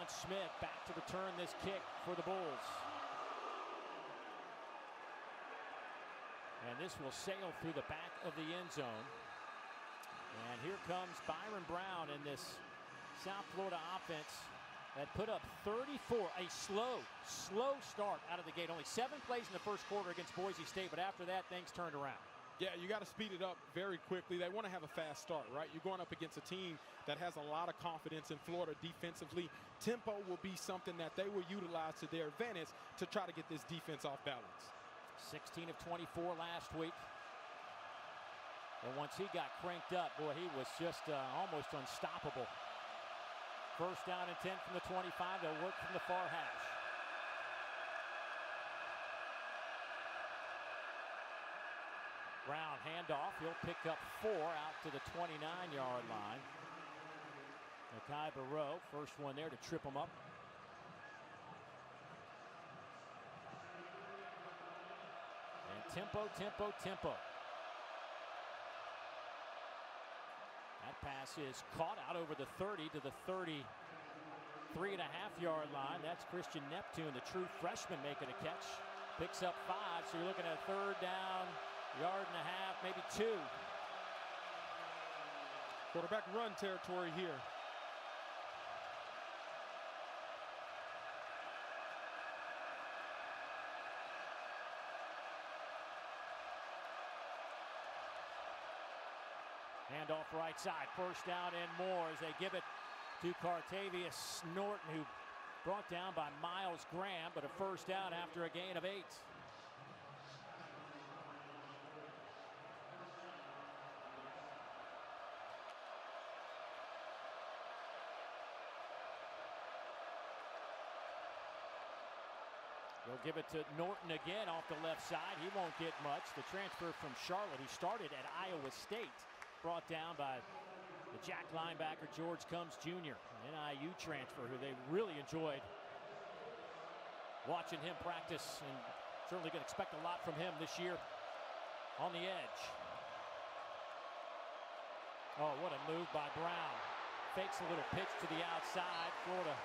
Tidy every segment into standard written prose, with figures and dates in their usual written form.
Braun Smith back to return this kick for the Bulls. And this will sail through the back of the end zone. And here comes Byron Brown in this South Florida offense that put up 34. A slow start out of the gate. Only 7 plays in the first quarter against Boise State, but after that, things turned around. Yeah, you got to speed it up very quickly. They want to have a fast start, right? You're going up against a team that has a lot of confidence in Florida defensively. Tempo will be something that they will utilize to their advantage to try to get this defense off balance. 16 of 24 last week. And once he got cranked up, boy, he was just almost unstoppable. First down and 10 from the 25. They'll work from the far hash. Brown handoff. He'll pick up 4 out to the 29-yard line. Makai Barreau, first one there to trip him up. And tempo. That pass is caught out over the 30 to the 33.5-yard line. That's Christian Neptune, the true freshman, making a catch. Picks up 5, so you're looking at a third down, yard and a half, maybe 2. Quarterback run territory here. Handoff right side, first down and more as they give it to Cartavius Norton, who brought down by Miles Graham, but a first down after a gain of 8. They'll give it to Norton again off the left side. He won't get much. The transfer from Charlotte, who started at Iowa State, brought down by the Jack linebacker George Combs Jr., an NIU transfer who they really enjoyed watching him practice, and certainly going to expect a lot from him this year on the edge. Oh, what a move by Brown. Fakes a little pitch to the outside. Florida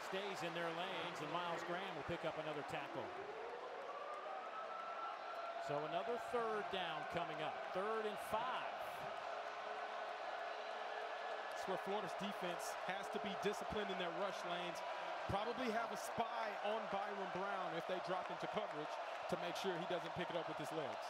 stays in their lanes, and Miles Graham will pick up another tackle. So another third down coming up. 3rd and 5. That's where Florida's defense has to be disciplined in their rush lanes. Probably have a spy on Byron Brown if they drop into coverage to make sure he doesn't pick it up with his legs.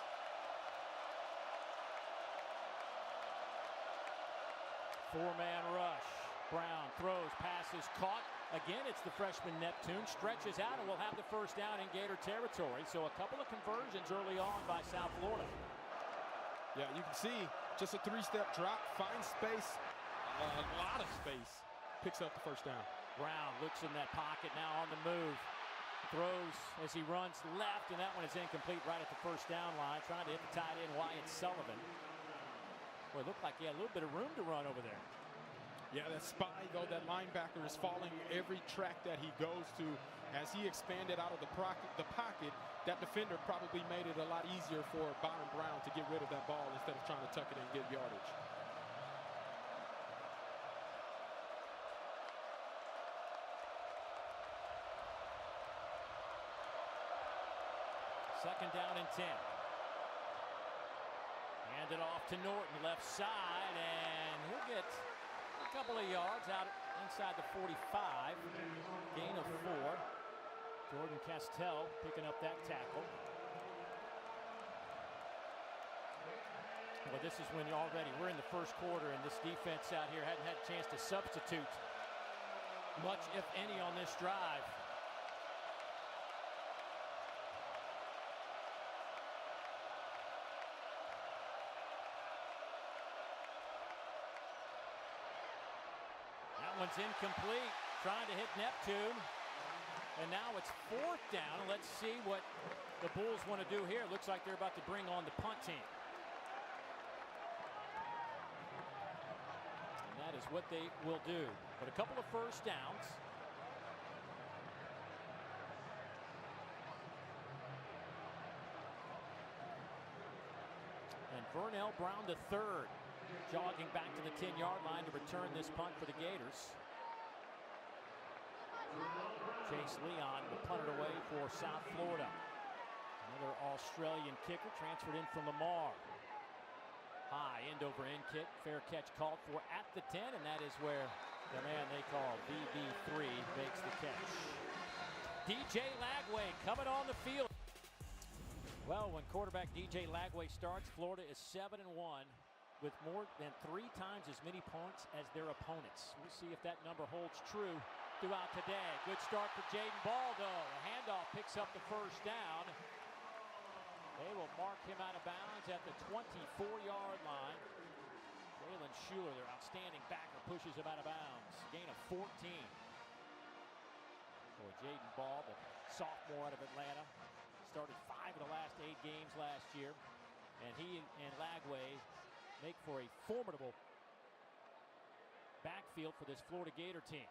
Four-man rush. Brown throws, passes, caught. Again, it's the freshman Neptune. Stretches out and will have the first down in Gator territory. So a couple of conversions early on by South Florida. Yeah, you can see just a 3-step drop, finds space, a lot of space, picks up the first down. Brown looks in that pocket now on the move. Throws as he runs left, and that one is incomplete right at the first down line. Trying to hit the tight end, Wyatt Sullivan. Boy, it looked like he had a little bit of room to run over there. Yeah, that spy, though, that linebacker is following every track that he goes to. As he expanded out of the pocket, that defender probably made it a lot easier for Byron Brown to get rid of that ball instead of trying to tuck it and get yardage. Second down and 10. Hand it off to Norton, left side, and he'll get a couple of yards out inside the 45. Gain of 4. Jordan Castell picking up that tackle. Well, this is when we're in the first quarter, and this defense out here hadn't had a chance to substitute much, if any, on this drive. That one's incomplete, trying to hit Neptune. And now it's 4th down. Let's see what the Bulls want to do here. Looks like they're about to bring on the punt team. And that is what they will do. But a couple of first downs. And Vernell Brown III jogging back to the 10-yard line to return this punt for the Gators. Chase Leon will punt it away for South Florida. Another Australian kicker transferred in from Lamar. High end over end kick. Fair catch called for at the 10, and that is where the man they call VB3 makes the catch. DJ Lagway coming on the field. Well, when quarterback DJ Lagway starts, Florida is 7-1 with more than 3 times as many points as their opponents. We'll see if that number holds true throughout today. Good start for Jaden Baldo. The handoff picks up the first down. They will mark him out of bounds at the 24-yard line. Jalen Schuler, their outstanding backer, pushes him out of bounds. Gain of 14. For Jaden Ball, the sophomore out of Atlanta. Started 5 of the last 8 games last year. And he and Lagway make for a formidable backfield for this Florida Gator team.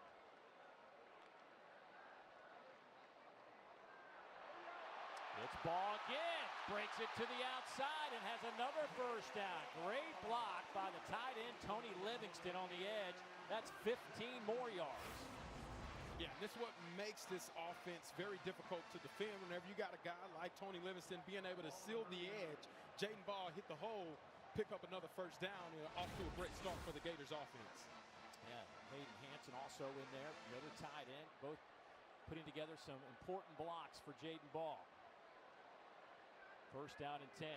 It's Ball again. Breaks it to the outside and has another first down. Great block by the tight end, Tony Livingston, on the edge. That's 15 more yards. Yeah, this is what makes this offense very difficult to defend. Whenever you got a guy like Tony Livingston being able to seal the edge, Jaden Ball hit the hole, pick up another first down, and off to a great start for the Gators offense. Yeah, Hayden Hanson also in there, the other tight end, both putting together some important blocks for Jaden Ball. First down and 10.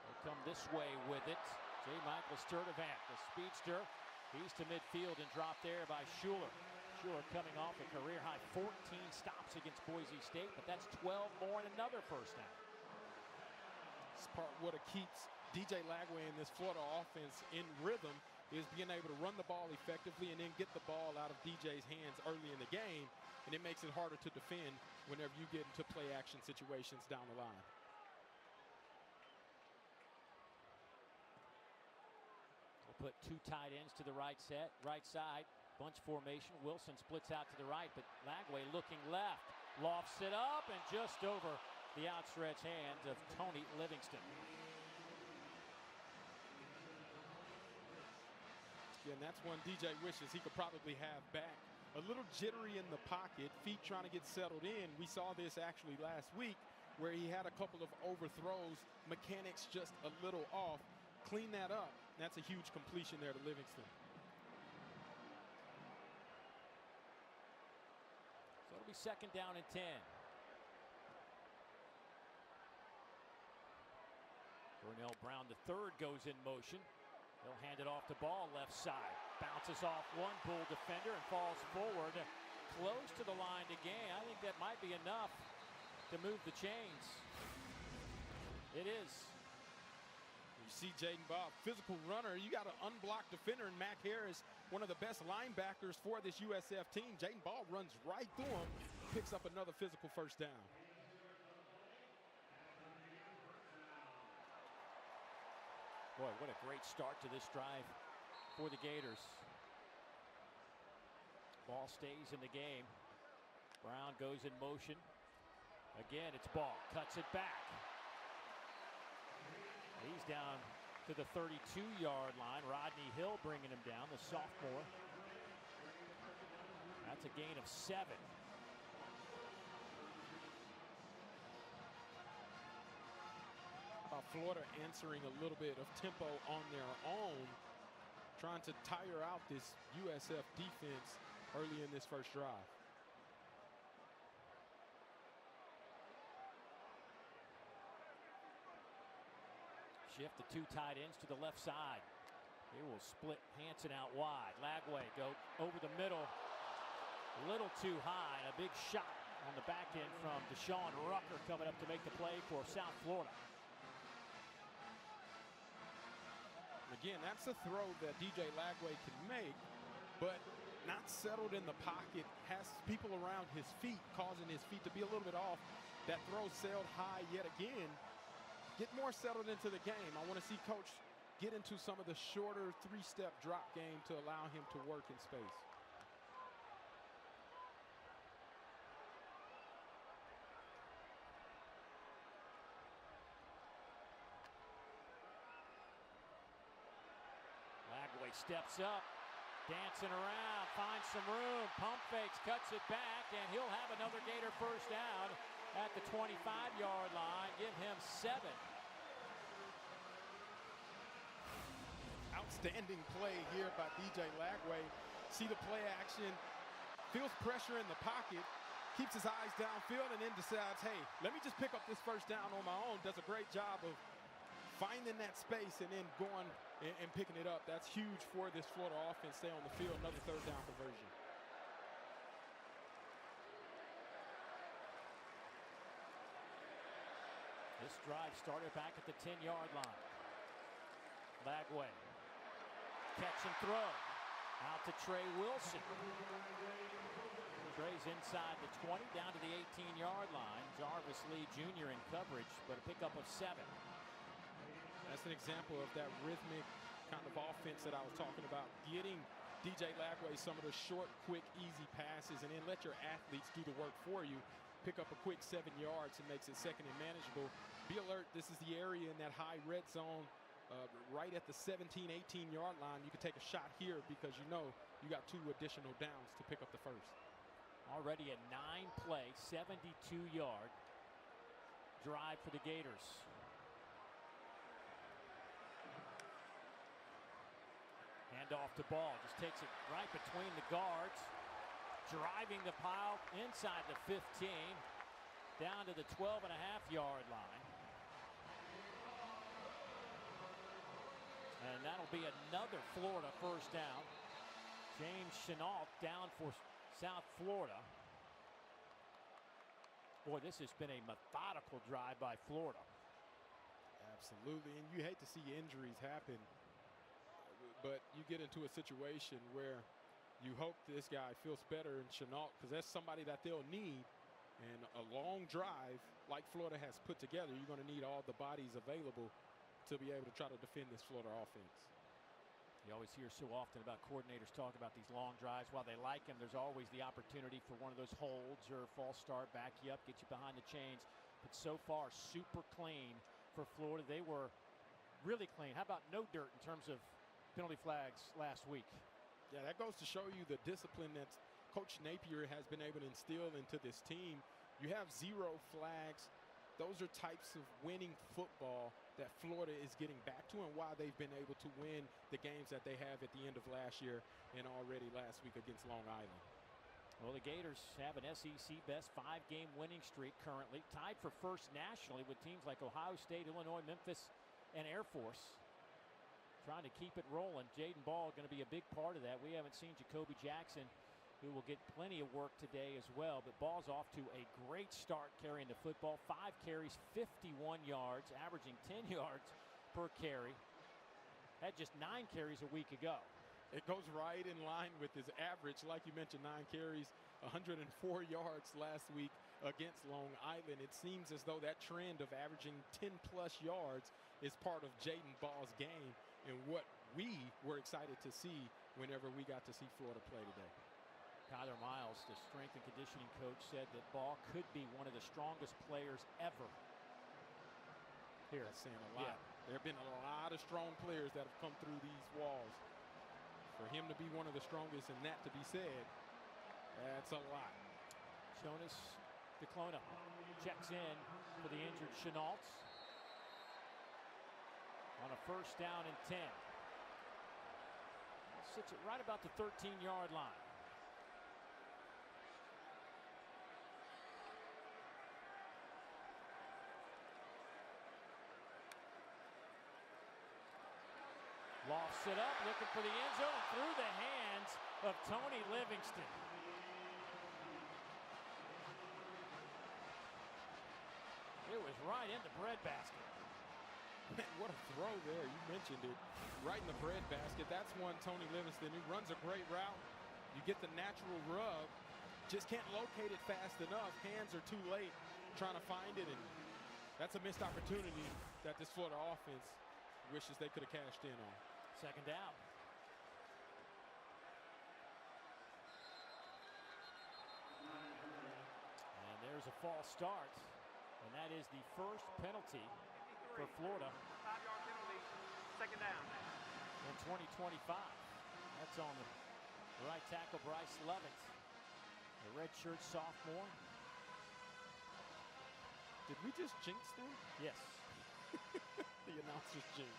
They'll come this way with it. J. Michael Sturdivant, the speedster. He's to midfield and dropped there by Schuler. Schuler coming off a career-high 14 stops against Boise State, but that's 12 more and another first down. This part what it keeps DJ Lagway in this Florida offense in rhythm is being able to run the ball effectively and then get the ball out of DJ's hands early in the game, and it makes it harder to defend whenever you get into play-action situations down the line. We'll put 2 tight ends to the right side. Bunch formation. Wilson splits out to the right, but Lagway looking left. Lofts it up and just over the outstretched hands of Tony Livingston. Yeah, and that's one DJ wishes he could probably have back. A little jittery in the pocket, feet trying to get settled in. We saw this actually last week where he had a couple of overthrows, mechanics just a little off. Clean that up. That's a huge completion there to Livingston. So it'll be second down and 10. Darnell Brown III goes in motion. He'll hand it off to Ball left side. Bounces off one Bull defender and falls forward. Close to the line to gain. I think that might be enough to move the chains. It is. You see Jaden Ball, physical runner. You got an unblocked defender in Mac Harris, one of the best linebackers for this USF team. Jaden Ball runs right through him, picks up another physical first down. Boy, what a great start to this drive for the Gators. Ball stays in the game. Brown goes in motion. Again, it's Ball. Cuts it back. He's down to the 32-yard line. Rodney Hill bringing him down, the sophomore. That's a gain of 7. Florida answering a little bit of tempo on their own, trying to tire out this USF defense early in this first drive. Shift the 2 tight ends to the left side. They will split Hanson out wide. Lagway go over the middle. A little too high. And a big shot on the back end from Deshaun Rucker coming up to make the play for South Florida. Again, that's a throw that DJ Lagway can make, but not settled in the pocket, has people around his feet, causing his feet to be a little bit off. That throw sailed high yet again. Get more settled into the game. I want to see Coach get into some of the shorter 3-step drop game to allow him to work in space. Lagway steps up, Dancing around, finds some room, pump fakes, cuts it back, and he'll have another Gator first down at the 25-yard line. Give him 7. Outstanding play here by DJ Lagway. See the play action, feels pressure in the pocket, keeps his eyes downfield, and then decides, hey, let me just pick up this first down on my own. Does a great job of finding that space and then going and picking it up. That's huge for this Florida offense. Stay on the field, another third down conversion. This drive started back at the 10-yard line. Lagway, catch and throw. Out to Trey Wilson. Trey's inside the 20, down to the 18-yard line. Jarvis Lee Jr. in coverage, but a pickup of 7. That's an example of that rhythmic kind of offense that I was talking about. Getting DJ Lagway some of the short, quick, easy passes, and then let your athletes do the work for you. Pick up a quick 7 yards and makes it second and manageable. Be alert, this is the area in that high red zone right at the 17, 18-yard line. You can take a shot here because you know you got 2 additional downs to pick up the first. Already a 9-play, 72-yard drive for the Gators. Hand off to Ball, just takes it right between the guards, driving the pile inside the 15, down to the 12.5-yard line. And that'll be another Florida first down. James Chenault down for South Florida. Boy, this has been a methodical drive by Florida. Absolutely, and you hate to see injuries happen, but you get into a situation where you hope this guy feels better in Chenault because that's somebody that they'll need. And a long drive like Florida has put together, you're going to need all the bodies available to be able to try to defend this Florida offense. You always hear so often about coordinators talk about these long drives. While they like them, there's always the opportunity for one of those holds or a false start, back you up, get you behind the chains. But so far, super clean for Florida. They were really clean. How about no dirt in terms of penalty flags last week? Yeah, that goes to show you the discipline that Coach Napier has been able to instill into this team. You have 0 flags. Those are types of winning football that Florida is getting back to and why they've been able to win the games that they have at the end of last year and already last week against Long Island. Well, the Gators have an SEC best 5-game winning streak currently, tied for first nationally with teams like Ohio State, Illinois, Memphis, and Air Force. Trying to keep it rolling. Jaden Ball going to be a big part of that. We haven't seen Jacoby Jackson, who will get plenty of work today as well. But Ball's off to a great start carrying the football. 5 carries, 51 yards, averaging 10 yards per carry. Had just 9 carries a week ago. It goes right in line with his average. Like you mentioned, 9 carries, 104 yards last week against Long Island. It seems as though that trend of averaging 10-plus yards is part of Jaden Ball's game and what we were excited to see whenever we got to see Florida play today. Kyler Miles, the strength and conditioning coach, said that Ball could be one of the strongest players ever. Here. That's saying a lot. Yeah. There have been a lot of strong players that have come through these walls. For him to be one of the strongest and that to be said, that's a lot. Jonas DeClona checks in for the injured Chenault on a first down and 10. Sits it right about the 13-yard line. Lofts it up, looking for the end zone, and through the hands of Tony Livingston. It was right in the breadbasket. Man, what a throw there. You mentioned it. Right in the breadbasket. That's one Tony Livingston who runs a great route. You get the natural rub. Just can't locate it fast enough. Hands are too late trying to find it. And that's a missed opportunity that this Florida offense wishes they could have cashed in on. Second down. And there's a false start. And that is the first penalty for Florida. 5-yard penalty, second down. In 2025. That's on the tackle Bryce Lovett, the redshirt sophomore. Did we just jinx them? Yes. The announcer's jinx.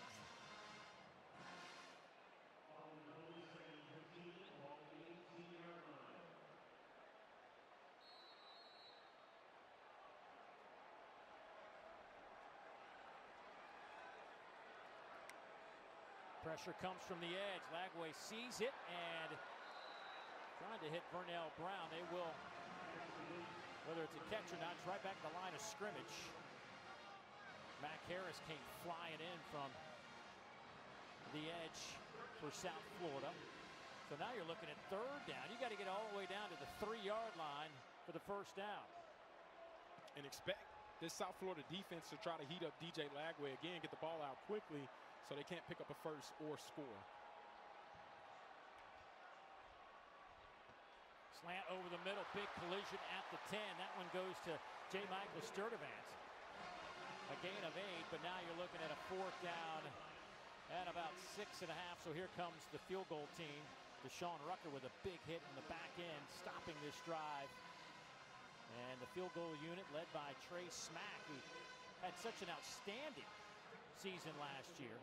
Pressure comes from the edge. Lagway sees it and trying to hit Vernell Brown. They will, whether it's a catch or not, it's right back to the line of scrimmage. Mac Harris came flying in from the edge for South Florida. So now you're looking at third down. You got to get all the way down to the 3-yard line for the first down. And expect this South Florida defense to try to heat up DJ Lagway again, get the ball out quickly so they can't pick up a first or score. Slant over the middle, big collision at the 10. That one goes to J. Michael Sturdivant. A gain of 8, but now you're looking at a 4th down at about 6.5. So here comes the field goal team. Deshaun Rucker with a big hit in the back end, stopping this drive. And the field goal unit led by Trey Smack, who had such an outstanding season last year.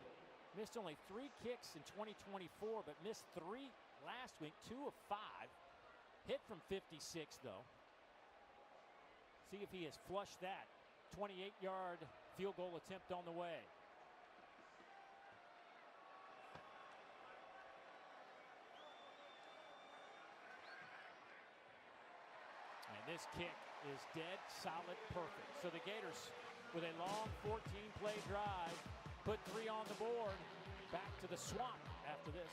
Missed only 3 kicks in 2024, but missed 3 last week, 2 of 5. Hit from 56, though. See if he has flushed that. 28-yard field goal attempt on the way. And this kick is dead, solid, perfect. So the Gators, with a long 14-play drive, put 3 on the board. Back to the swamp after this.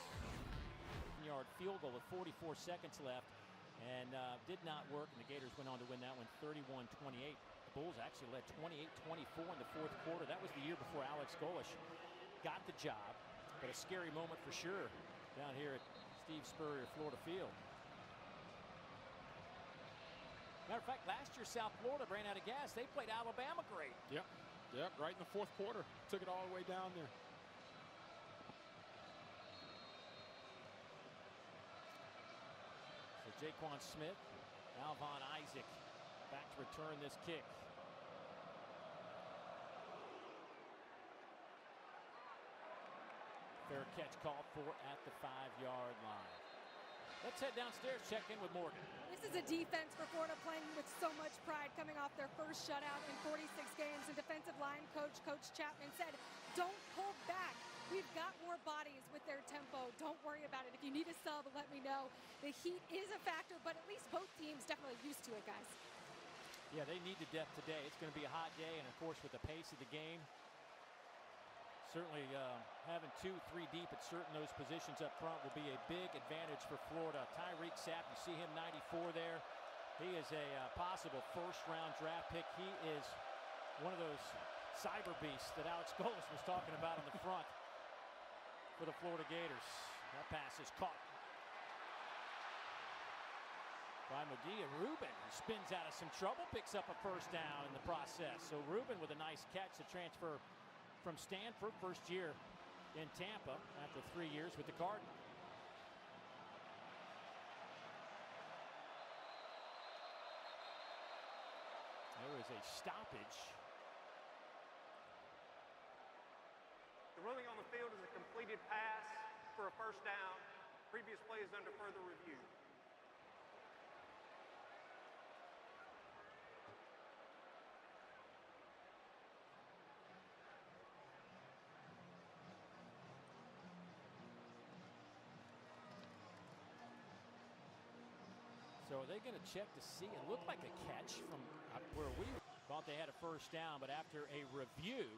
Yard field goal with 44 seconds left. And did not work, and the Gators went on to win that one 31-28. The Bulls actually led 28-24 in the 4th quarter. That was the year before Alex Golish got the job, but a scary moment for sure down here at Steve Spurrier Florida Field. Matter of fact, last year South Florida ran out of gas. They played Alabama great. Yep, right in the 4th quarter. Took it all the way down there. Jaquan Smith, Alvon Isaac back to return this kick. Fair catch called for at the 5-yard line. Let's head downstairs, check in with Morgan. This is a defense for Florida playing with so much pride, coming off their first shutout in 46 games. And defensive line coach Chapman said, don't hold back. We've got more bodies with their tempo. Don't worry about it. If you need a sub, let me know. The heat is a factor, but at least both teams definitely used to it, guys. Yeah, they need the depth today. It's going to be a hot day, and of course, with the pace of the game, certainly having 2-3 deep at certain those positions up front will be a big advantage for Florida. Tyreek Sapp, you see him 94 there. He is a possible first-round draft pick. He is one of those cyber beasts that Alex Golis was talking about in the front for the Florida Gators. That pass is caught by Medea. Rubin, who spins out of some trouble, picks up a first down in the process. So Rubin with a nice catch to transfer from Stanford, first year in Tampa after 3 years with the Cardinals. There is a stoppage. The ruling on the field is a completed pass for a first down. Previous play is under further review. So are they going to check to see? It looked like a catch from where we thought they had a first down, but after a review,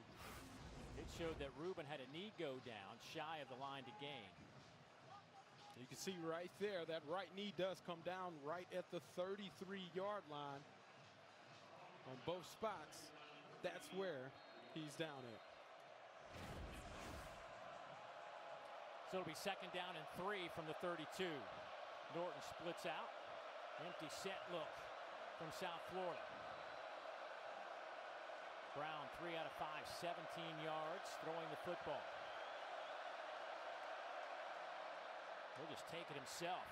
it showed that Rubin had a knee go down shy of the line to gain. You can see right there that right knee does come down right at the 33-yard line on both spots. That's where he's down at. So it'll be 2nd down and 3 from the 32. Norton splits out. Empty set look from South Florida. Brown 3 out of 5, 17 yards, throwing the football. He'll just take it himself.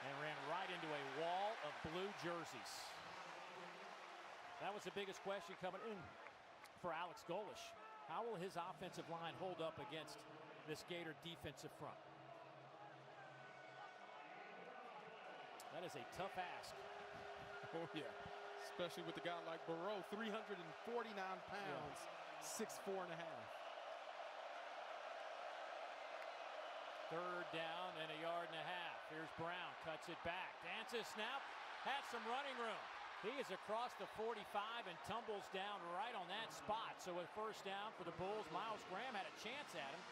and ran right into a wall of blue jerseys. That was the biggest question coming in for Alex Golesh. How will his offensive line hold up against this Gator defensive front? That is a tough ask. Oh, yeah. Especially with a guy like Burrow, 349 pounds, 6'4.5". Third down and a yard and a half. Here's Brown, cuts it back. Dances snap, has some running room. He is across the 45 and tumbles down right on that spot. So with first down for the Bulls, Miles Graham had a chance at him.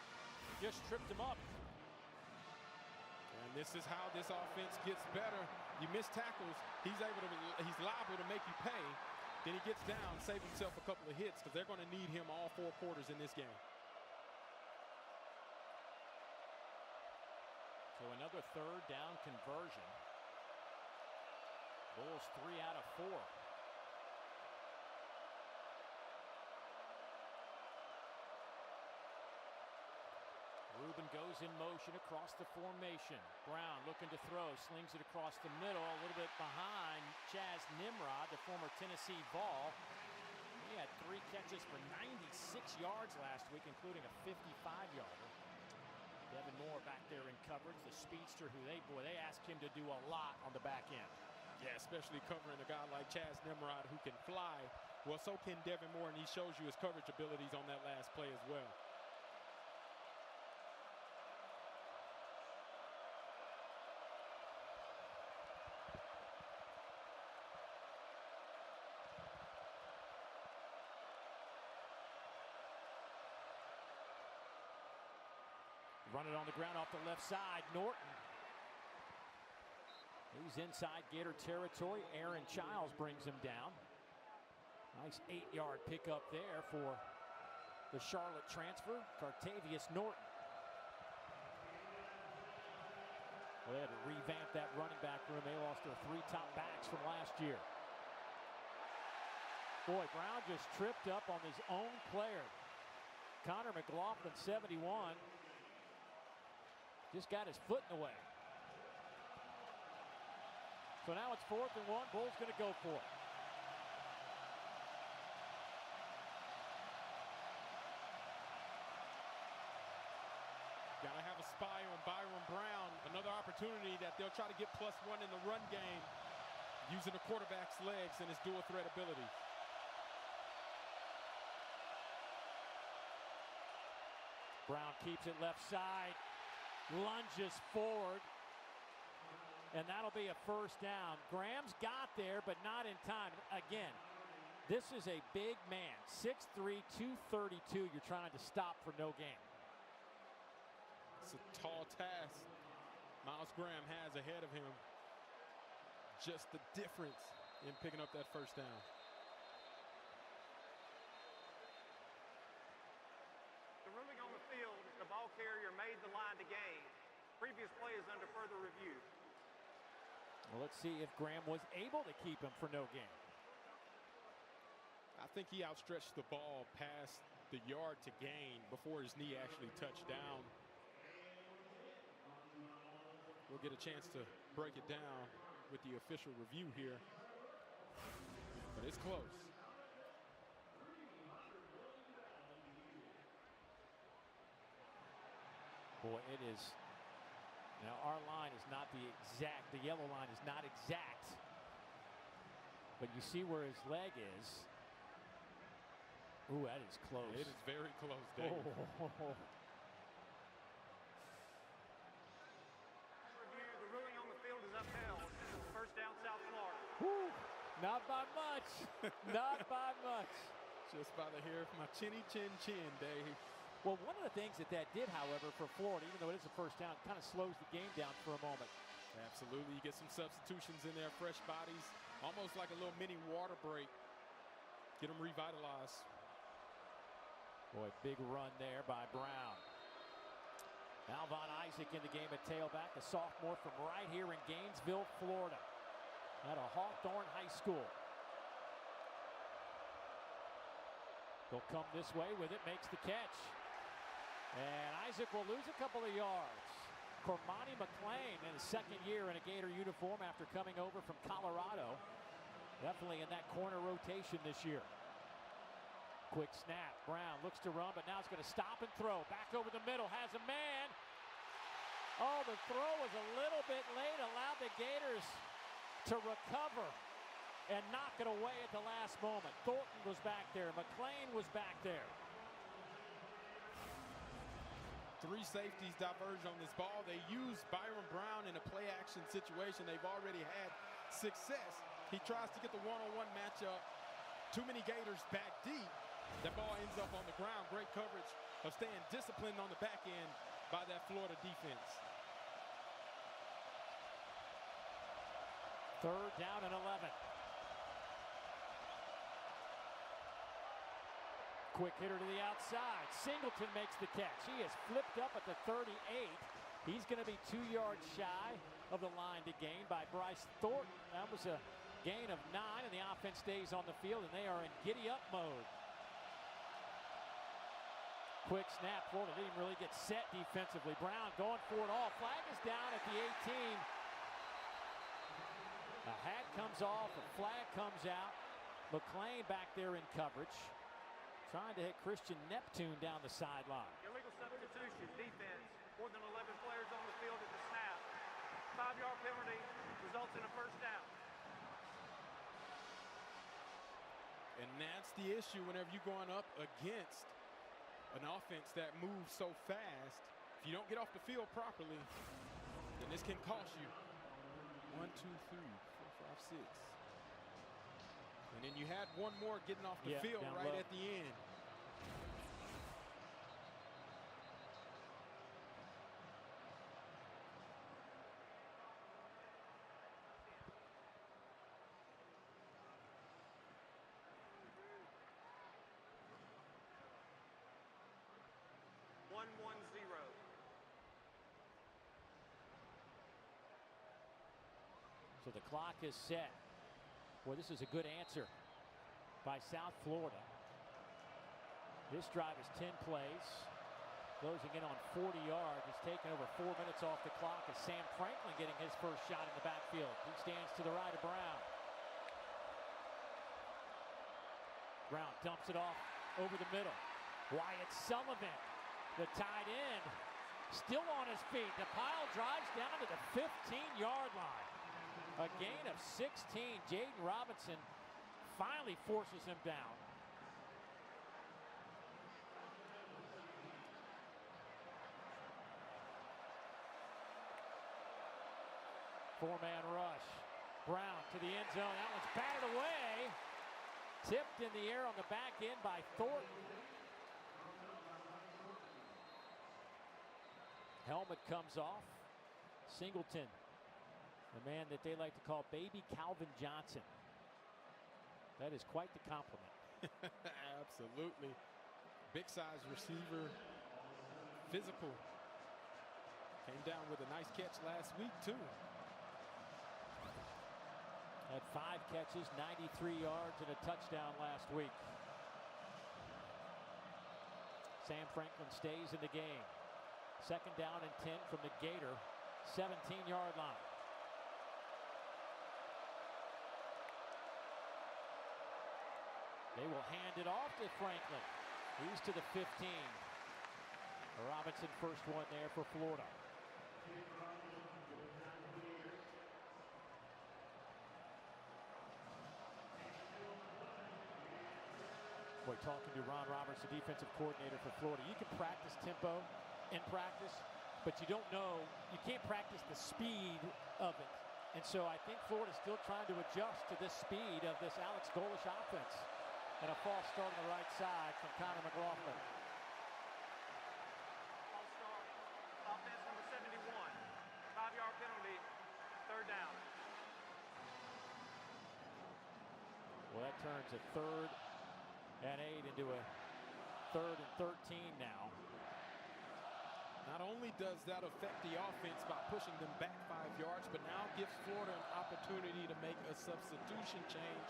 Just tripped him up. And this is how this offense gets better. You miss tackles, he's liable to make you pay. Then he gets down, save himself a couple of hits because they're going to need him all 4 quarters in this game. So another third down conversion. Bulls 3 out of 4. Rubin goes in motion across the formation. Brown looking to throw, slings it across the middle, a little bit behind Chaz Nimrod, the former Tennessee Vol. He had 3 catches for 96 yards last week, including a 55-yarder. Devin Moore back there in coverage, the speedster who they asked him to do a lot on the back end. Yeah, especially covering a guy like Chaz Nimrod who can fly. Well, so can Devin Moore, and he shows you his coverage abilities on that last play as well. Run it on the ground off the left side. Norton. He's inside Gator territory. Aaron Childs brings him down. Nice 8-yard pickup there for the Charlotte transfer, Cartavius Norton. Well, they had to revamp that running back room. They lost their 3 top backs from last year. Boy, Brown just tripped up on his own player. Connor McLaughlin, 71. Just got his foot in the way. So now it's 4th and 1. Bulls going to go for it. Got to have a spy on Byron Brown. Another opportunity that they'll try to get +1 in the run game using the quarterback's legs and his dual threat ability. Brown keeps it left side. Lunges forward, and that'll be a first down. Graham's got there, but not in time. Again, this is a big man, 6'3", 232. You're trying to stop for no gain. It's a tall task Miles Graham has ahead of him. Just the difference in picking up that first down. The ruling on the field is the ball carrier made the line to gain. Previous play is under further review. Well, let's see if Graham was able to keep him for no gain. I think he outstretched the ball past the yard to gain before his knee actually touched down. We'll get a chance to break it down with the official review here, but it's close. Boy, it is. Now, our line is not the yellow line is not exact. But you see where his leg is. Ooh, that is close. It is very close, David. Oh. Review, the ruling on the field is upheld. First down, South Florida. Woo, not by much. Not by much. Just by the hair of my chinny chin chin, Dave. Well, one of the things that did, however, for Florida, even though it is a first down, kind of slows the game down for a moment. Absolutely. You get some substitutions in there, fresh bodies, almost like a little mini water break. Get them revitalized. Boy, big run there by Brown. Alvon Isaac in the game at tailback, the sophomore from right here in Gainesville, Florida, at a Hawthorne High School. He'll come this way with it, makes the catch. And Isaac will lose a couple of yards. Cormani McClain in his second year in a Gator uniform after coming over from Colorado. Definitely in that corner rotation this year. Quick snap. Brown looks to run, but now it's going to stop and throw. Back over the middle, has a man. Oh, the throw was a little bit late, allowed the Gators to recover and knock it away at the last moment. Thornton was back there. McClain was back there. 3 safeties diverged on this ball. They used Byron Brown in a play-action situation. They've already had success. He tries to get the one-on-one matchup. Too many Gators back deep. That ball ends up on the ground. Great coverage of staying disciplined on the back end by that Florida defense. 3rd down and 11. Quick hitter to the outside. Singleton makes the catch. He is flipped up at the 38. He's going to be 2 yards shy of the line to gain by Bryce Thornton. That was a gain of 9, and the offense stays on the field, and they are in giddy-up mode. Quick snap. Florida didn't really get set defensively. Brown going for it all. Flag is down at the 18. A hat comes off, a flag comes out. McClain back there in coverage, trying to hit Christian Neptune down the sideline. Illegal substitution, defense, more than 11 players on the field at the snap. 5-yard penalty results in a first down. And that's the issue whenever you're going up against an offense that moves so fast. If you don't get off the field properly, then this can cost you. 1, 2, 3, 4, 5, 6. And then you had one more getting off the field right low at the end. So the clock is set. Boy, this is a good answer by South Florida. This drive is 10 plays. Closing in on 40 yards. It's taken over 4 minutes off the clock as Sam Franklin getting his first shot in the backfield. He stands to the right of Brown. Brown dumps it off over the middle. Wyatt Sullivan, the tight end, still on his feet. The pile drives down to the 15-yard line. A gain of 16. Jaden Robinson finally forces him down. Four-man rush. Brown to the end zone. That one's batted away. Tipped in the air on the back end by Thornton. Helmet comes off. Singleton, the man that they like to call Baby Calvin Johnson. That is quite the compliment. Absolutely. Big size receiver. Physical. Came down with a nice catch last week, too. Had 5 catches, 93 yards, and a touchdown last week. Sam Franklin stays in the game. 2nd down and 10 from the Gator 17-yard line. They will hand it off to Franklin. He's to the 15. Robinson first one there for Florida. Boy, talking to Ron Roberts, the defensive coordinator for Florida, you can practice tempo in practice, but you don't know, you can't practice the speed of it. And so I think Florida's still trying to adjust to this speed of this Alex Golesh offense. And a false start on the right side from Connor McLaughlin. False start. Offense number 71. 5-yard penalty. 3rd down. Well, that turns a 3rd and 8 into a 3rd and 13 now. Not only does that affect the offense by pushing them back 5 yards, but now gives Florida an opportunity to make a substitution change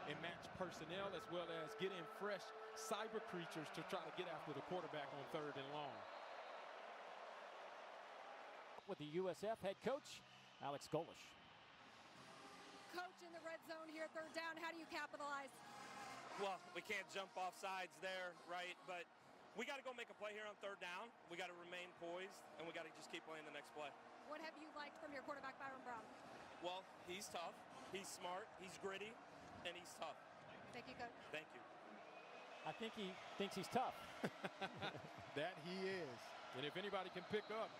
and match personnel, as well as get in fresh cyber creatures to try to get after the quarterback on 3rd and long. out with the USF head coach, Alex Golish. Coach, in the red zone here, third down, how do you capitalize? Well, we can't jump off sides there, right? But we got to go make a play here on third down. We got to remain poised, and we got to just keep playing the next play. What have you liked from your quarterback, Byron Brown? Well, he's tough, he's smart, he's gritty, and he's tough. Thank you, Coach. Thank you. I think he thinks he's tough. That he is. And if anybody can pick up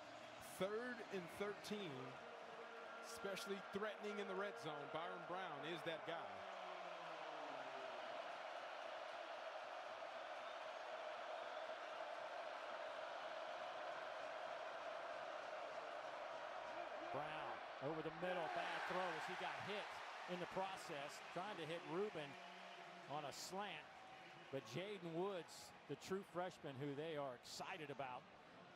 3rd and 13, especially threatening in the red zone, Byron Brown is that guy. Brown over the middle, bad throw as he got hit in the process, trying to hit Rubin on a slant. But Jaden Woods, the true freshman who they are excited about,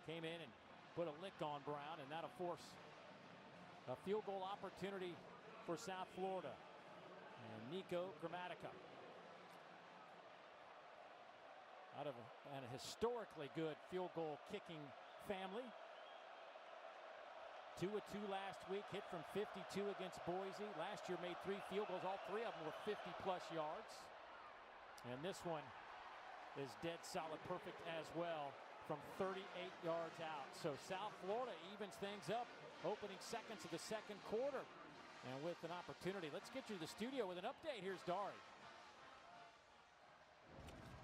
came in and put a lick on Brown, and that'll force a field goal opportunity for South Florida. And Nico Gramatica, out of a historically good field goal kicking family. 2 of 2 last week, hit from 52 against Boise. Last year made 3 field goals. All 3 of them were 50-plus yards. And this one is dead solid, perfect as well from 38 yards out. So South Florida evens things up, opening seconds of the second quarter. And with an opportunity, let's get you to the studio with an update. Here's Dari.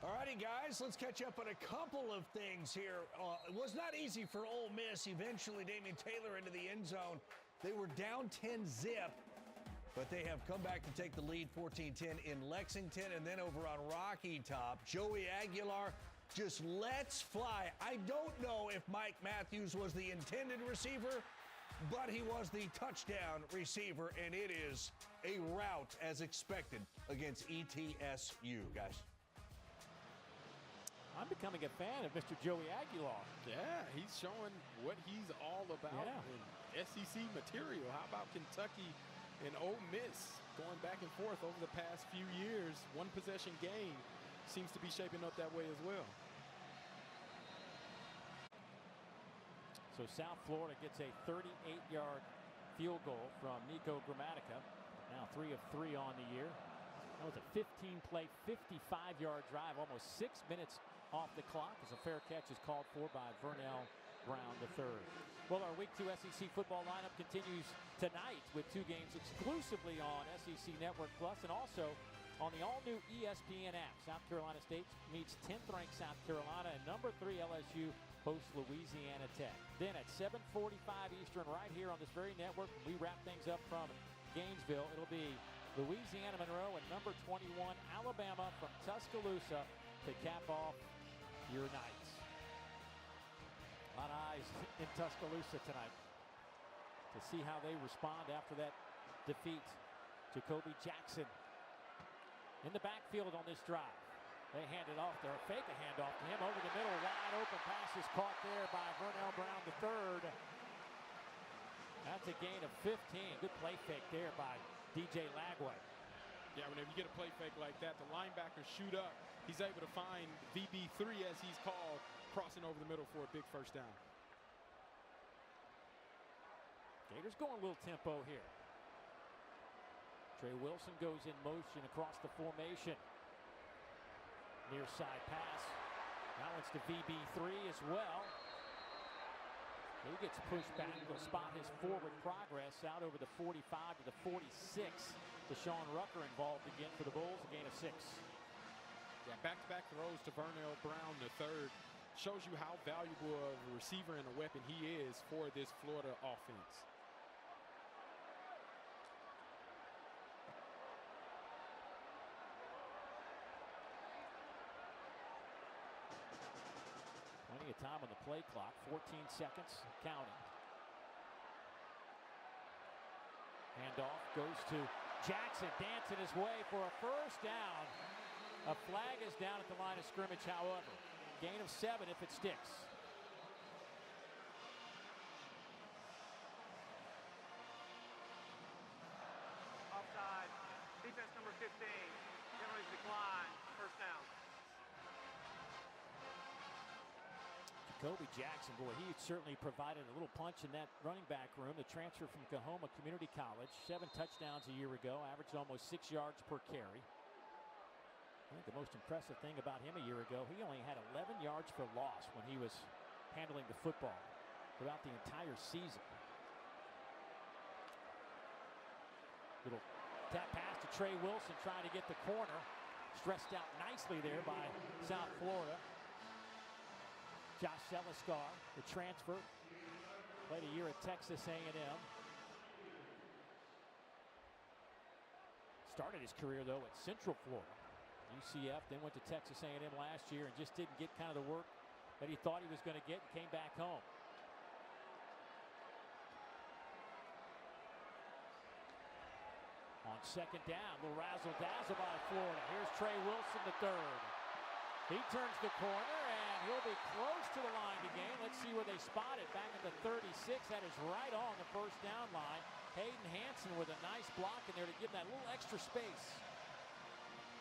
All righty, guys, let's catch up on a couple of things here. It was not easy for Ole Miss. Eventually, Damian Taylor into the end zone. They were down 10-zip, but they have come back to take the lead 14-10 in Lexington. And then over on Rocky Top, Joey Aguilar just lets fly. I don't know if Mike Matthews was the intended receiver, but he was the touchdown receiver, and it is a rout as expected against ETSU, guys. I'm becoming a fan of Mr. Joey Aguilar. Yeah, he's showing what he's all about in SEC material. How about Kentucky and Ole Miss going back and forth over the past few years? One possession game seems to be shaping up that way as well. So South Florida gets a 38-yard field goal from Nico Gramatica. Now 3 of 3 on the year. That was a 15-play, 55-yard drive, almost 6 minutes off the clock as a fair catch is called for by Vernell Brown III. Well, our Week 2 SEC football lineup continues tonight with 2 games exclusively on SEC Network Plus and also on the all-new ESPN app. South Carolina State meets 10th-ranked South Carolina, and number 3 LSU hosts Louisiana Tech. Then at 7:45 Eastern right here on this very network, when we wrap things up from Gainesville, it'll be Louisiana Monroe and number 21 Alabama from Tuscaloosa to cap off your night. A lot of eyes in Tuscaloosa tonight to see how they respond after that defeat. Jacoby Jackson in the backfield on this drive. They hand it off there, fake a handoff to him over the middle, wide open pass is caught there by Vernell Brown III. That's a gain of 15. Good play fake there by DJ Lagway. Yeah, whenever you get a play fake like that, the linebackers shoot up. He's able to find VB3, as he's called, crossing over the middle for a big first down. Gators going a little tempo here. Trey Wilson goes in motion across the formation. Near side pass. Now it's to VB3 as well. He gets pushed back. He'll spot his forward progress out over the 45 to the 46. Deshaun Rucker involved again for the Bulls, a gain of 6. Yeah, back-to-back throws to Vernell Brown III. Shows you how valuable of a receiver and a weapon he is for this Florida offense. Plenty of time on the play clock, 14 seconds counting. Handoff goes to Jackson, dancing his way for a first down. A flag is down at the line of scrimmage, however. Gain of 7 if it sticks. Offside. Defense number 15. Penalties decline. First down. Jacoby Jackson, boy, he certainly provided a little punch in that running back room. The transfer from Oklahoma Community College, 7 touchdowns a year ago, averaged almost 6 yards per carry. I think the most impressive thing about him a year ago, he only had 11 yards for loss when he was handling the football throughout the entire season. Little tap pass to Trey Wilson trying to get the corner. Stressed out nicely there by South Florida. Josh Seliscar, the transfer, played a year at Texas A&M. Started his career, though, at Central Florida, UCF, then went to Texas A&M last year and just didn't get kind of the work that he thought he was going to get and came back home. On second down, little razzle-dazzle by Florida. Here's Trey Wilson, the third. He turns the corner, and he'll be close to the line to gain. Let's see where they spot it. Back at the 36. That is right on the first down line. Hayden Hanson with a nice block in there to give that little extra space.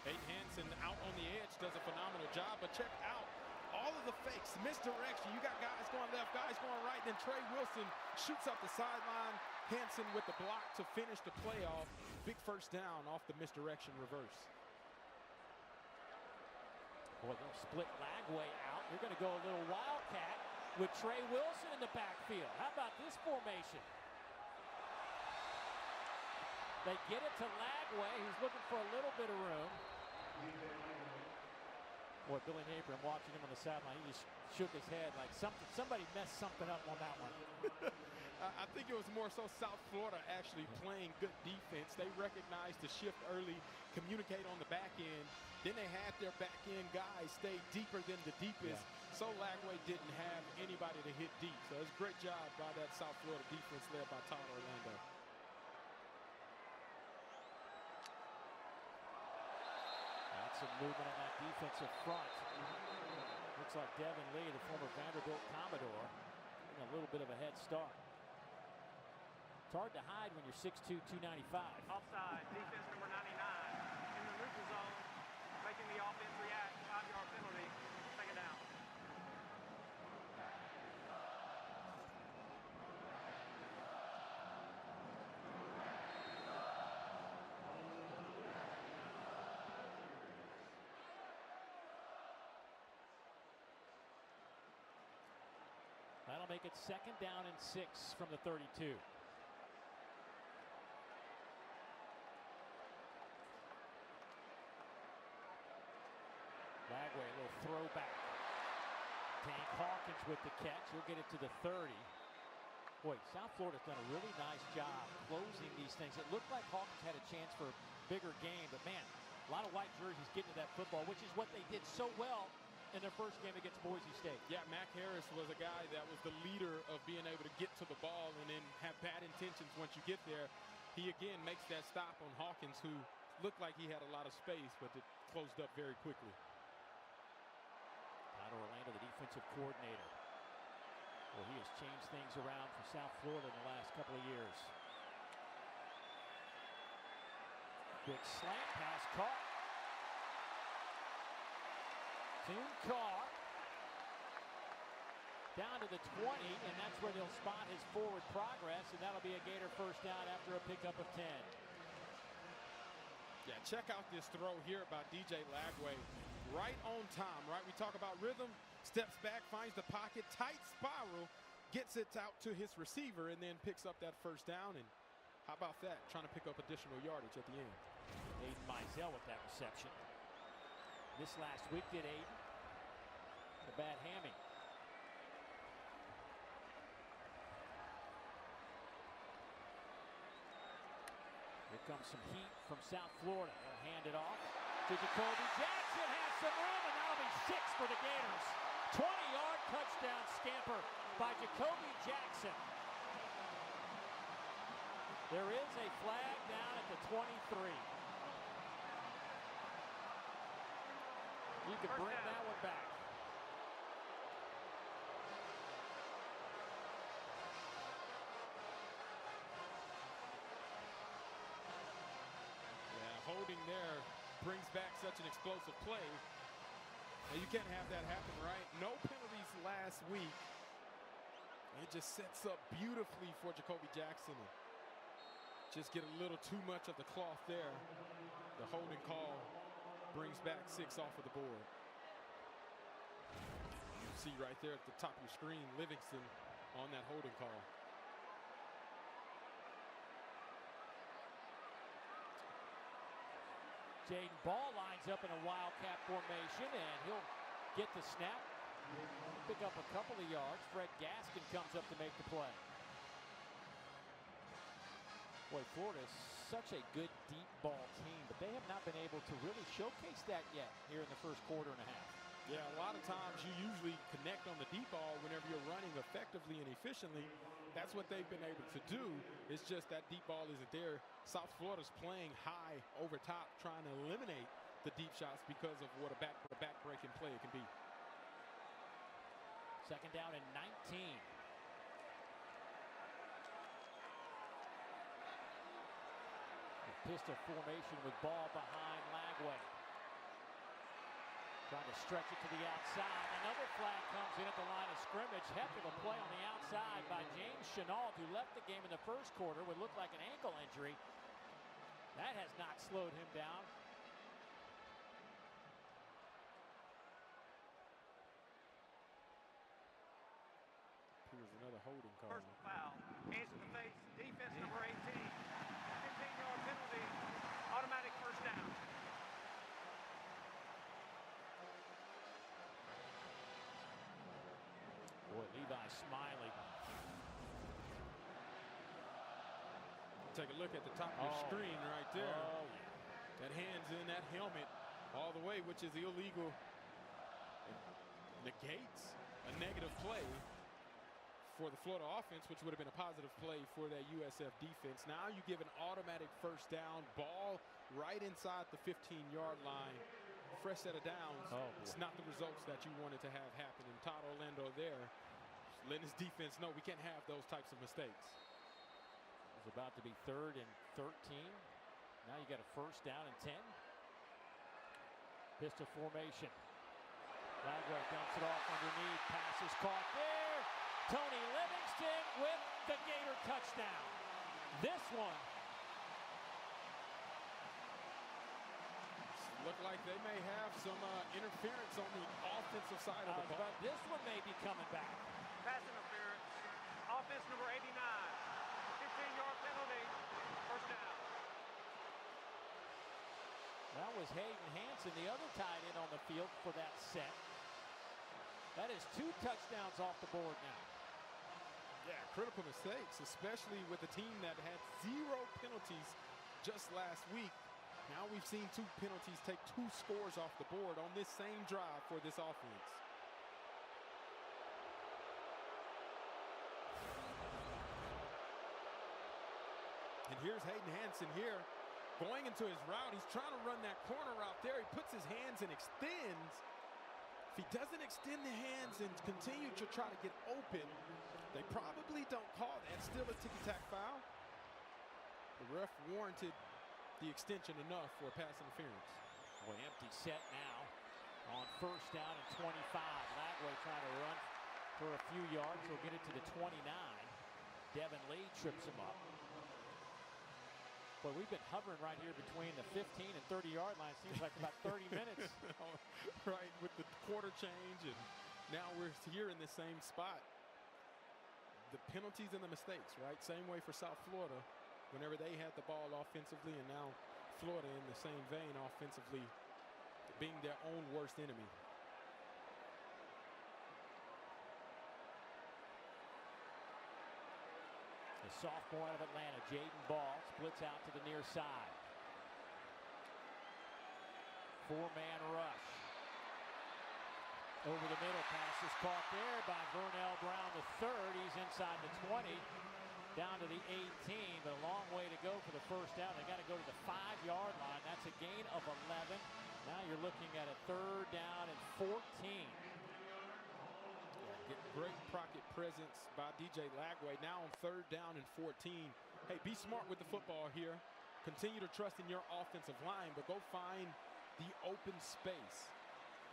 Hayden Hanson out on the edge does a phenomenal job, but check out all of the fakes, misdirection. You got guys going left, guys going right, then Trey Wilson shoots up the sideline. Hanson with the block to finish the play off. Big first down off the misdirection reverse. Boy, they'll split Lagway out. They're going to go a little wildcat with Trey Wilson in the backfield. How about this formation? They get it to Lagway, who's looking for a little bit of room. Boy, Billy Napier, I'm watching him on the sideline. He just shook his head like somebody messed something up on that one. I think it was more so South Florida actually playing good defense. They recognized the shift early, communicate on the back end. Then they had their back end guys stay deeper than the deepest. So Lagway didn't have anybody to hit deep. So it's a great job by that South Florida defense led by Todd Orlando. That's some movement on that defensive front. Looks like Devin Lee, the former Vanderbilt Commodore, getting a little bit of a head start. It's hard to hide when you're 6'2", 295. Offside, defense number 99 in the neutral zone, making the offense react. 5-yard penalty, take it down. That'll make it 2nd down and 6 from the 32. Lagway, a little throwback. Tank Hawkins with the catch. He'll get it to the 30. Boy, South Florida's done a really nice job closing these things. It looked like Hawkins had a chance for a bigger game, but man, a lot of white jerseys getting to that football, which is what they did so well in their first game against Boise State. Yeah, Mac Harris was a guy that was the leader of being able to get to the ball and then have bad intentions once you get there. He again makes that stop on Hawkins, who looked like he had a lot of space, but it closed up very quickly. Todd Orlando, the defensive coordinator. Well, he has changed things around for South Florida in the last couple of years. Big slant pass caught. Soon Carr down to the 20, and that's where they'll spot his forward progress, and that'll be a Gator first down after a pickup of 10. Yeah, check out this throw here by DJ Lagway. Right on time, right? We talk about rhythm, steps back, finds the pocket, tight spiral, gets it out to his receiver, and then picks up that first down. And how about that? Trying to pick up additional yardage at the end. Aiden Mizell with that reception. This last week did Aiden. A bad hammy. Here comes some heat from South Florida. They'll hand it off to Jacoby Jackson. Has some room, and that'll be 6 for the Gators. 20-yard touchdown scamper by Jacoby Jackson. There is a flag down at the 23. You can bring that one back. Yeah, holding there brings back such an explosive play. Now, you can't have that happen, right? No penalties last week. It just sets up beautifully for Jacoby Jackson. Just get a little too much of the cloth there. The holding call brings back 6 off of the board. You see right there at the top of your screen, Livingston on that holding call. Jaden Ball lines up in a wildcat formation, and he'll get the snap, pick up a couple of yards. Fred Gaskin comes up to make the play. Boy, Florida's such a good deep ball team, but they have not been able to really showcase that yet here in the first quarter and a half. Yeah, a lot of times you usually connect on the deep ball whenever you're running effectively and efficiently. That's what they've been able to do. It's just that deep ball isn't there. South Florida's playing high over top, trying to eliminate the deep shots because of what a back-breaking play it can be. Second down and 19. Pistol formation with Ball behind Lagway. Trying to stretch it to the outside. Another flag comes in at the line of scrimmage. Heck of a play on the outside by James Chenault, who left the game in the first quarter with looked like an ankle injury. That has not slowed him down. Here's another holding call. First foul. Hands to the face. Defense number 18. 15-yard penalty. Automatic first down. Boy, Levi Smiley. Take a look at the top of your screen right there. Oh, yeah. That hand's in that helmet all the way, which is illegal. It negates a negative play for the Florida offense, which would have been a positive play for that USF defense. Now you give an automatic first down, ball right inside the 15-yard line. Fresh set of downs. It's not the results that you wanted to have happen. And Todd Orlando there letting his defense know we can't have those types of mistakes. It was about to be 3rd and 13. Now you got a first down and 10. Pistol formation. Lagway dumps it off underneath. Pass is caught there. Tony Livingston with the Gator touchdown. This one. Look like they may have some interference on the offensive side of the ball. But this one may be coming back. Pass interference. Offense number 89. 15-yard penalty. First down. That was Hayden Hansen, the other tight end on the field for that set. That is 2 touchdowns off the board now. Yeah, critical mistakes, especially with a team that had 0 penalties just last week. Now we've seen 2 penalties take 2 scores off the board on this same drive for this offense. And here's Hayden Hansen here going into his route. He's trying to run that corner route there. He puts his hands and extends. If he doesn't extend the hands and continue to try to get open, they probably don't call that. Still a ticky-tack foul. The ref warranted the extension enough for pass interference. Boy, empty set now on first down and 25. Lagway trying to run for a few yards. He'll get it to the 29. Devin Lee trips him up. Boy, we've been hovering right here between the 15 and 30-yard line. Seems like about 30 minutes. Right, with the quarter change, and now we're here in the same spot. The penalties and the mistakes, right? Same way for South Florida whenever they had the ball offensively, and now Florida in the same vein offensively, being their own worst enemy. The sophomore out of Atlanta, Jaden Ball, splits out to the near side. 4-man rush. Over the middle, pass is caught there by Vernell Brown III. He's inside the 20, down to the 18, but a long way to go for the first down. They got to go to the 5-yard line. That's a gain of 11. Now you're looking at a 3rd down and 14. Great pocket presence by DJ Lagway. Now on 3rd down and 14. Hey, be smart with the football here. Continue to trust in your offensive line, but go find the open space.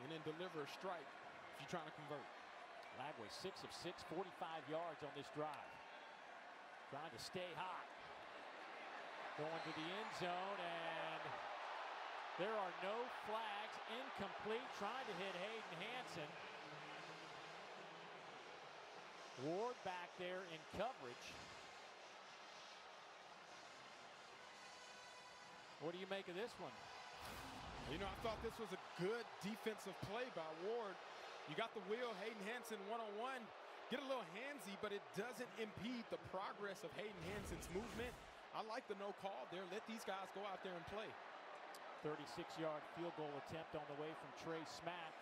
and then deliver a strike if you're trying to convert. Lagway 6 of 6, 45 yards on this drive. Trying to stay hot. Going to the end zone, and there are no flags. Incomplete. Trying to hit Hayden Hansen. Ward back there in coverage. What do you make of this one? You know, I thought this was a good defensive play by Ward. You got the wheel, Hayden Hansen one-on-one. Get a little handsy, but it doesn't impede the progress of Hayden Hansen's movement. I like the no call there. Let these guys go out there and play. 36-yard field goal attempt on the way from Trey Smack.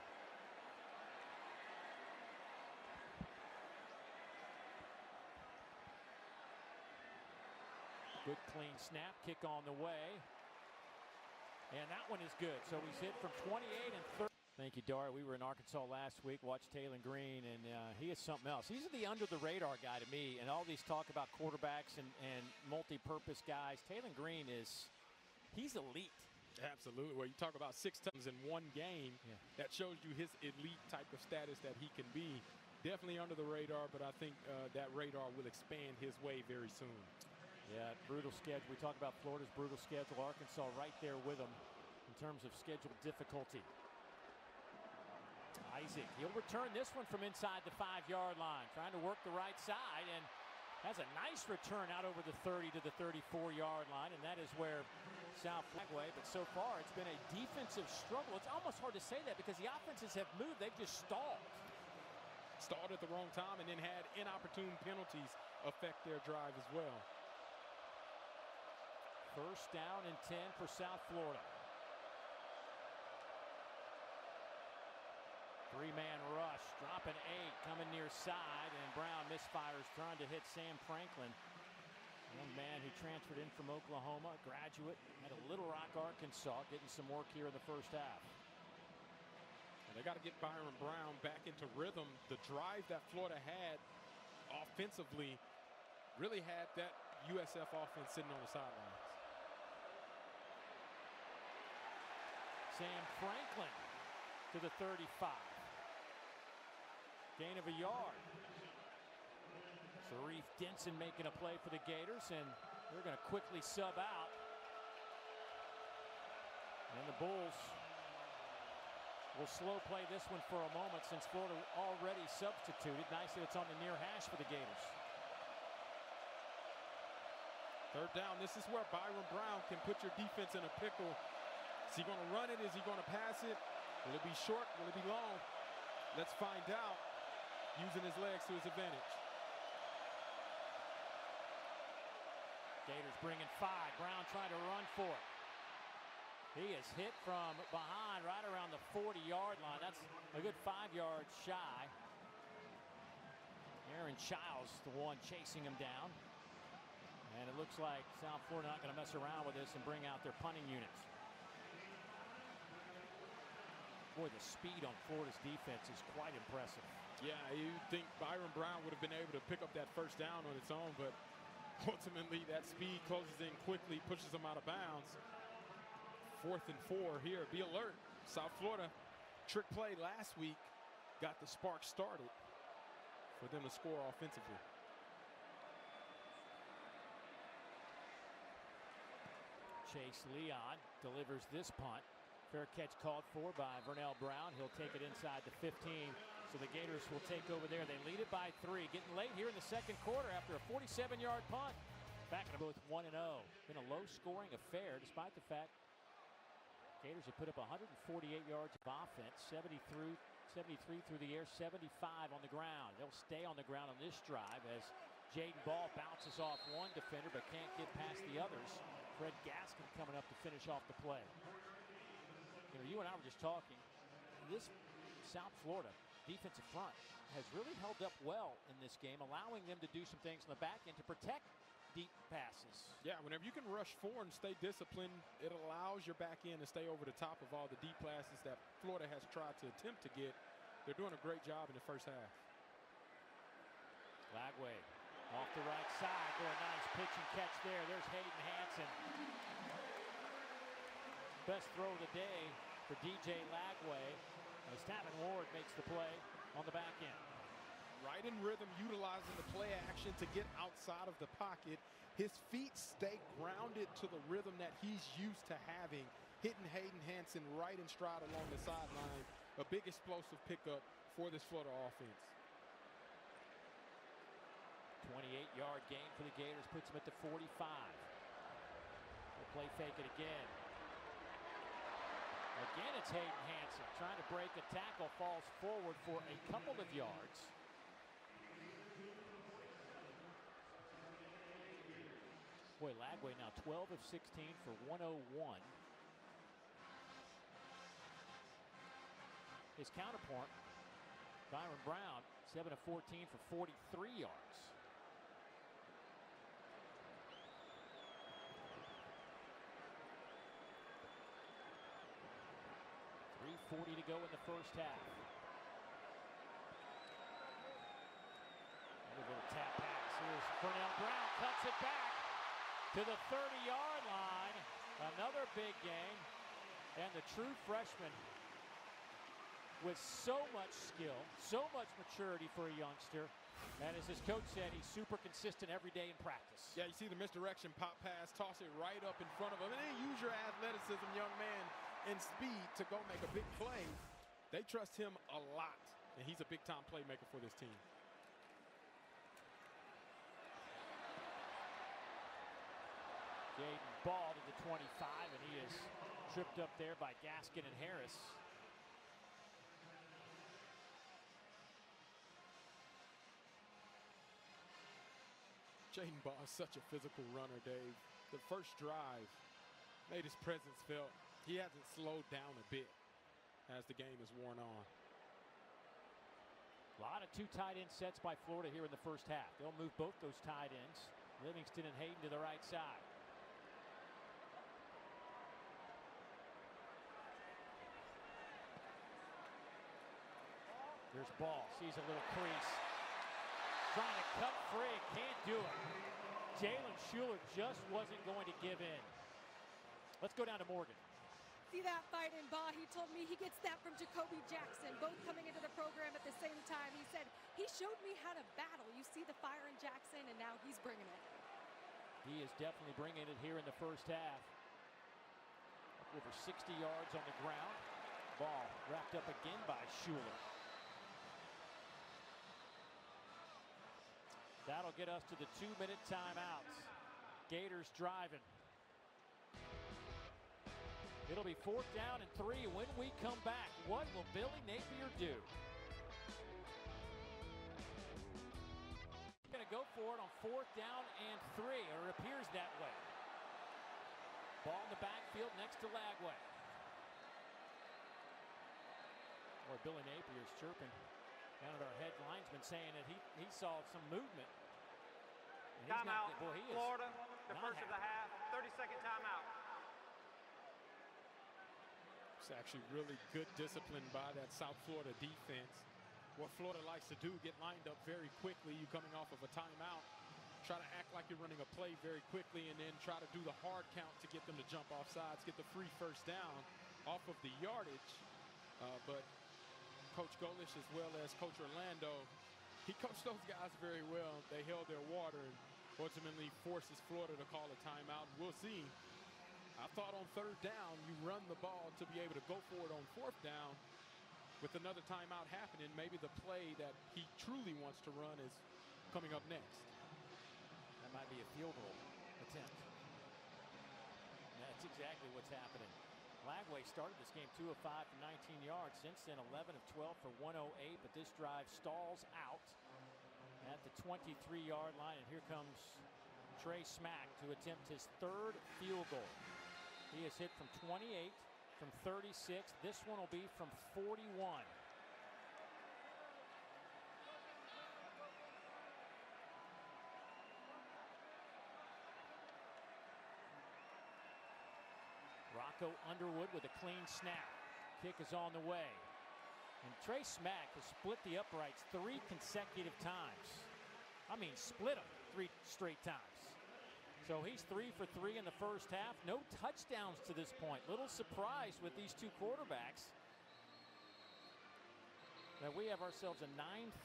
Good clean snap, kick on the way. And that one is good. So he's hit from 28 and 30. Thank you, Dara. We were in Arkansas last week, watched Taylon Green, and he is something else. He's the under-the-radar guy to me, and all these talk about quarterbacks and multi-purpose guys. Taylon Green he's elite. Absolutely. Well, you talk about 6 touchdowns in one game. Yeah. That shows you his elite type of status that he can be. Definitely under the radar, but I think that radar will expand his way very soon. Yeah, brutal schedule. We talk about Florida's brutal schedule. Arkansas right there with them in terms of schedule difficulty. Isaac, he'll return this one from inside the 5-yard line. Trying to work the right side and has a nice return out over the 30 to the 34-yard line. And that is where South Lagway, but so far it's been a defensive struggle. It's almost hard to say that because the offenses have moved. They've just stalled. Stalled at the wrong time and then had inopportune penalties affect their drive as well. First down and 10 for South Florida. 3-man rush, dropping 8, coming near side, and Brown misfires, trying to hit Sam Franklin. A young man who transferred in from Oklahoma, a graduate, at Little Rock, Arkansas, getting some work here in the first half. And they got to get Byron Brown back into rhythm. The drive that Florida had offensively really had that USF offense sitting on the sidelines. Sam Franklin to the 35. Gain of a yard. Sharif Denson making a play for the Gators, and they're going to quickly sub out. And the Bulls will slow play this one for a moment since Florida already substituted. Nice that it's on the near hash for the Gators. Third down. This is where Byron Brown can put your defense in a pickle. Is he going to run it? Is he going to pass it? Will it be short? Will it be long? Let's find out. Using his legs to his advantage. Gators bringing 5. Brown trying to run for it. He is hit from behind right around the 40-yard line. That's a good 5 yards shy. Aaron Childs, the one chasing him down. And it looks like South Florida not going to mess around with this and bring out their punting units. Boy, the speed on Florida's defense is quite impressive. Yeah, you think Byron Brown would have been able to pick up that first down on its own, but ultimately that speed closes in quickly, pushes them out of bounds. 4th and 4 here. Be alert. South Florida trick play last week got the spark started for them to score offensively. Chase Leon delivers this punt. Fair catch called for by Vernell Brown. He'll take it inside the 15. So the Gators will take over there. They lead it by 3. Getting late here in the second quarter after a 47-yard punt. Back to both 1-0. Been a low-scoring affair despite the fact Gators have put up 148 yards of offense, 73 through the air, 75 on the ground. They'll stay on the ground on this drive as Jaden Ball bounces off one defender but can't get past the others. Fred Gaskin coming up to finish off the play. You know, you and I were just talking. This South Florida defensive front has really held up well in this game, allowing them to do some things on the back end to protect deep passes. Yeah, whenever you can rush 4 and stay disciplined, it allows your back end to stay over the top of all the deep passes that Florida has tried to attempt to get. They're doing a great job in the first half. Lagway off the right side. Boy, nice pitch and catch there. There's Hayden Hansen. Best throw of the day for DJ Lagway. As Tavin Ward makes the play on the back end. Right in rhythm, utilizing the play action to get outside of the pocket. His feet stay grounded to the rhythm that he's used to having. Hitting Hayden Hansen right in stride along the sideline. A big explosive pickup for this Florida offense. 28-yard gain for the Gators, puts him at the 45. They'll play fake it again. Again, it's Hayden Hansen trying to break a tackle, falls forward for a couple of yards. Boy, Lagway now 12 of 16 for 101. His counterpart, Byron Brown, 7 of 14 for 43 yards. .340 to go in the first half. Another little tap pass. Here's Fernell Brown, cuts it back to the 30-yard line. Another big gain. And the true freshman with so much skill, so much maturity for a youngster. And as his coach said, he's super consistent every day in practice. Yeah, you see the misdirection pop pass, toss it right up in front of him. And then use your athleticism, young man, and speed to go make a big play. They trust him a lot, and he's a big-time playmaker for this team. Jaden Ball to the 25, and he is tripped up there by Gaskin and Harris. Jaden Ball is such a physical runner, Dave. The first drive made his presence felt. He hasn't slowed down a bit as the game has worn on. A lot of two tight end sets by Florida here in the first half. They'll move both those tight ends, Livingston and Hayden, to the right side. There's Ball, sees a little crease. Trying to cut free, can't do it. Jalen Schuler just wasn't going to give in. Let's go down to Morgan. See that fight in Ball? He told me he gets that from Jacoby Jackson, both coming into the program at the same time. He said, he showed me how to battle. You see the fire in Jackson, and now he's bringing it. He is definitely bringing it here in the first half. Over 60 yards on the ground. Ball wrapped up again by Schuler. That'll get us to the 2-minute timeouts. Gators driving. It'll be 4th down and 3 when we come back. What will Billy Napier do? Going to go for it on 4th down and 3, or it appears that way. Ball in the backfield next to Lagway. Boy, Billy Napier's chirping down at our head linesman, saying that he saw some movement. And Timeout, boy, Florida, the first happy. of the half, 30-second timeout. It's actually really good discipline by that South Florida defense. What Florida likes to do, get lined up very quickly. You coming off of a timeout, try to act like you're running a play very quickly, and then try to do the hard count to get them to jump off sides, get the free first down off of the yardage. But Coach Golish, as well as Coach Orlando, he coached those guys very well. They held their water and ultimately forces Florida to call a timeout. We'll see. I thought on 3rd down, you run the ball to be able to go for it on 4th down. With another timeout happening, maybe the play that he truly wants to run is coming up next. That might be a field goal attempt. That's exactly what's happening. Lagway started this game 2 of 5 for 19 yards. Since then, 11 of 12 for 108, but this drive stalls out at the 23-yard line. And here comes Trey Smack to attempt his 3rd field goal. He has hit from 28, from 36. This one will be from 41. Rocco Underwood with a clean snap. Kick is on the way. And Trey Smack has split the uprights 3 consecutive times. I mean, split them 3 straight times. So he's 3 for 3 in the first half. No touchdowns to this point. Little surprise with these two quarterbacks. that we have ourselves a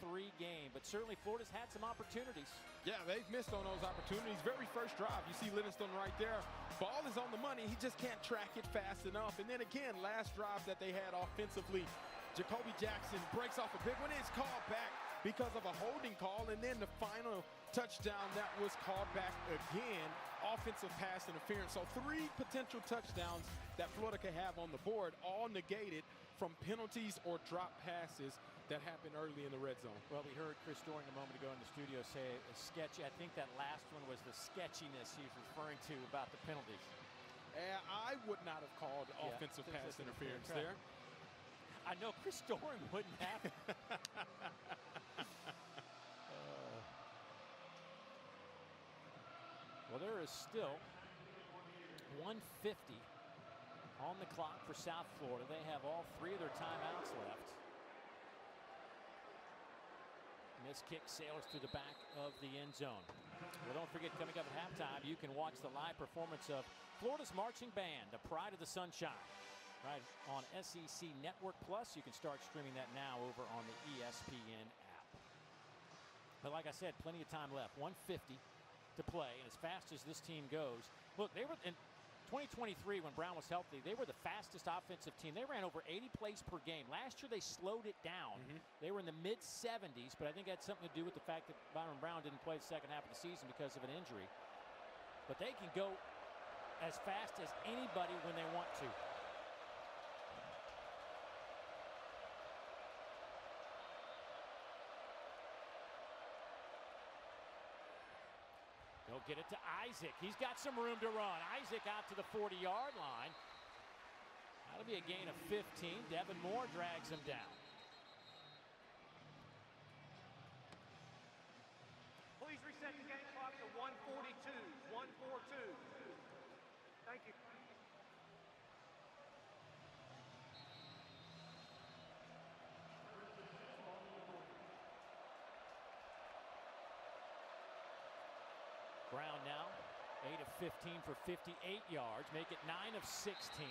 9-3 game, but certainly Florida's had some opportunities. Yeah, they've missed on those opportunities. Very first drive, you see Livingston right there. Ball is on the money. He just can't track it fast enough. And then again, last drive that they had offensively, Jacoby Jackson breaks off a big one. It's called back because of a holding call. And then the final touchdown that was called back again, offensive pass interference. So 3 potential touchdowns that Florida could have on the board, all negated from penalties or drop passes that happened early in the red zone. Well, we heard Chris Doring a moment ago in the studio say a sketchy. I think that last one was the sketchiness he's referring to about the penalties. I would not have called offensive pass interference there. I know Chris Doring wouldn't have. Well, there is still 1:50 on the clock for South Florida. They have all 3 of their timeouts left. And this kick sails through the back of the end zone. Well, don't forget, coming up at halftime, you can watch the live performance of Florida's marching band, the Pride of the Sunshine, right on SEC Network Plus. You can start streaming that now over on the ESPN app. But like I said, plenty of time left. 1:50 to play, and as fast as this team goes, look, they were in 2023 when Brown was healthy, they were the fastest offensive team. They ran over 80 plays per game. Last year they slowed it down. They were in the mid-70s, but I think that's something to do with the fact that Byron Brown didn't play the second half of the season because of an injury. But they can go as fast as anybody when they want to. They'll get it to Isaac. He's got some room to run. Isaac out to the 40-yard line. That'll be a gain of 15. Devin Moore drags him down. Please reset the game clock to 1:42. 1:42. Thank you. Brown now, 8 of 15 for 58 yards, make it 9 of 16.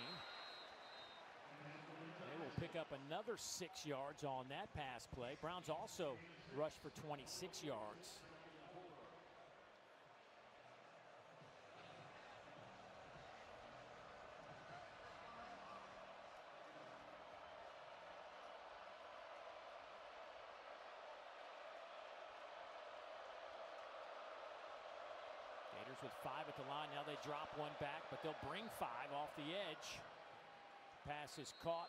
They will pick up another 6 yards on that pass play. Brown's also rushed for 26 yards. Gators with 5 at the line. Now they drop one back, but they'll bring 5 off the edge. Pass is caught.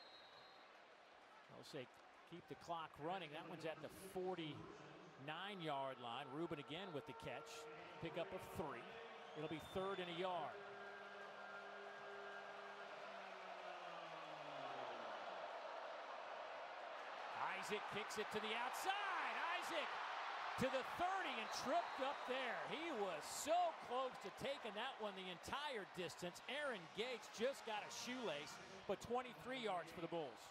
They'll say keep the clock running. That one's at the 49-yard line. Rubin again with the catch. Pick up of 3. It'll be 3rd and a yard. Isaac kicks it to the outside. Isaac to the 30 and tripped up there. He was so close to taking that one the entire distance. Aaron Gates just got a shoelace, but 23 yards for the Bulls.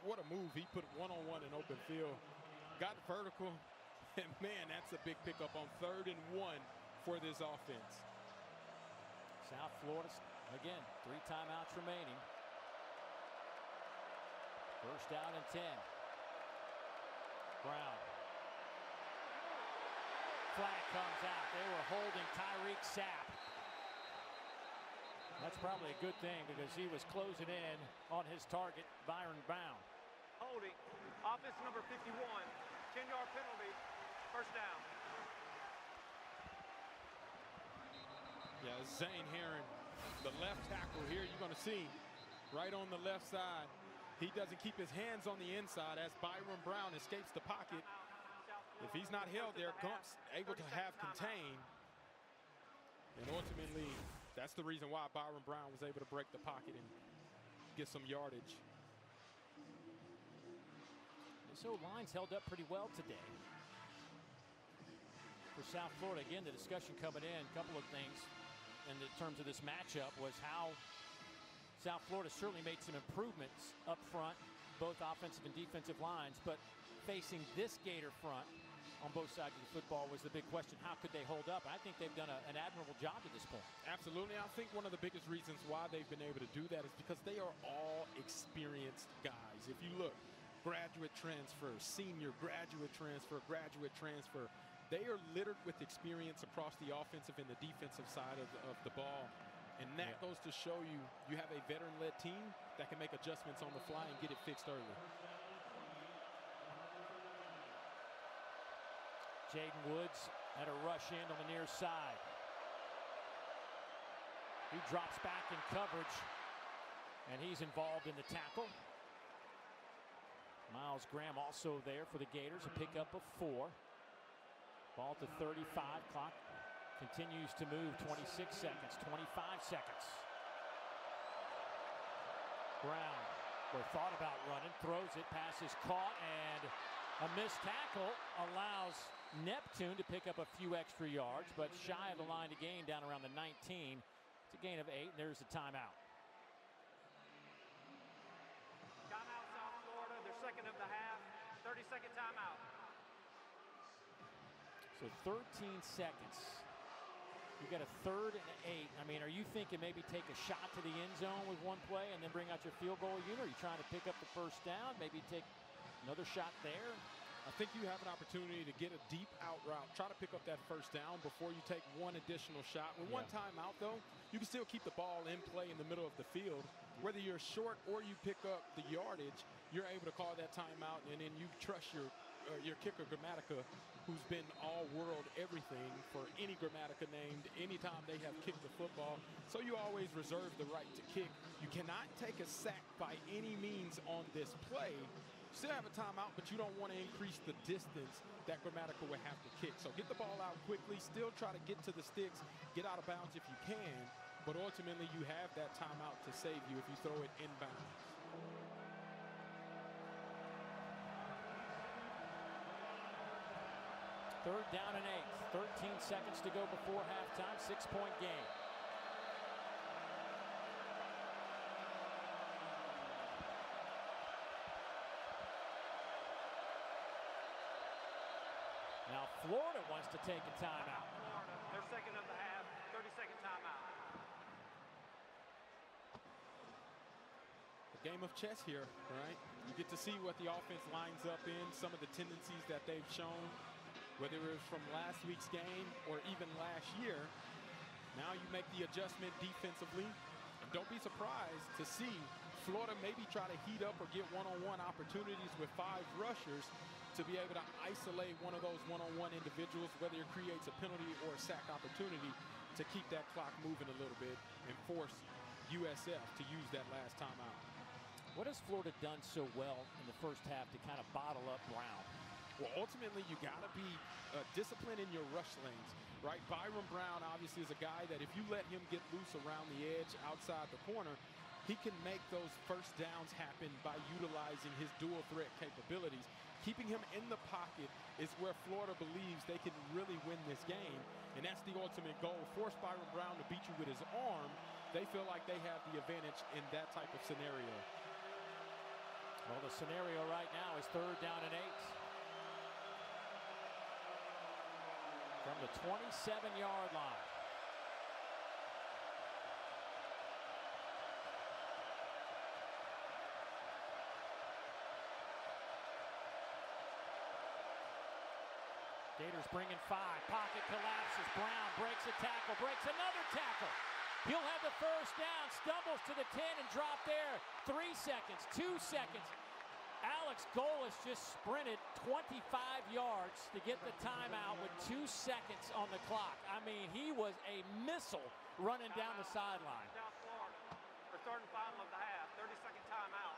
What a move. He put one-on-one in open field. Got vertical. And, man, that's a big pickup on 3rd and 1 for this offense. South Florida, again, 3 timeouts remaining. First down and 10. Brown. Flag comes out. They were holding Tyreek Sapp. That's probably a good thing because he was closing in on his target, Byron Brown. Holding. Offense number 51. 10-yard penalty. First down. Yeah, Zane Herron, the left tackle here, you're going to see right on the left side. He doesn't keep his hands on the inside as Byron Brown escapes the pocket. If he's not held there, Gump's able to have contained. And ultimately, that's the reason why Byron Brown was able to break the pocket and get some yardage. So line's held up pretty well today. For South Florida, again, the discussion coming in, a couple of things in terms of this matchup was how South Florida certainly made some improvements up front, both offensive and defensive lines, but facing this Gator front on both sides of the football was the big question. How could they hold up? I think they've done an admirable job to this point. Absolutely. I think one of the biggest reasons why they've been able to do that is because they are all experienced guys. If you look, graduate transfer, senior, graduate transfer, graduate transfer. They are littered with experience across the offensive and the defensive side of the ball. And that goes to show you, you have a veteran-led team that can make adjustments on the fly and get it fixed early. Jaden Woods had a rush in on the near side. He drops back in coverage, and he's involved in the tackle. Miles Graham also there for the Gators, a pickup of 4. Ball to 35. Clock continues to move. 26 seconds, 25 seconds. Brown, boy, thought about running, throws it, pass is caught, and a missed tackle allows Neptune to pick up a few extra yards, but shy of the line to gain down around the 19. It's a gain of 8, and there's the timeout. Timeout, South Florida, their second of the half. 30-second timeout. So 13 seconds. You got a 3rd and 8. I mean, are you thinking maybe take a shot to the end zone with one play and then bring out your field goal unit? Are you trying to pick up the first down? Maybe take another shot there? I think you have an opportunity to get a deep out route. Try to pick up that first down before you take one additional shot. With one timeout, though, you can still keep the ball in play in the middle of the field. Whether you're short or you pick up the yardage, you're able to call that timeout, and then you trust your kicker, Grammatica, who's been all-world everything for any Grammatica named anytime they have kicked the football. So you always reserve the right to kick. You cannot take a sack by any means on this play. Still have a timeout, but you don't want to increase the distance that Grammatica would have to kick. So get the ball out quickly, still try to get to the sticks, get out of bounds if you can, but ultimately you have that timeout to save you if you throw it inbounds. Third down and 8. 13 seconds to go before halftime. 6-point game. Now Florida wants to take a timeout. Florida, their second of the half. 30-second timeout. A game of chess here, right? You get to see what the offense lines up in, some of the tendencies that they've shown, whether it was from last week's game or even last year. Now you make the adjustment defensively. And don't be surprised to see Florida maybe try to heat up or get one-on-one opportunities with 5 rushers to be able to isolate one of those one-on-one individuals, whether it creates a penalty or a sack opportunity, to keep that clock moving a little bit and force USF to use that last timeout. What has Florida done so well in the first half to kind of bottle up Brown? Well, ultimately, you got to be disciplined in your rush lanes, right? Byron Brown obviously is a guy that if you let him get loose around the edge outside the corner, he can make those first downs happen by utilizing his dual threat capabilities. Keeping him in the pocket is where Florida believes they can really win this game, and that's the ultimate goal. Force Byron Brown to beat you with his arm. They feel like they have the advantage in that type of scenario. Well, the scenario right now is 3rd down and 8. From the 27-yard line. Gators bring in 5. Pocket collapses. Brown breaks a tackle, breaks another tackle. He'll have the first down, stumbles to the 10 and drop there. 3 seconds, 2 seconds. Alex Golis just sprinted 25 yards to get the timeout with 2 seconds on the clock. I mean, he was a missile running down the sideline. South Florida, their third and final of the half. 30-second timeout.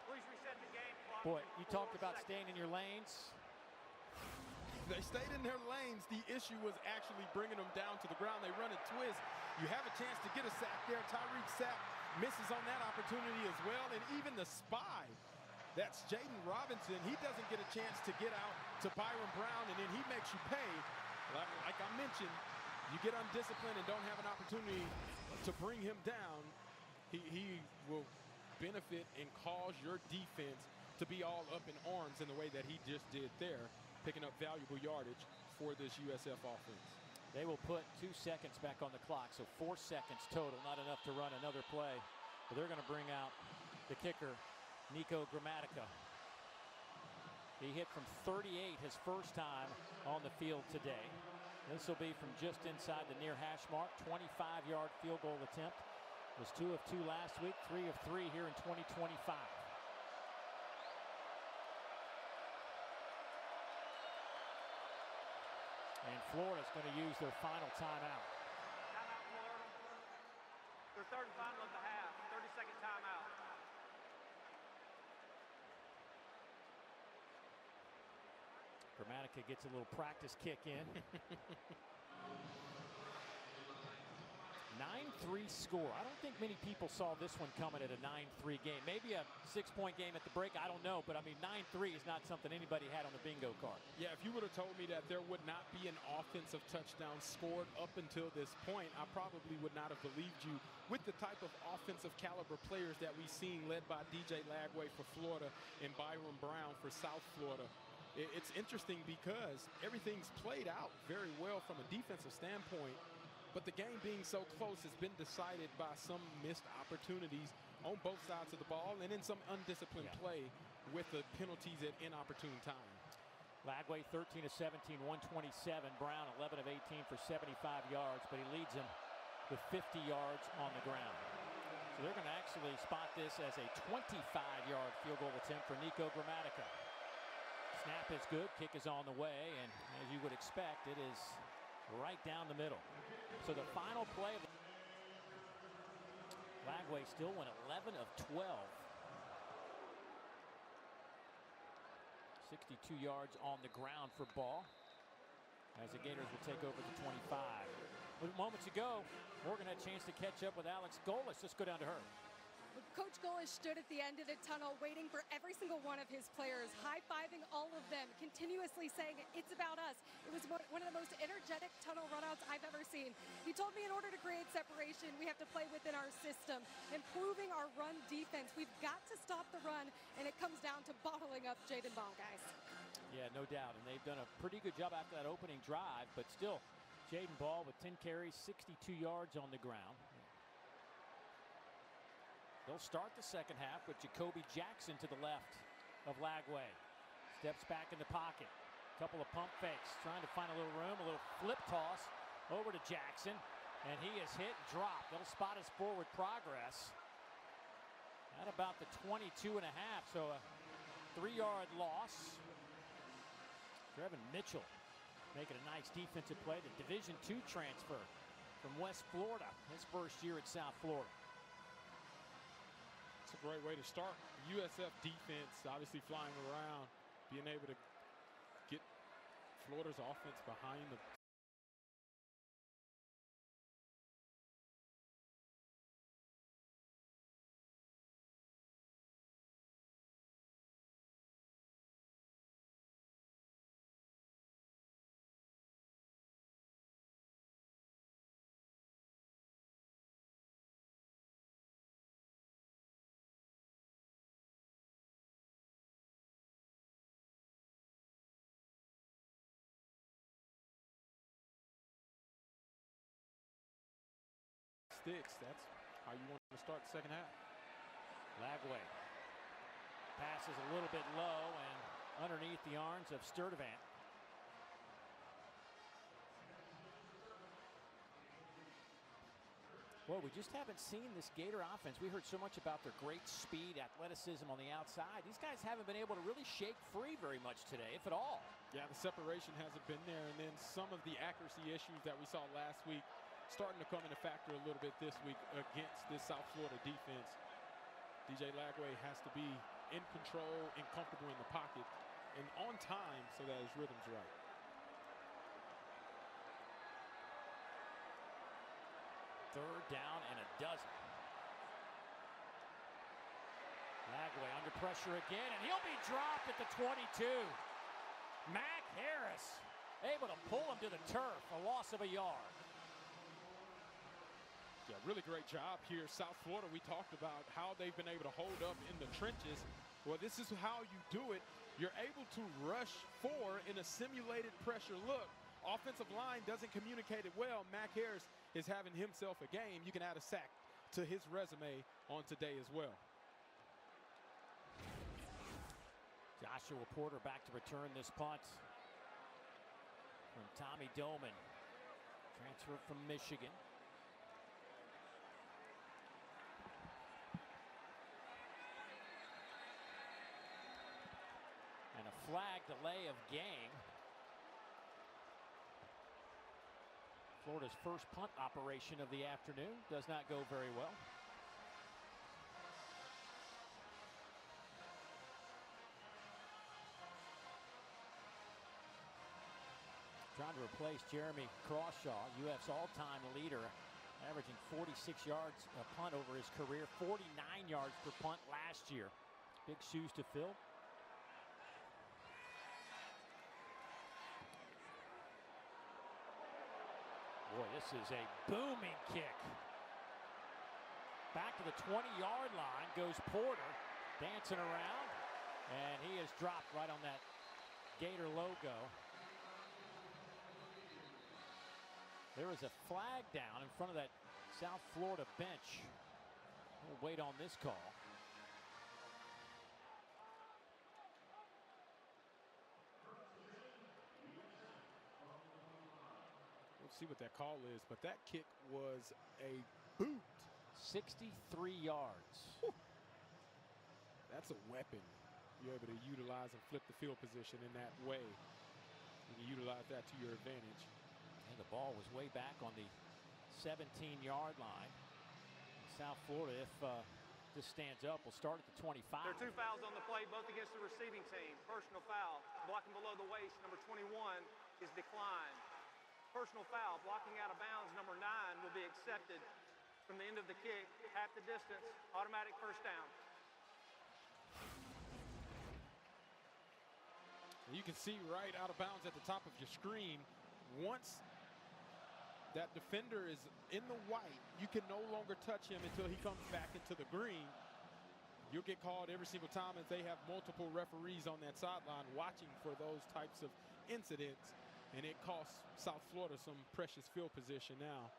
Please reset the game clock. Boy, you talked about staying in your lanes. They stayed in their lanes. The issue was actually bringing them down to the ground. They run a twist. You have a chance to get a sack there. Tyreek Sapp misses on that opportunity as well. And even the spy, that's Jaden Robinson, he doesn't get a chance to get out to Byron Brown, and then he makes you pay. Like I mentioned, you get undisciplined and don't have an opportunity to bring him down, he will benefit and cause your defense to be all up in arms in the way that he just did there, picking up valuable yardage for this USF offense. They will put 2 seconds back on the clock, so 4 seconds total, not enough to run another play. But they're going to bring out the kicker, Nico Grammatica. He hit from 38 his first time on the field today. This will be from just inside the near hash mark. 25-yard field goal attempt. Was 2 of 2 last week, 3 of 3 here in 2025. And Florida's going to use their final timeout. Timeout, Florida. Their third and final of the half. 30-second timeout. Gramatica gets a little practice kick in. 9-3 score. I don't think many people saw this one coming at a 9-3 game. Maybe a 6-point game at the break. I don't know. But, I mean, 9-3 is not something anybody had on the bingo card. Yeah, if you would have told me that there would not be an offensive touchdown scored up until this point, I probably would not have believed you with the type of offensive caliber players that we've seen led by DJ Lagway for Florida and Byron Brown for South Florida. It's interesting because everything's played out very well from a defensive standpoint. But the game being so close has been decided by some missed opportunities on both sides of the ball and in some undisciplined play with the penalties at inopportune time. Lagway 13 of 17, 127. Brown 11 of 18 for 75 yards, but he leads them with 50 yards on the ground. So they're going to actually spot this as a 25-yard field goal attempt for Nico Gramatica. Snap is good, kick is on the way, and as you would expect, it is right down the middle. So the final play of Lagway still went 11 of 12. 62 yards on the ground for Ball as the Gators will take over the 25. Moments ago, Morgan had a chance to catch up with Alex Golis. Let's go down to her. Coach Golis stood at the end of the tunnel waiting for every single one of his players, high-fiving all of them, continuously saying, it's about us. It was one of the most energetic tunnel runouts I've ever seen. He told me in order to create separation, we have to play within our system, improving our run defense. We've got to stop the run, and it comes down to bottling up Jaden Ball, guys. Yeah, no doubt, and they've done a pretty good job after that opening drive, but still, Jaden Ball with 10 carries, 62 yards on the ground. They'll start the second half with Jacoby Jackson to the left of Lagway. Steps back in the pocket. Couple of pump fakes, trying to find a little room, a little flip toss over to Jackson. And he is hit and dropped. They'll spot his forward progress at about the 22.5, so a 3-yard loss. Trevin Mitchell making a nice defensive play. The Division II transfer from West Florida, his first year at South Florida. It's a great way to start. USF defense obviously flying around, being able to get Florida's offense behind the sticks. That's how you want to start the second half. Lagway passes a little bit low and underneath the arms of Sturdivant. Well, we just haven't seen this Gator offense. We heard so much about their great speed, athleticism on the outside. These guys haven't been able to really shake free very much today, if at all. Yeah, the separation hasn't been there, and then some of the accuracy issues that we saw last week starting to come into factor a little bit this week against this South Florida defense. DJ Lagway has to be in control and comfortable in the pocket and on time so that his rhythm's right. Third down and a dozen. Lagway under pressure again, and he'll be dropped at the 22. Mac Harris able to pull him to the turf, a loss of a yard. Yeah, really great job here. South Florida, we talked about how they've been able to hold up in the trenches. Well, this is how you do it. You're able to rush 4 in a simulated pressure look. Offensive line doesn't communicate it well. Mac Harris is having himself a game. You can add a sack to his resume on today as well. Joshua Porter back to return this punt from Tommy Doman, transfer from Michigan. And a flag delay of game. Florida's first punt operation of the afternoon does not go very well. Trying to replace Jeremy Crawshaw, UF's all-time leader, averaging 46 yards a punt over his career, 49 yards per punt last year. Big shoes to fill. Boy, this is a booming kick. Back to the 20-yard line goes Porter, dancing around, and he is dropped right on that Gator logo. There is a flag down in front of that South Florida bench. We'll wait on this call. We'll see what that call is, but that kick was a boot. 63 yards. Whew. That's a weapon. You're able to utilize and flip the field position in that way. And you utilize that to your advantage. And the ball was way back on the 17-yard line. South Florida, if this stands up, will start at the 25. There are 2 fouls on the play, both against the receiving team. Personal foul, blocking below the waist, number 21 is declined. Personal foul, blocking out of bounds, number 9 will be accepted from the end of the kick, half the distance, automatic first down. You can see right out of bounds at the top of your screen, once that defender is in the white, you can no longer touch him until he comes back into the green. You'll get called every single time as they have multiple referees on that sideline watching for those types of incidents. And it costs South Florida some precious field position now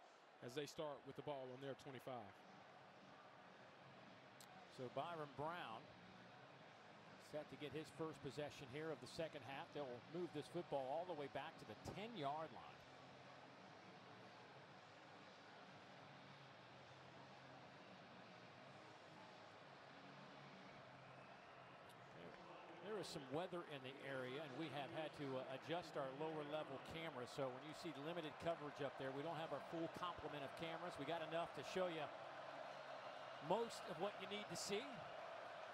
as they start with the ball on their 25. So Byron Brown set to get his first possession here of the second half. They'll move this football all the way back to the 10-yard line. There is some weather in the area, and we have had to adjust our lower level cameras. So when you see limited coverage up there, we don't have our full complement of cameras. We got enough to show you most of what you need to see.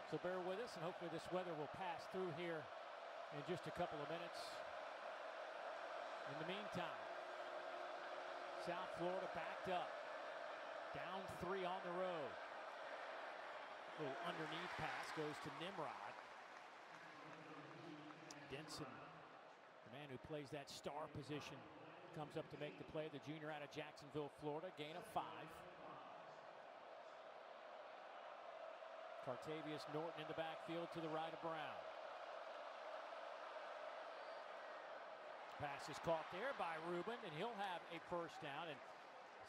So bear with us, and hopefully this weather will pass through here in just a couple of minutes. In the meantime, South Florida backed up, down 3 on the road. Little underneath pass goes to Nimrod. Denson, the man who plays that star position, comes up to make the play. The junior out of Jacksonville, Florida, gain of 5. Cartavius Norton in the backfield to the right of Brown. Pass is caught there by Rubin, and he'll have a first down. And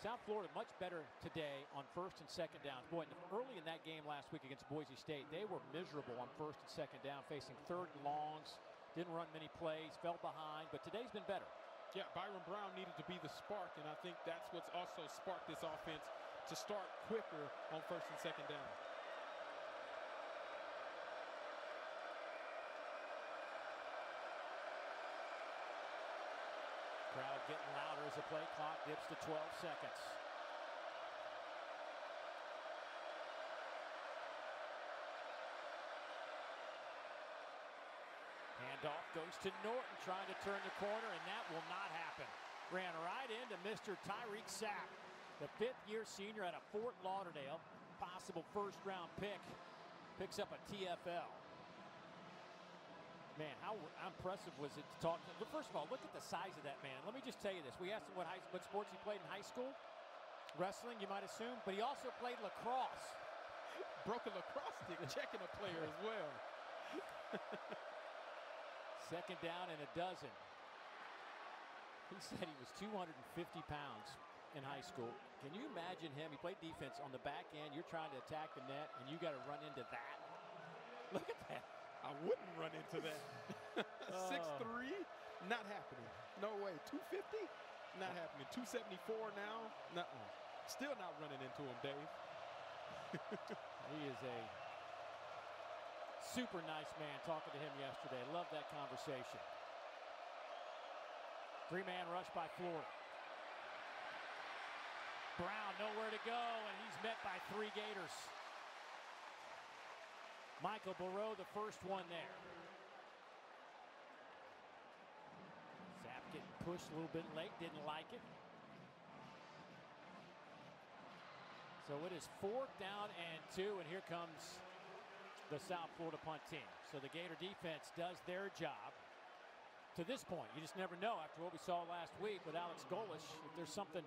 South Florida much better today on first and second downs. Boy, early in that game last week against Boise State, they were miserable on first and second down, facing third and longs. Didn't run many plays, fell behind, but today's been better. Yeah, Byron Brown needed to be the spark, and I think that's what's also sparked this offense to start quicker on first and second down. Crowd getting louder as the play clock dips to 12 seconds. Handoff goes to Norton, trying to turn the corner, and that will not happen. Ran right into Mr. Tyreek Sapp, the 5th-year senior out of Fort Lauderdale. Possible first-round pick. Picks up a TFL. Man, how impressive was it to talk to him? First of all, look at the size of that man. Let me just tell you this. We asked him what sports he played in high school. Wrestling, you might assume, but he also played lacrosse. Broke a lacrosse stick, checking a player as well. Second down and a dozen. He said he was 250 pounds in high school. Can you imagine him? He played defense on the back end. You're trying to attack the net, and you got to run into that. Look at that. I wouldn't run into that. 6'3", not happening. No way. 250, not happening. 274 now, nuh-uh. Still not running into him, Dave. He is a super nice man. Talking to him yesterday. Love that conversation. Three-man rush by Florida. Brown nowhere to go, and he's met by three Gators. Michael Barreau, the first one there. Zap getting pushed a little bit late, didn't like it. So it is 4th down and 2, and here comes the South Florida punt team. So the Gator defense does their job. To this point, you just never know after what we saw last week with Alex Golesh, if there's something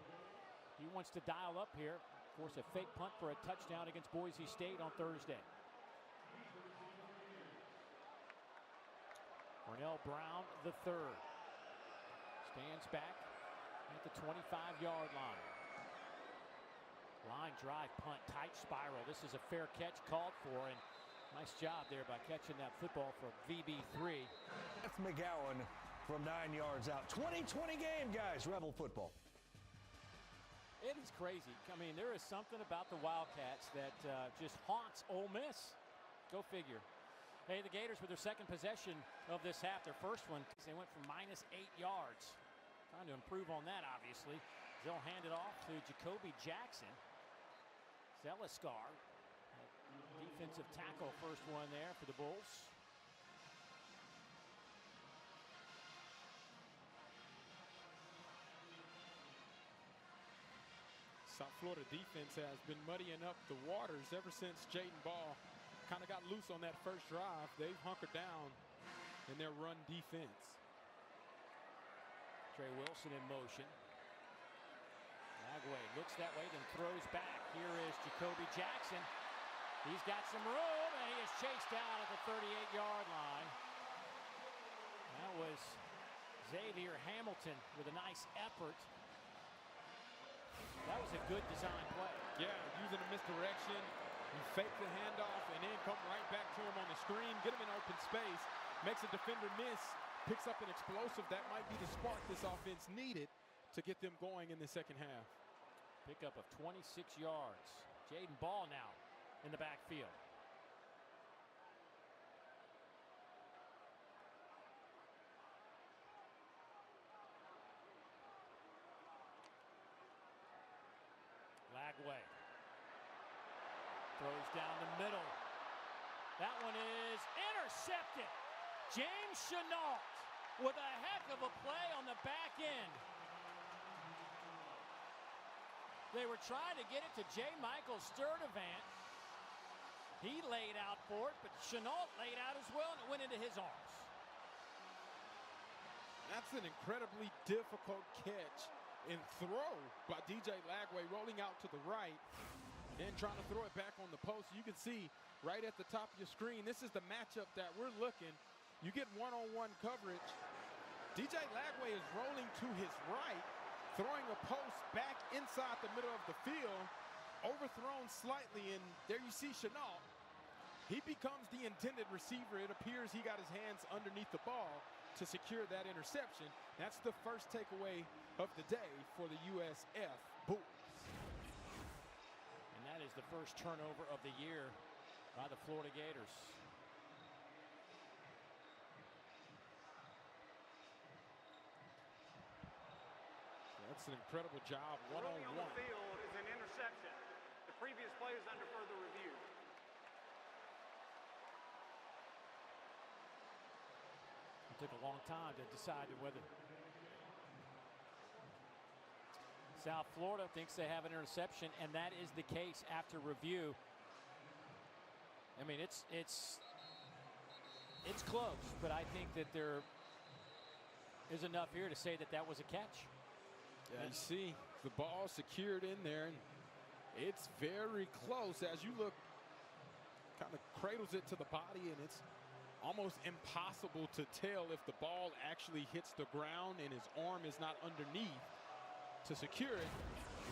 he wants to dial up here. Of course, a fake punt for a touchdown against Boise State on Thursday. Cornell Brown, the third, stands back at the 25-yard line. Line drive, punt, tight spiral. This is a fair catch called for, and nice job there by catching that football from VB3. That's McGowan from 9 yards out. 2020 game, guys, Rebel football. It is crazy. I mean, there is something about the Wildcats that just haunts Ole Miss. Go figure. Hey, the Gators with their second possession of this half. Their first one, they went for -8 yards. Trying to improve on that, obviously. They'll hand it off to Jacoby Jackson. Zeliscar, defensive tackle, first one there for the Bulls. South Florida defense has been muddying up the waters ever since Jaden Ball kind of got loose on that first drive. They've hunkered down in their run defense. Trey Wilson in motion. Lagway looks that way, then throws back. Here is Jacoby Jackson. He's got some room, and he is chased down at the 38-yard line. That was Xavier Hamilton with a nice effort. That was a good design play. Yeah, using a misdirection. You fake the handoff and then come right back to him on the screen, get him in open space, makes a defender miss, picks up an explosive. That might be the spark this offense needed to get them going in the second half. Pickup of 26 yards. Jaden Ball now in the backfield. Lagway throws down the middle. That one is intercepted. James Chenault with a heck of a play on the back end. They were trying to get it to J. Michael Sturdivant. He laid out for it, but Chenault laid out as well, and it went into his arms. That's an incredibly difficult catch and throw by DJ Lagway, rolling out to the right and trying to throw it back on the post. You can see right at the top of your screen, this is the matchup that we're looking. You get one-on-one coverage. DJ Lagway is rolling to his right, throwing a post back inside the middle of the field, overthrown slightly, and there you see Chenault. He becomes the intended receiver. It appears he got his hands underneath the ball to secure that interception. That's the first takeaway of the day for the USF Bulls. And that is the first turnover of the year by the Florida Gators. That's an incredible job, one-on-one. On the field is an interception. The previous play is under further review. It took a long time to decide whether South Florida thinks they have an interception, and that is the case after review. I mean, it's close, but I think that there is enough here to say that that was a catch. Yeah, you see the ball secured in there, and it's very close. As you look, kind of cradles it to the body, and it's almost impossible to tell if the ball actually hits the ground and his arm is not underneath to secure it.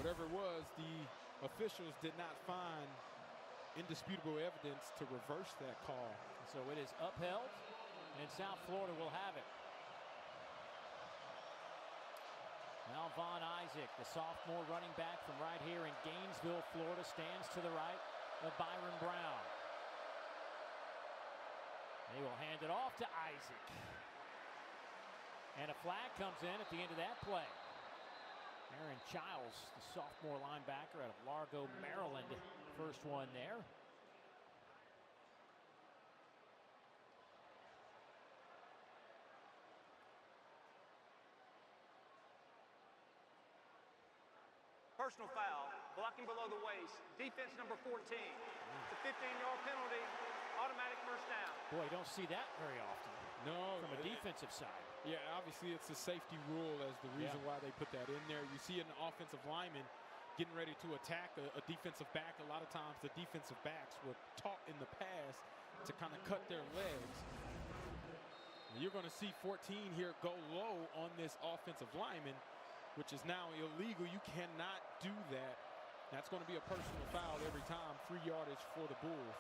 Whatever it was, the officials did not find in indisputable evidence to reverse that call. So it is upheld, and South Florida will have it. Now Von Isaac, the sophomore running back from right here in Gainesville, Florida, stands to the right of Byron Brown. They will hand it off to Isaac. And a flag comes in at the end of that play. Aaron Childs, the sophomore linebacker out of Largo, Maryland, first one there. Personal foul, blocking below the waist, defense number 14. It's a 15-yard penalty, automatic first down. Boy, you don't see that very often. No. From a defensive side. Yeah, obviously it's a safety rule as the reason why they put that in there. You see an offensive lineman getting ready to attack a defensive back. A lot of times the defensive backs were taught in the past to kind of cut their legs. And you're going to see 14 here go low on this offensive lineman, which is now illegal. You cannot do that. That's going to be a personal foul every time. 3 yardage for the Bulls.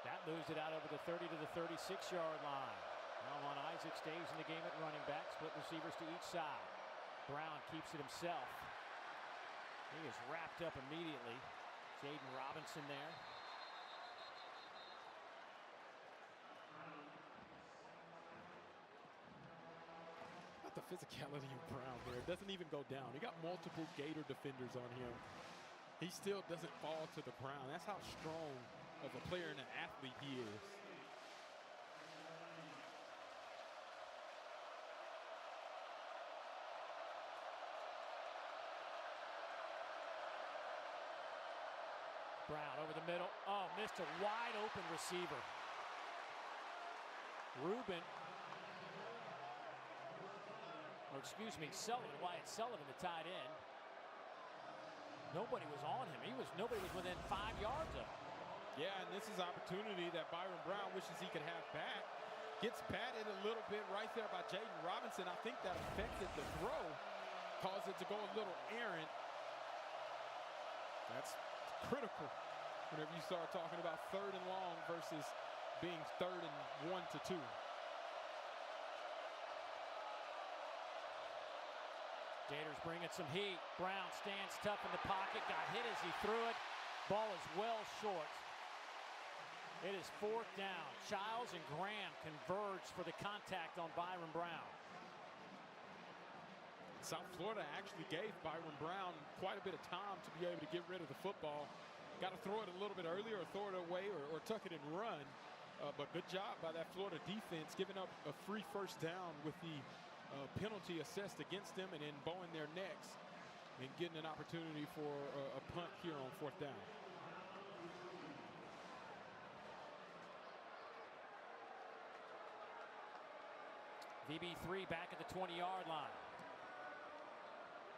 That moves it out over the 30 to the 36-yard line. Now Von Isaac stays in the game at running back. Split receivers to each side. Brown keeps it himself. He is wrapped up immediately. Jaden Robinson there. The physicality of Brown there. It doesn't even go down. He got multiple Gator defenders on him. He still doesn't fall to the ground. That's how strong of a player and an athlete he is. Brown over the middle. Oh, missed a wide open receiver. Rubin. Or excuse me, Sullivan, Wyatt Sullivan, the tight end. Nobody was on him. Nobody was within 5 yards of him. Yeah, and this is opportunity that Byron Brown wishes he could have back. Gets batted a little bit right there by Jaden Robinson. I think that affected the throw, caused it to go a little errant. That's critical whenever you start talking about 3rd and long versus being 3rd and 1 to 2. Gators bringing some heat. Brown stands tough in the pocket. Got hit as he threw it. Ball is well short. It is 4th down. Childs and Graham converge for the contact on Byron Brown. South Florida actually gave Byron Brown quite a bit of time to be able to get rid of the football. Got to throw it a little bit earlier or throw it away or tuck it and run. But good job by that Florida defense, giving up a free first down with the penalty assessed against them and then bowing their necks and getting an opportunity for a punt here on 4th down. VB3 back at the 20-yard line.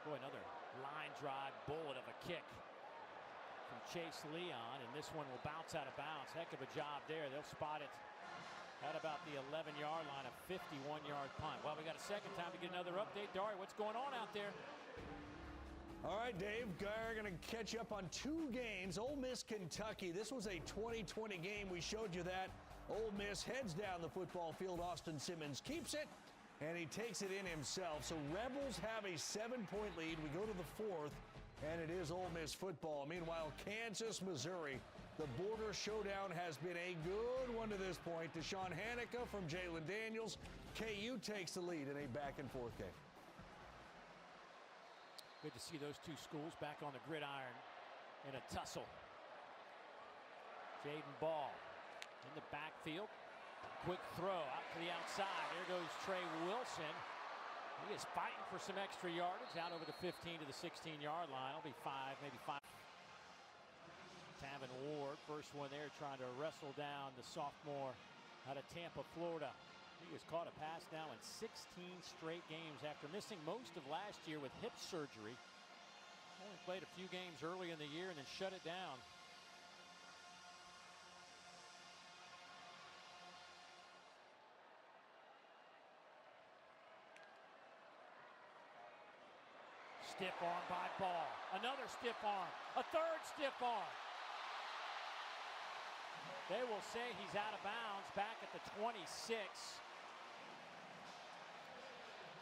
Boy, another line drive bullet of a kick from Chase Leon, and this one will bounce out of bounds. Heck of a job there. They'll spot it at about the 11-yard line, a 51-yard punt. Well, we got a second time to get another update. Dari, what's going on out there? All right, Dave, we're going to catch up on 2 games. Ole Miss, Kentucky. This was a 2020 game. We showed you that. Ole Miss heads down the football field. Austin Simmons keeps it, and he takes it in himself. So Rebels have a 7-point lead. We go to the 4th, and it is Ole Miss football. Meanwhile, Kansas, Missouri. The border showdown has been a good one to this point. Deshaun Hanukkah from Jalen Daniels. KU takes the lead in a back-and-forth game. Good to see those 2 schools back on the gridiron in a tussle. Jaden Ball in the backfield. Quick throw out to the outside. There goes Trey Wilson. He is fighting for some extra yardage out over the 15 to the 16-yard line. It'll be 5, maybe 5. Tavin Ward, first one there, trying to wrestle down the sophomore out of Tampa, Florida. He has caught a pass now in 16 straight games after missing most of last year with hip surgery. Only played a few games early in the year and then shut it down. Stiff arm by Ball. Another stiff arm. A third stiff arm. They will say he's out of bounds back at the 26.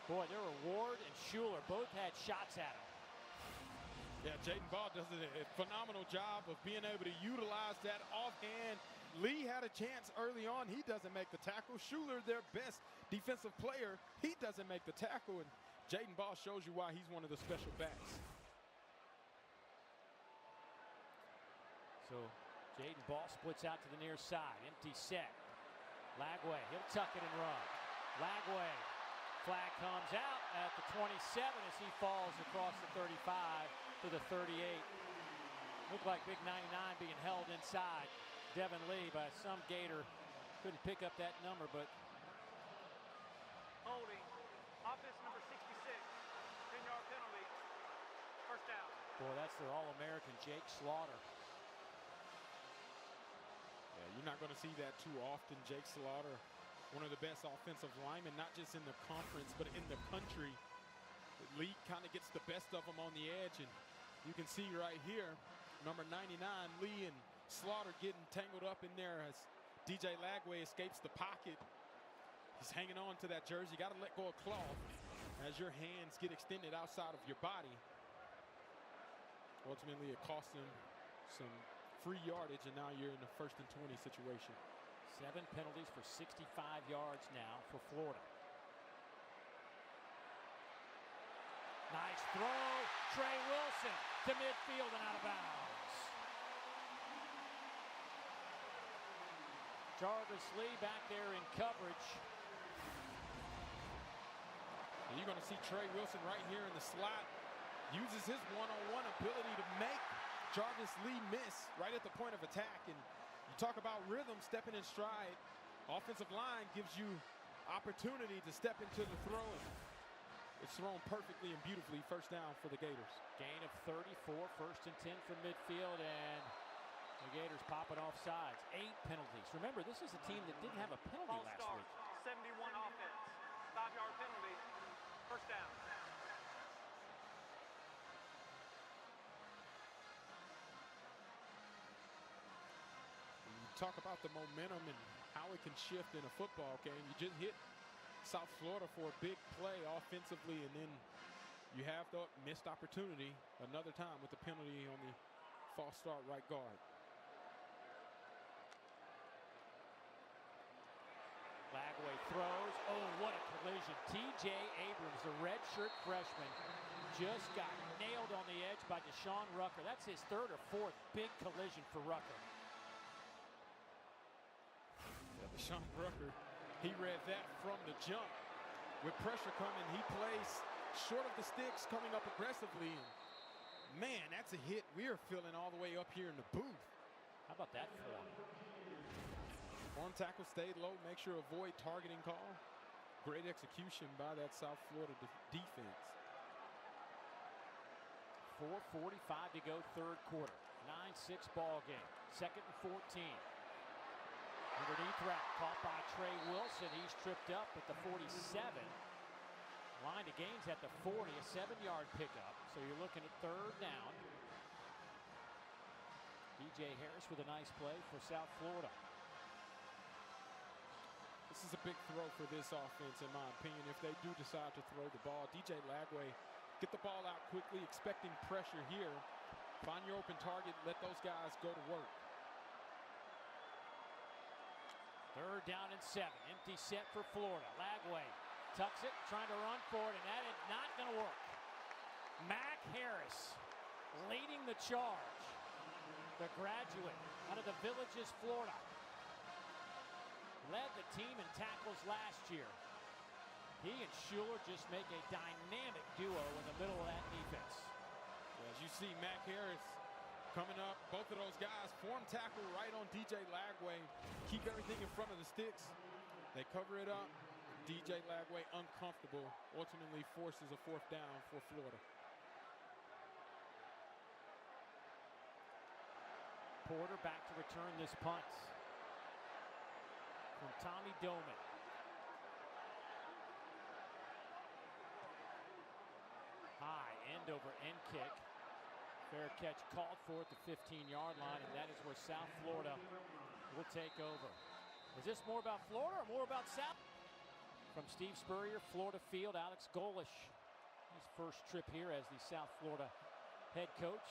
Boy, there were Ward and Schuler both had shots at him. Yeah, Jaden Ball does a phenomenal job of being able to utilize that offhand. Lee had a chance early on. He doesn't make the tackle. Schuler, their best defensive player, he doesn't make the tackle. And Jaden Ball shows you why he's one of the special backs. So Jaden Ball splits out to the near side. Empty set. Lagway, he'll tuck it and run. Lagway, flag comes out at the 27 as he falls across the 35 to the 38. Looked like big 99 being held inside Devin Lee by some Gator. Couldn't pick up that number, but Holding. Offense number 66. 10-yard penalty. First down. boy, that's their All-American Jake Slaughter. Yeah, you're not going to see that too often. Jake Slaughter, one of the best offensive linemen, not just in the conference, but in the country. The league kind of gets the best of them on the edge, and you can see right here, number 99, Lee and Slaughter getting tangled up in there as DJ Lagway escapes the pocket. He's hanging on to that jersey. You got to let go of cloth as your hands get extended outside of your body. Ultimately, it cost him some free yardage, and now you're in a 1st and 20 situation. 7 penalties for 65 yards now for Florida. Nice throw. Trey Wilson to midfield and out of bounds. Jarvis Lee back there in coverage. And you're going to see Trey Wilson right here in the slot. Uses his one-on-one ability to make Jarvis Lee miss right at the point of attack. And you talk about rhythm, stepping in stride. Offensive line gives you opportunity to step into the throw. It's thrown perfectly and beautifully. First down for the Gators. Gain of 34, 1st and 10 from midfield, and the Gators popping off sides. 8 penalties. Remember, this is a team that didn't have a penalty last week. 71 offense. 5-yard penalty. First down. Talk about the momentum and how it can shift in a football game. You just hit South Florida for a big play offensively, and then you have the missed opportunity another time with the penalty on the false start right guard. Lagway throws. Oh, what a collision. T.J. Abrams, the redshirt freshman, just got nailed on the edge by Deshaun Rucker. That's his 3rd or 4th big collision for Rucker. Deshaun Rucker, he read that from the jump. With pressure coming, he plays short of the sticks, coming up aggressively. And man, that's a hit we're feeling all the way up here in the booth. How about that form? Form tackle stayed low, make sure to avoid targeting call. Great execution by that South Florida defense. 4:45 to go, 3rd quarter. 9-6 ball game. 2nd and 14. Underneath route, caught by Trey Wilson. He's tripped up at the 47. Line to gains at the 40, a 7-yard pickup. So you're looking at 3rd down. DJ Harris with a nice play for South Florida. This is a big throw for this offense, in my opinion. If they do decide to throw the ball, DJ Lagway, get the ball out quickly, expecting pressure here. Find your open target, let those guys go to work. 3rd down and 7. Empty set for Florida. Lagway tucks it, trying to run for it, and that is not going to work. Mac Harris leading the charge. The graduate out of the Villages, Florida. Led the team in tackles last year. He and Schuler just make a dynamic duo in the middle of that defense. As you see, Mac Harris coming up, both of those guys form tackle right on DJ Lagway. Keep everything in front of the sticks. They cover it up. DJ Lagway uncomfortable, ultimately forces a 4th down for Florida. Porter back to return this punt from Tommy Doman. High end over end kick. Fair catch called for at the 15-yard line, and that is where South Florida will take over. Is this more about Florida or more about South? From Steve Spurrier, Florida Field, Alex Golish. His first trip here as the South Florida head coach.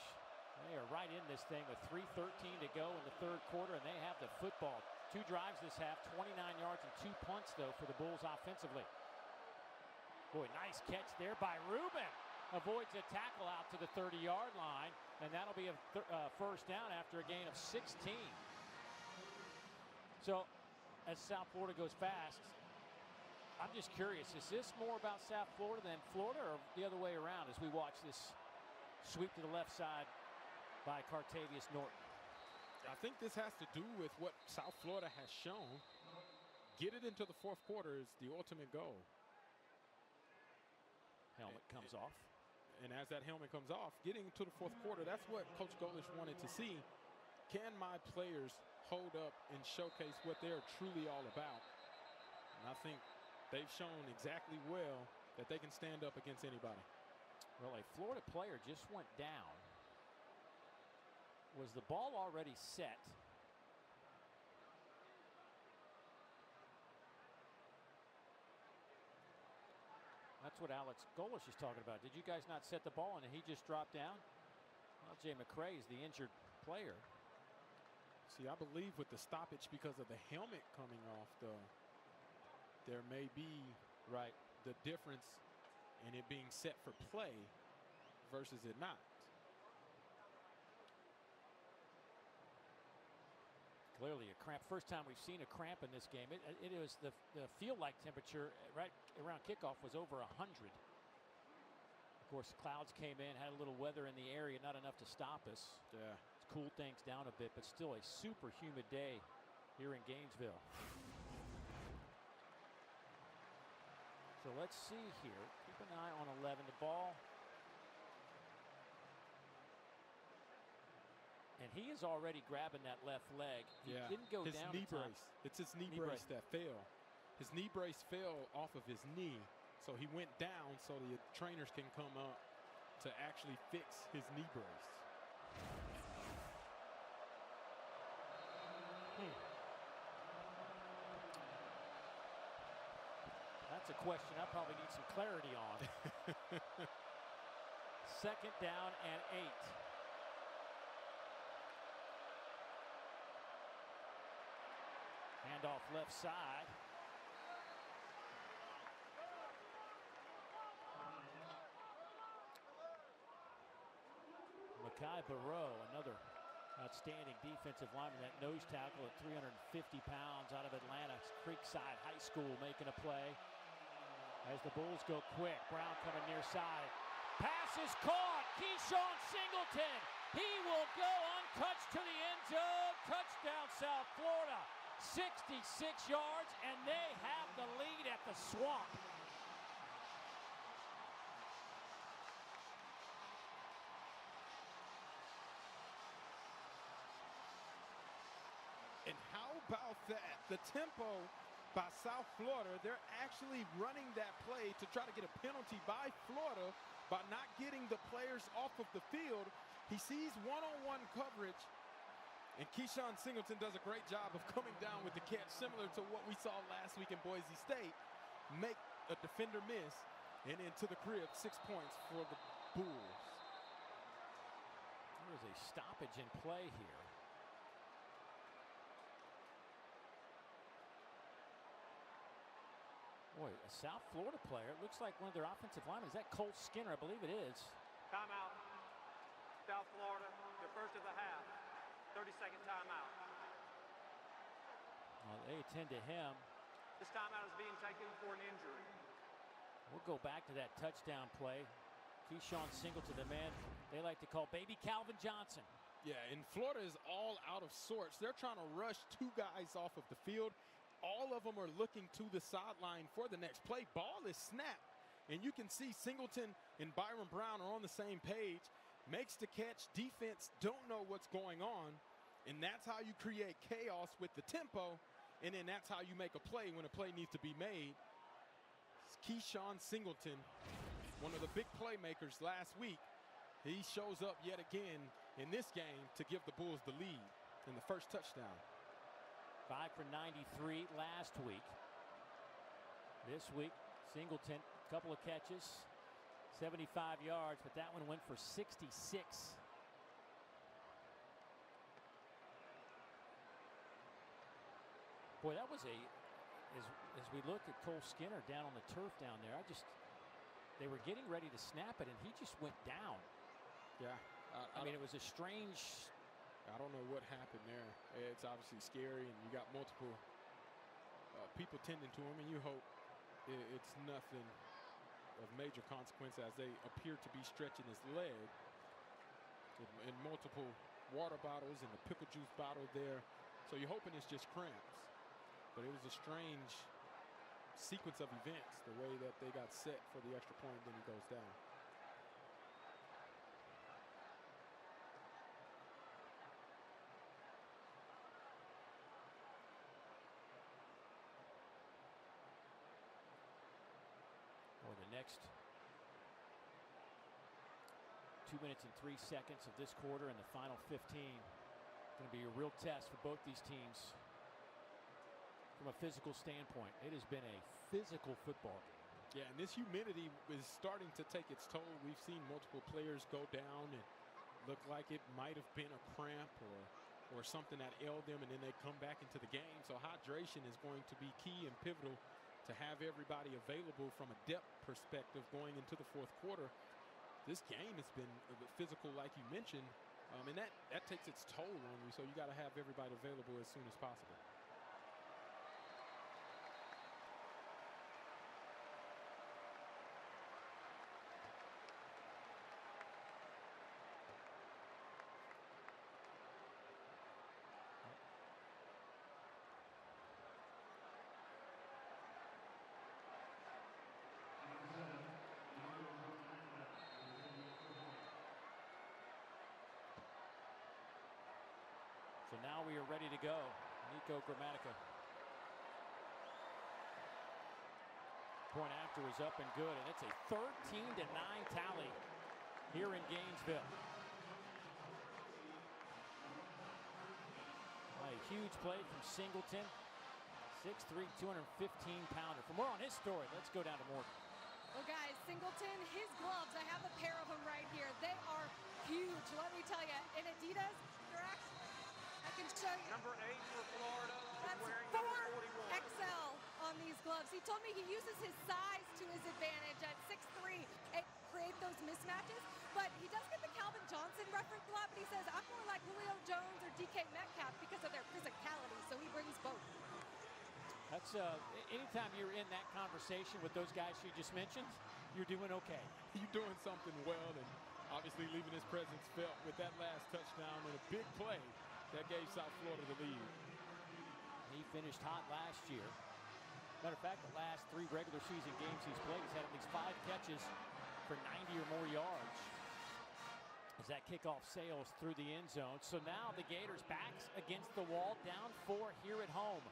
They are right in this thing with 3:13 to go in the third quarter, and they have the football. 2 drives this half, 29 yards and 2 punts, though, for the Bulls offensively. Boy, nice catch there by Rubin. Avoids a tackle out to the 30-yard line, and that'll be a first down after a gain of 16. So, as South Florida goes fast, I'm just curious, is this more about South Florida than Florida, or the other way around as we watch this sweep to the left side by Cartavius Norton? I think this has to do with what South Florida has shown. Get it into the fourth quarter is the ultimate goal. Helmet comes off. And as that helmet comes off, getting to the fourth quarter, that's what Coach Golish wanted to see. Can my players hold up and showcase what they're truly all about? And I think they've shown exactly well that they can stand up against anybody. Well, a Florida player just went down. Was the ball already set? That's what Alex Golish is talking about. Did you guys not set the ball and he just dropped down? Well, Jay McCray is the injured player. See, I believe with the stoppage because of the helmet coming off, though, there may be the difference in it being set for play versus it not. Clearly a cramp. First time we've seen a cramp in this game. It was the field-like temperature right around kickoff was over 100. Of course, clouds came in, had a little weather in the area, not enough to stop us. Yeah. It's cooled things down a bit, but still a super humid day here in Gainesville. So let's see here. Keep an eye on 11. The ball. And he is already grabbing that left leg. He didn't go down. His knee brace. It's his knee brace that fell. His knee brace fell off of his knee. So he went down so the trainers can come up to actually fix his knee brace. That's a question I probably need some clarity on. Second down and 8. Handoff left side. Makai Barreau, another outstanding defensive lineman. That nose tackle at 350 pounds out of Atlanta. Creekside High School making a play. As the Bulls go quick, Brown coming near side. Pass is caught. Keyshawn Singleton. He will go untouched to the end zone. Touchdown, South Florida. 66 yards, and they have the lead at the Swamp. And how about that? The tempo by South Florida, they're actually running that play to try to get a penalty by Florida by not getting the players off of the field. He sees one-on-one coverage, and Keyshawn Singleton does a great job of coming down with the catch, similar to what we saw last week in Boise State. Make a defender miss, and into the crib, 6 points for the Bulls. There is a stoppage in play here. Boy, a South Florida player. It looks like one of their offensive linemen. Is that Cole Skinner? I believe it is. Timeout. South Florida, the first of the half. 30-second timeout. Well, they attend to him. This timeout is being taken for an injury. We'll go back to that touchdown play. Keyshawn Singleton, the man they like to call Baby Calvin Johnson. Yeah, and Florida is all out of sorts. They're trying to rush 2 guys off of the field. All of them are looking to the sideline for the next play. Ball is snapped, and you can see Singleton and Byron Brown are on the same page. Makes the catch. Defense don't know what's going on, and that's how you create chaos with the tempo, and then that's how you make a play when a play needs to be made. It's Keyshawn Singleton, one of the big playmakers last week. He shows up yet again in this game to give the Bulls the lead in the first touchdown. 5 for 93 last week. This week, Singleton, couple of catches, 75 yards, but that one went for 66. Boy, that was as we look at Cole Skinner down on the turf down there, they were getting ready to snap it, and he just went down. Yeah. I mean, it was a strange. I don't know what happened there. It's obviously scary, and you got multiple people tending to him, and you hope it's nothing of major consequence as they appear to be stretching his leg. And multiple water bottles and the pickle juice bottle there. So you're hoping it's just cramps. But it was a strange sequence of events, the way that they got set for the extra point, then he goes down. Or the next 2 minutes and 3 seconds of this quarter and the final 15. Going to be a real test for both these teams from a physical standpoint. It has been a physical football game. Yeah, and this humidity is starting to take its toll. We've seen multiple players go down and look like it might have been a cramp or something that ailed them, and then they come back into the game. So hydration is going to be key and pivotal to have everybody available from a depth perspective going into the fourth quarter. This game has been physical, like you mentioned, and that takes its toll on you. So you got to have everybody available as soon as possible. So now we are ready to go. Nico Gramatica. Point after is up and good, and it's a 13-9 tally here in Gainesville. A huge play from Singleton. 6'3", 215-pounder. For more on his story, let's go down to Morgan. Well, guys, Singleton, his gloves, I have a pair of them right here. They are huge, let me tell you. In Adidas, they're actually, I can show you. Number 8 for Florida is That's wearing 4 number 41. XL on these gloves. He told me he uses his size to his advantage at 6'3" and create those mismatches. But he does get the Calvin Johnson reference a lot, but he says, I'm more like Julio Jones or DK Metcalf because of their physicality, so he brings both. That's anytime you're in that conversation with those guys you just mentioned, you're doing okay. You're doing something well, and obviously leaving his presence felt with that last touchdown and a big play that gave South Florida the lead. He finished hot last year. Matter of fact, the last 3 regular season games he's played, he's had at least 5 catches for 90 or more yards as that kickoff sails through the end zone. So now the Gators backs against the wall, down 4 here at home.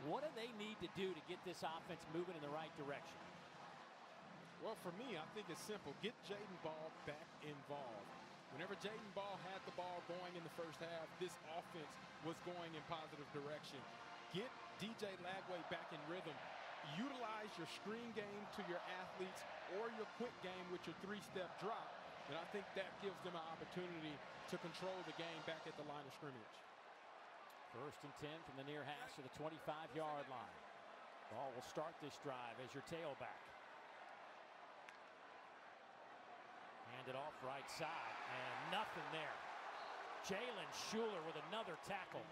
What do they need to do to get this offense moving in the right direction? Well, for me, I think it's simple. Get Jaden Ball back involved. Whenever Jaden Ball had the ball going in the first half, this offense was going in positive direction. Get DJ Lagway back in rhythm. Utilize your screen game to your athletes or your quick game with your 3-step drop. And I think that gives them an opportunity to control the game back at the line of scrimmage. 1st and 10 from the near hash to the 25-yard line. Ball will start this drive as your tailback. Handed off right side, and nothing there. Jalen Schuler with another tackle.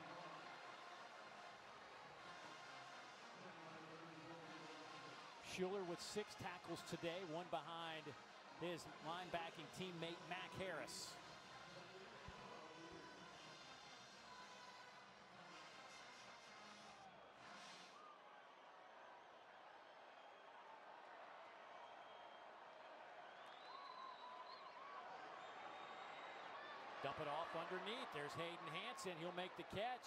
Schuler with 6 tackles today, one behind his linebacking teammate Mac Harris. Dump it off underneath. There's Hayden Hansen. He'll make the catch.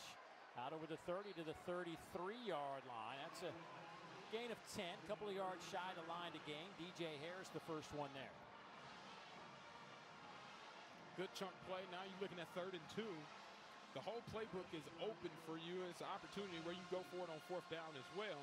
Out over the 30 to the 33-yard line. That's a gain of 10. A couple of yards shy of the line to gain. DJ Harris, the first one there. Good chunk play. Now you're looking at 3rd and 2. the whole playbook is open for you. It's an opportunity where you go for it on 4th down as well.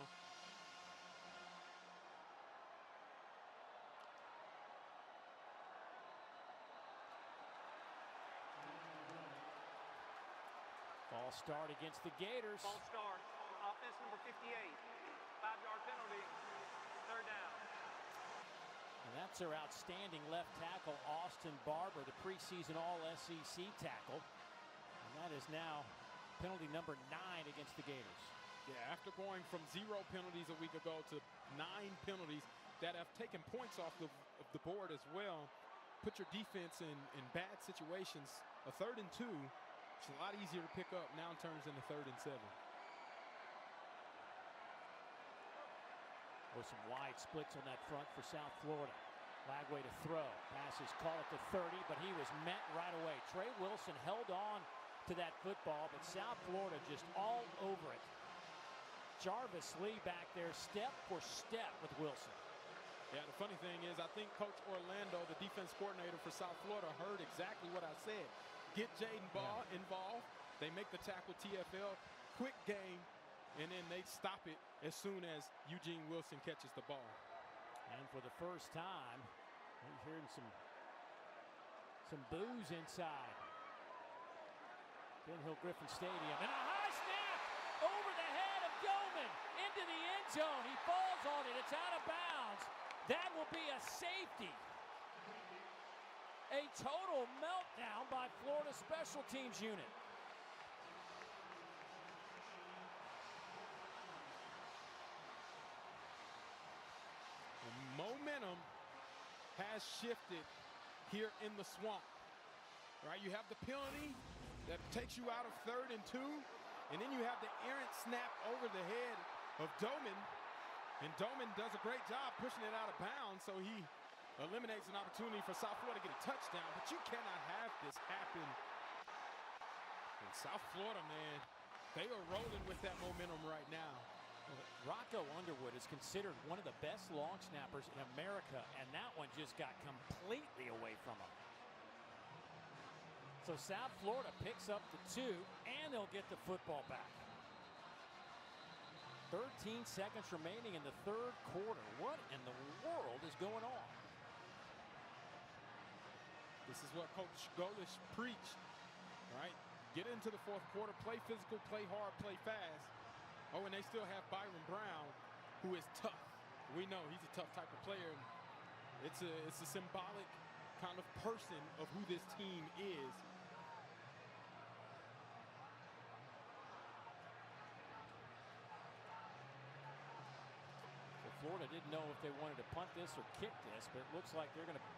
False start against the Gators. False start. Offense number 58. 5-yard penalty. 3rd down. And that's our outstanding left tackle, Austin Barber, the preseason All-SEC tackle. And that is now penalty number 9 against the Gators. Yeah, after going from 0 penalties a week ago to 9 penalties that have taken points off the board as well, put your defense in bad situations. A 3rd and 2, it's a lot easier to pick up. Now turns into 3rd and 7. With some wide splits on that front for South Florida. Lagway to throw. Passes call it to 30, but he was met right away. Trey Wilson held on to that football, but South Florida just all over it. Jarvis Lee back there step for step with Wilson. Yeah, the funny thing is I think Coach Orlando, the defense coordinator for South Florida, heard exactly what I said. Get Jaden Ball involved. They make the tackle TFL. Quick game. And then they stop it as soon as Eugene Wilson catches the ball. And for the first time, we're hearing some boos inside Ben Hill Griffin Stadium. And a high snap over the head of Doman into the end zone. He falls on it. It's out of bounds. That will be a safety. A total meltdown by Florida special teams unit. Momentum has shifted here in the swamp. Right, you have the penalty that takes you out of 3rd and 2, and then you have the errant snap over the head of Doman, and Doman does a great job pushing it out of bounds, so he eliminates an opportunity for South Florida to get a touchdown. But you cannot have this happen. And South Florida, man, they are rolling with that momentum right now. Rocco Underwood is considered one of the best long snappers in America, and that one just got completely away from him. So South Florida picks up the 2, and they'll get the football back. 13 seconds remaining in the 3rd quarter. What in the world is going on? This is what Coach Golish preached, right? Get into the 4th quarter, play physical, play hard, play fast. Oh, and they still have Byron Brown, who is tough. We know he's a tough type of player. It's a symbolic kind of person of who this team is. So Florida didn't know if they wanted to punt this or kick this, but it looks like they're going to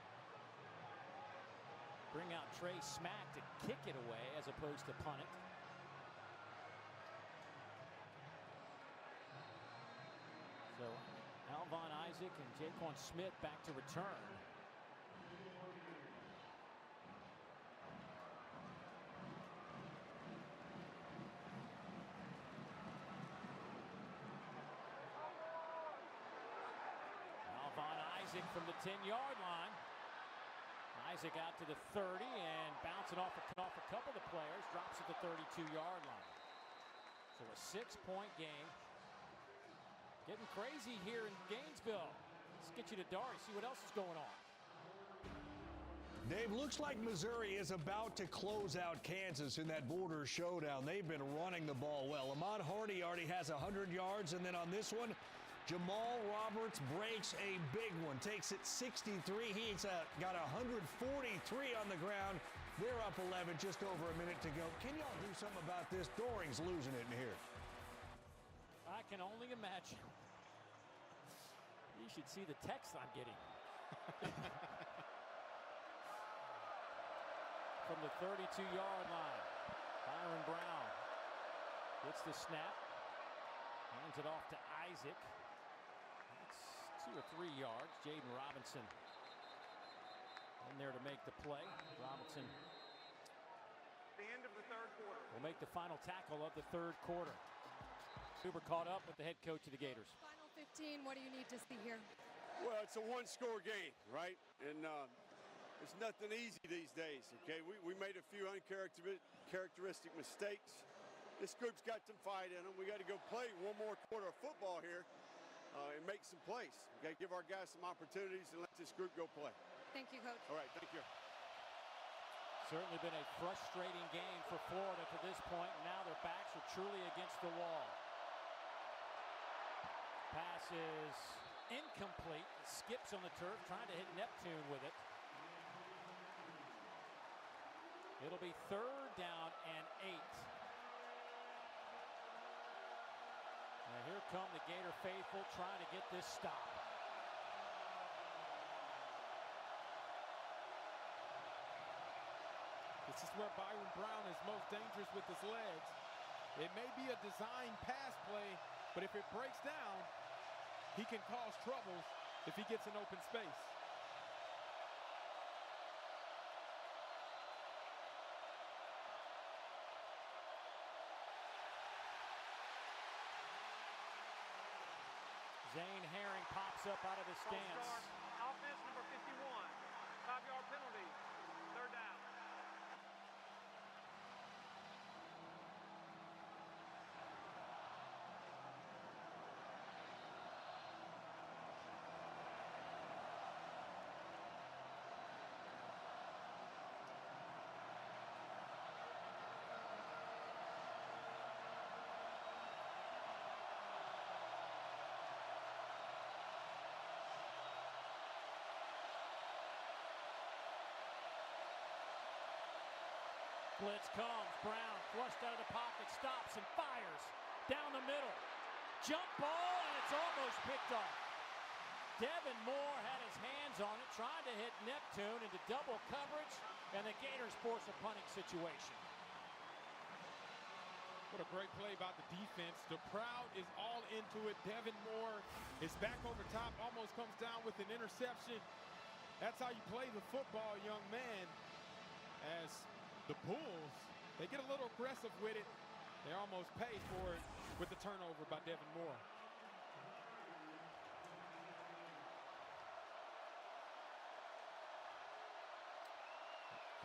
bring out Trey Smack to kick it away as opposed to punt it. So Alvon Isaac and Jaquan Smith back to return. Alvon Isaac from the 10-yard line. Isaac out to the 30 and bouncing off a couple of the players. Drops at the 32-yard line. So a 6-point game. Getting crazy here in Gainesville. Let's get you to Dari, see what else is going on. Dave, looks like Missouri is about to close out Kansas in that border showdown. They've been running the ball well. Ahmad Hardy already has 100 yards, and then on this one, Jamal Roberts breaks a big one, takes it 63. He's got 143 on the ground. They're up 11, just over a minute to go. Can y'all do something about this? Doring's losing it in here. I can only imagine. You should see the text I'm getting. From the 32-yard line, Byron Brown gets the snap, hands it off to Isaac. That's 2 or 3 yards. Jaden Robinson in there to make the play. Robinson The end of the 3rd quarter. will make the final tackle of the 3rd quarter. Huber caught up with the head coach of the Gators. Final 15, what do you need to see here? Well, it's a one-score game, right? And It's nothing easy these days, okay? We made a few uncharacteristic mistakes. This group's got some fight in them. We got to go play one more quarter of football here and make some plays. We got to give our guys some opportunities and let this group go play. Thank you, Coach. All right, thank you. Certainly been a frustrating game for Florida to this point. Now their backs are truly against the wall. Pass is incomplete. It skips on the turf, trying to hit Neptune with it. It'll be 3rd down and 8. Now here come the Gator faithful trying to get this stop. This is where Byron Brown is most dangerous with his legs. It may be a design pass play, but if it breaks down, he can cause troubles if he gets in open space. Zane Herring pops up out of the stance. Offense number 51. 5-yard penalty. 3rd down. Blitz comes. Brown flushed out of the pocket, stops and fires down the middle. Jump ball, and it's almost picked off. Devin Moore had his hands on it, trying to hit Neptune into double coverage, and the Gators force a punting situation. What a great play by the defense. The crowd is all into it. Devin Moore is back over top, almost comes down with an interception. That's how you play the football, young man. As the Bulls, they get a little aggressive with it. They almost pay for it with the turnover by Devin Moore.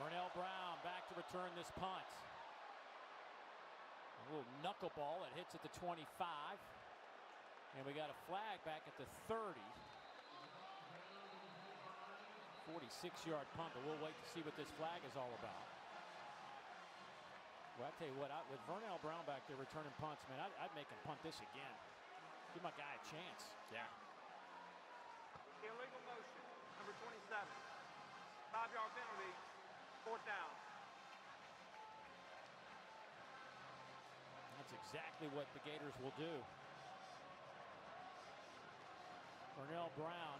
Vernell Brown back to return this punt. A little knuckleball that hits at the 25. And we got a flag back at the 30. 46-yard punt, but we'll wait to see what this flag is all about. Well, I tell you what, with Vernell Brown back there returning punts, man, I'd make him punt this again. Give my guy a chance. Yeah. Illegal motion, number 27. 5-yard penalty, 4th down. That's exactly what the Gators will do. Vernell Brown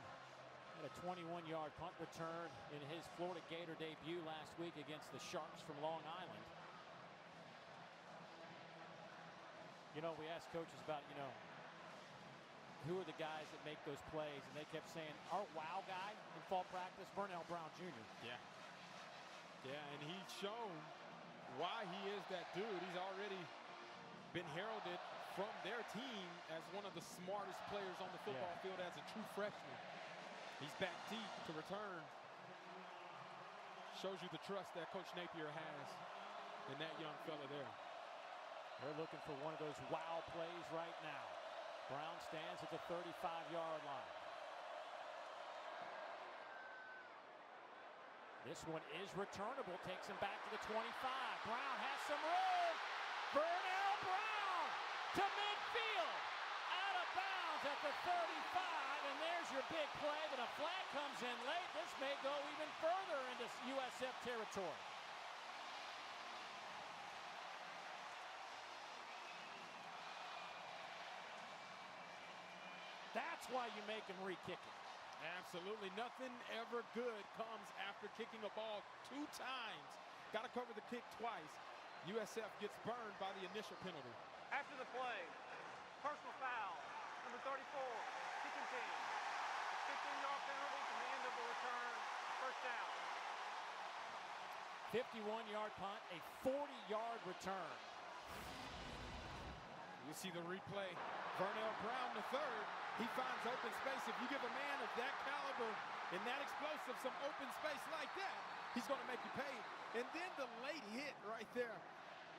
had a 21-yard punt return in his Florida Gator debut last week against the Sharks from Long Island. You know, we asked coaches about, who are the guys that make those plays, and they kept saying, our wow guy in fall practice, Vernell Brown Jr. Yeah. Yeah, and he's shown why he is that dude. He's already been heralded from their team as one of the smartest players on the football field as a true freshman. He's back deep to return. Shows you the trust that Coach Napier has in that young fella there. They're looking for one of those wow plays right now. Brown stands at the 35-yard line. This one is returnable, takes him back to the 25. Brown has some room. Vernell Brown to midfield. Out of bounds at the 35, and there's your big play, but a flag comes in late. This may go even further into USF territory. That's why you make him re-kick it. Absolutely. Nothing ever good comes after kicking a ball 2 times. Got to cover the kick twice. USF gets burned by the initial penalty. After the play, personal foul, number 34, kicking team. 15-yard penalty from the end of the return, 1st down. 51-yard punt, a 40-yard return. You see the replay. Vernell Brown, the 3rd. He finds open space. If you give a man of that caliber in that explosive, some open space like that, he's going to make you pay. And then the late hit right there,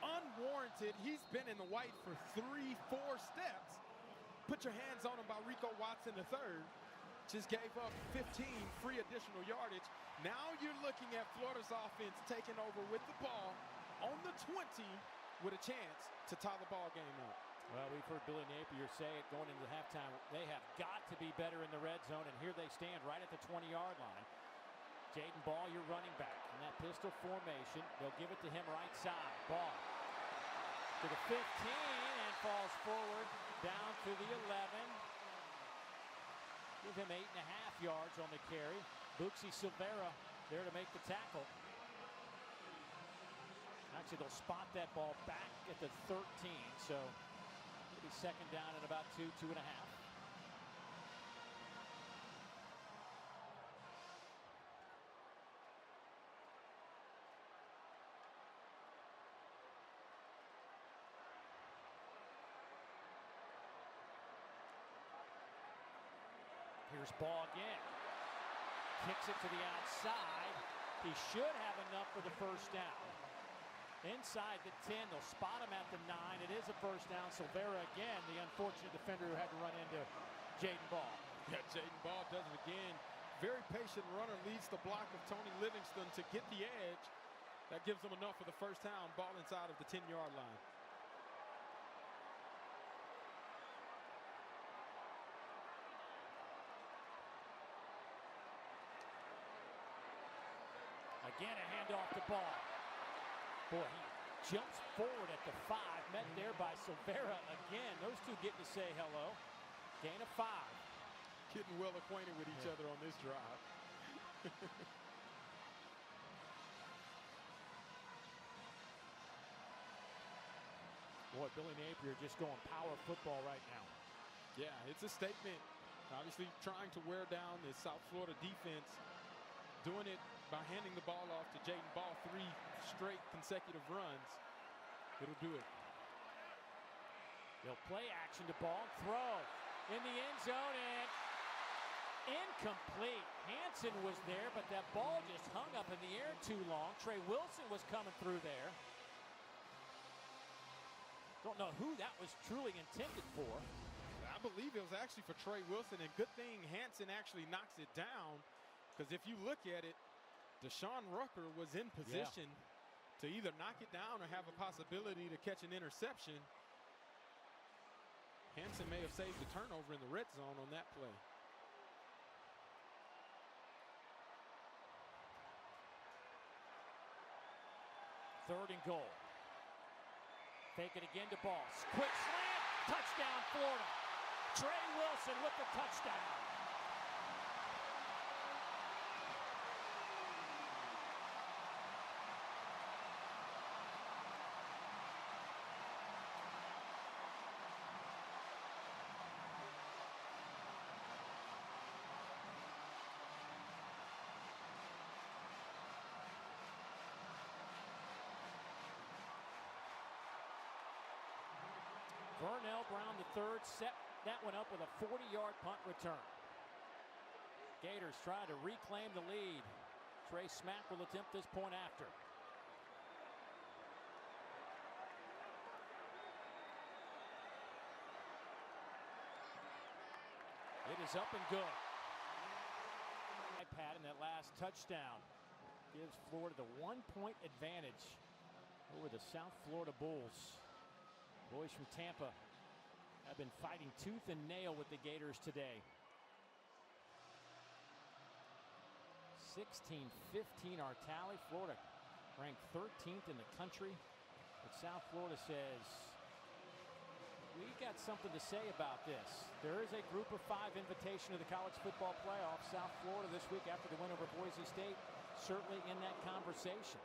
unwarranted. He's been in the white for 3-4 steps. Put your hands on him by Rico Watson III. Just gave up 15 free additional yardage. Now you're looking at Florida's offense taking over with the ball on the 20 with a chance to tie the ball game up. Well, we've heard Billy Napier say it going into the halftime. They have got to be better in the red zone, and here they stand right at the 20-yard line. Jaden Ball, your running back. In that pistol formation, they'll give it to him right side. Ball to the 15 and falls forward down to the 11. Give him 8.5 yards on the carry. Buxi Silvera there to make the tackle. Actually, they'll spot that ball back at the 13, so maybe second down at about 2.5. Here's Ball again. Kicks it to the outside. He should have enough for the first down. Inside the 10, they'll spot him at the 9. It is a first down. Silvera again, the unfortunate defender who had to run into Jaden Ball. Yeah, Jaden Ball does it again. Very patient runner, leads the block of Tony Livingston to get the edge. That gives them enough for the first down. Ball inside of the 10-yard line. Again, a handoff to Ball. Boy, he jumps forward at the 5, met there by Silvera again. Those two getting to say hello. Gain of 5. Getting well acquainted with each other on this drive. Boy, Billy Napier just going power football right now. Yeah, it's a statement. Obviously trying to wear down the South Florida defense. Doing it by handing the ball off to Jaden Ball 3 straight consecutive runs. It'll do it. They'll play action to Ball, throw in the end zone, and incomplete. Hansen was there, but that ball just hung up in the air too long. Trey Wilson was coming through there. Don't know who that was truly intended for. I believe it was actually for Trey Wilson, and good thing Hansen actually knocks it down, because if you look at it, Deshaun Rucker was in position to either knock it down or have a possibility to catch an interception. Hansen may have saved the turnover in the red zone on that play. Third and goal. Fake it again to Ball. Quick slant. Touchdown, Florida. Trey Wilson with the touchdown. Vernell Brown III set that one up with a 40-yard punt return. Gators trying to reclaim the lead. Trey Smack will attempt this point after. It is up and good. iPad in that last touchdown gives Florida the 1-point advantage over the South Florida Bulls. Boys from Tampa have been fighting tooth and nail with the Gators today. 16-15 our tally. Florida ranked 13th in the country. But South Florida says, we got something to say about this. There is a group of 5 invitation to the college football playoff. South Florida this week after the win over Boise State, certainly in that conversation.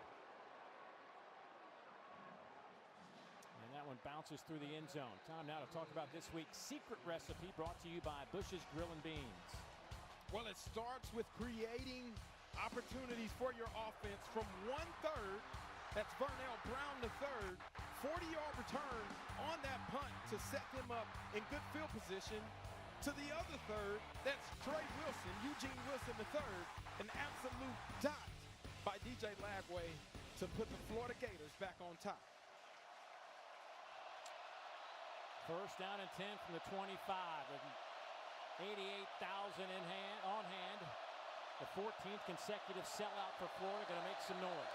That one bounces through the end zone. Time now to talk about this week's secret recipe brought to you by Bush's Grill and Beans. Well, it starts with creating opportunities for your offense from 1/3. That's Vernell Brown III. 40-yard return on that punt to set them up in good field position to the other third. That's Trey Wilson, Eugene Wilson III, an absolute dot by DJ Lagway to put the Florida Gators back on top. First down and 10 from the 25 with 88,000 on hand. The 14th consecutive sellout for Florida, going to make some noise.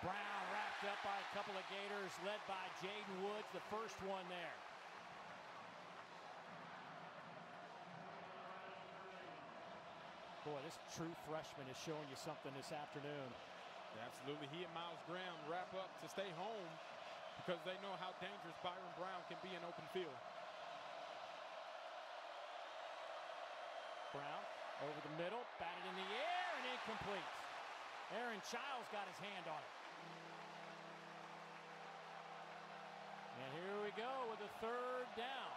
Brown wrapped up by a couple of Gators, led by Jaden Woods, the first one there. Boy, this true freshman is showing you something this afternoon. Absolutely. He and Miles Graham wrap up to stay home because they know how dangerous Byron Brown can be in open field. Brown over the middle, batted in the air and incomplete. Aaron Childs got his hand on it. And here we go with a third down.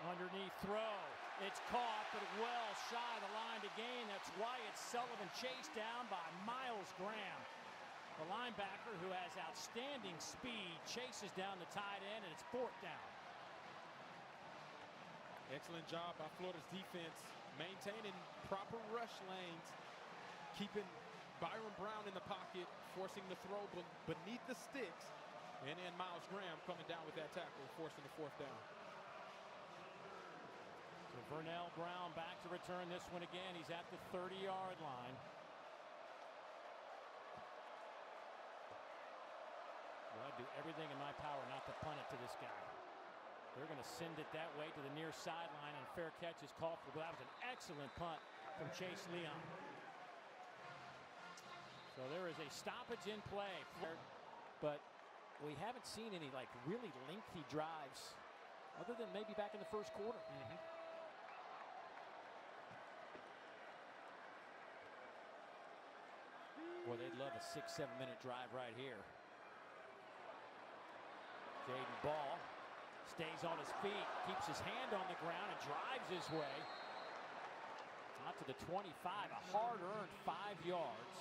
Underneath throw. It's caught, but well shy of the line to gain. That's Wyatt Sullivan, chased down by Miles Graham. The linebacker, who has outstanding speed, chases down the tight end, and it's fourth down. Excellent job by Florida's defense, maintaining proper rush lanes, keeping Byron Brown in the pocket, forcing the throw beneath the sticks, and then Miles Graham coming down with that tackle, forcing the fourth down. So Vernell Brown back to return this one again. He's at the 30-yard line. Well, I'd do everything in my power not to punt it to this guy. They're going to send it that way to the near sideline, and a fair catch is called for. Well, that was an excellent punt from Chase Leon. So there is a stoppage in play, but we haven't seen any like really lengthy drives other than maybe back in the first quarter. Boy, they'd love a 6-7 minute drive right here. Jaden Ball stays on his feet, keeps his hand on the ground, and drives his way out to the 25. A hard-earned 5 yards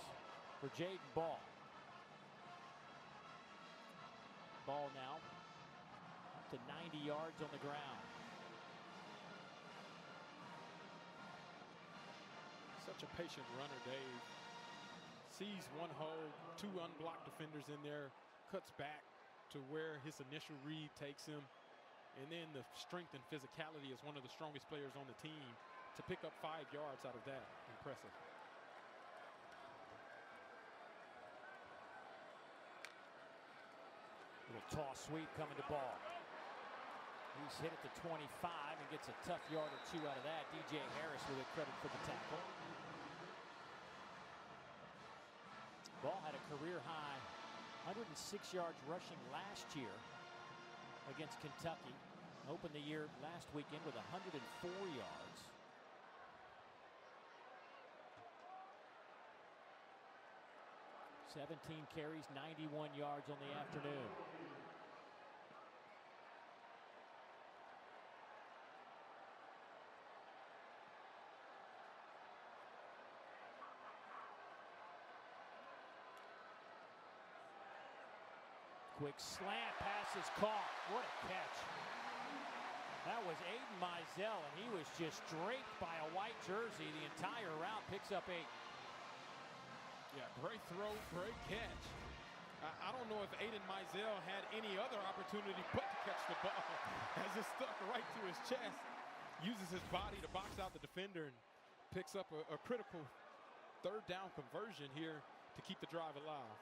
for Jaden Ball. Ball now up to 90 yards on the ground. Such a patient runner, Dave. Sees one hole, 2 unblocked defenders in there, cuts back to where his initial read takes him, and then the strength and physicality as one of the strongest players on the team to pick up 5 yards out of that. Impressive. Little toss sweep coming to Ball. He's hit at the 25 and gets a tough yard or 2 out of that. DJ Harris with a credit for the tackle. Ball had a career-high 106 yards rushing last year against Kentucky. Opened the year last weekend with 104 yards. (17 carries, 91 yards on the afternoon. Quick slant pass is caught. What a catch. That was Aiden Mizell, and he was just draped by a white jersey the entire route. Picks up 8. Yeah, great throw, great catch. I don't know if Aiden Mizell had any other opportunity but to catch the ball as it stuck right to his chest. Uses his body to box out the defender and picks up a critical third down conversion here to keep the drive alive.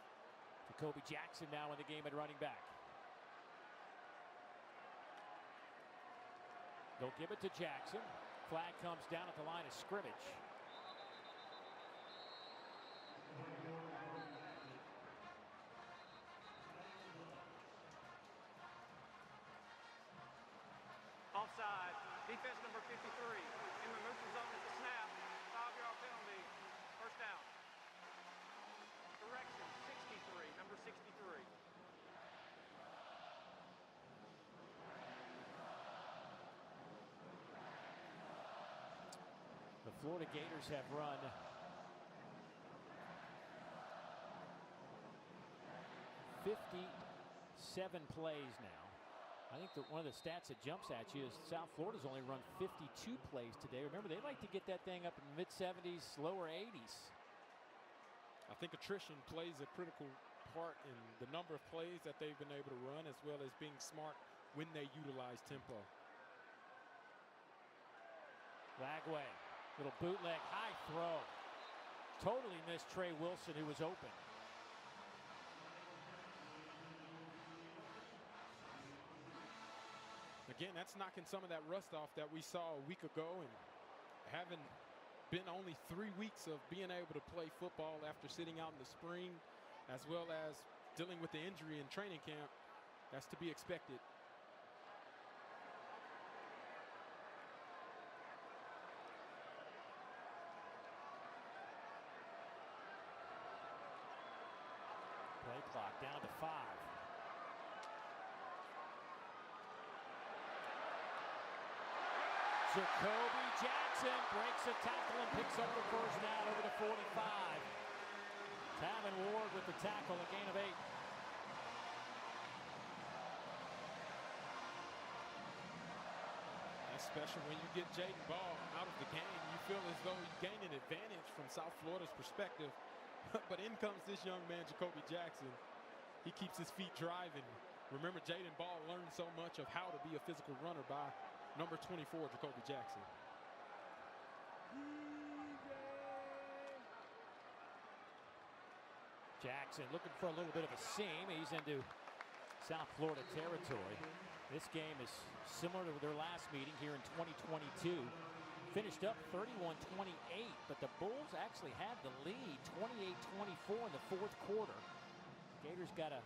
Jacoby Jackson now in the game at running back. They'll give it to Jackson. Flag comes down at the line of scrimmage. inside. Defense number 53 in the neutral zone at the snap. 5-yard penalty. First down. Correction, 63, number 63. The Florida Gators have run 57 plays now. I think that one of the stats that jumps at you is South Florida's only run 52 plays today. Remember, they like to get that thing up in the mid-70s, lower 80s. I think attrition plays a critical part in the number of plays that they've been able to run, as well as being smart when they utilize tempo. Lagway, little bootleg, high throw. Totally missed Trey Wilson, who was open. Again, that's knocking some of that rust off that we saw a week ago, and having been only 3 weeks of being able to play football after sitting out in the spring, as well as dealing with the injury in training camp, that's to be expected. Play clock down to 5. Jacoby Jackson breaks a tackle and picks up the first down over the 45. Tavin Ward with the tackle, a gain of 8. That's special when you get Jaden Ball out of the game. You feel as though you gain an advantage from South Florida's perspective. But in comes this young man, Jacoby Jackson. He keeps his feet driving. Remember, Jaden Ball learned so much of how to be a physical runner by number 24, Jacoby Jackson. Jackson looking for a little bit of a seam. He's into South Florida territory. This game is similar to their last meeting here in 2022. Finished up 31-28, but the Bulls actually had the lead 28-24 in the fourth quarter. Gators got a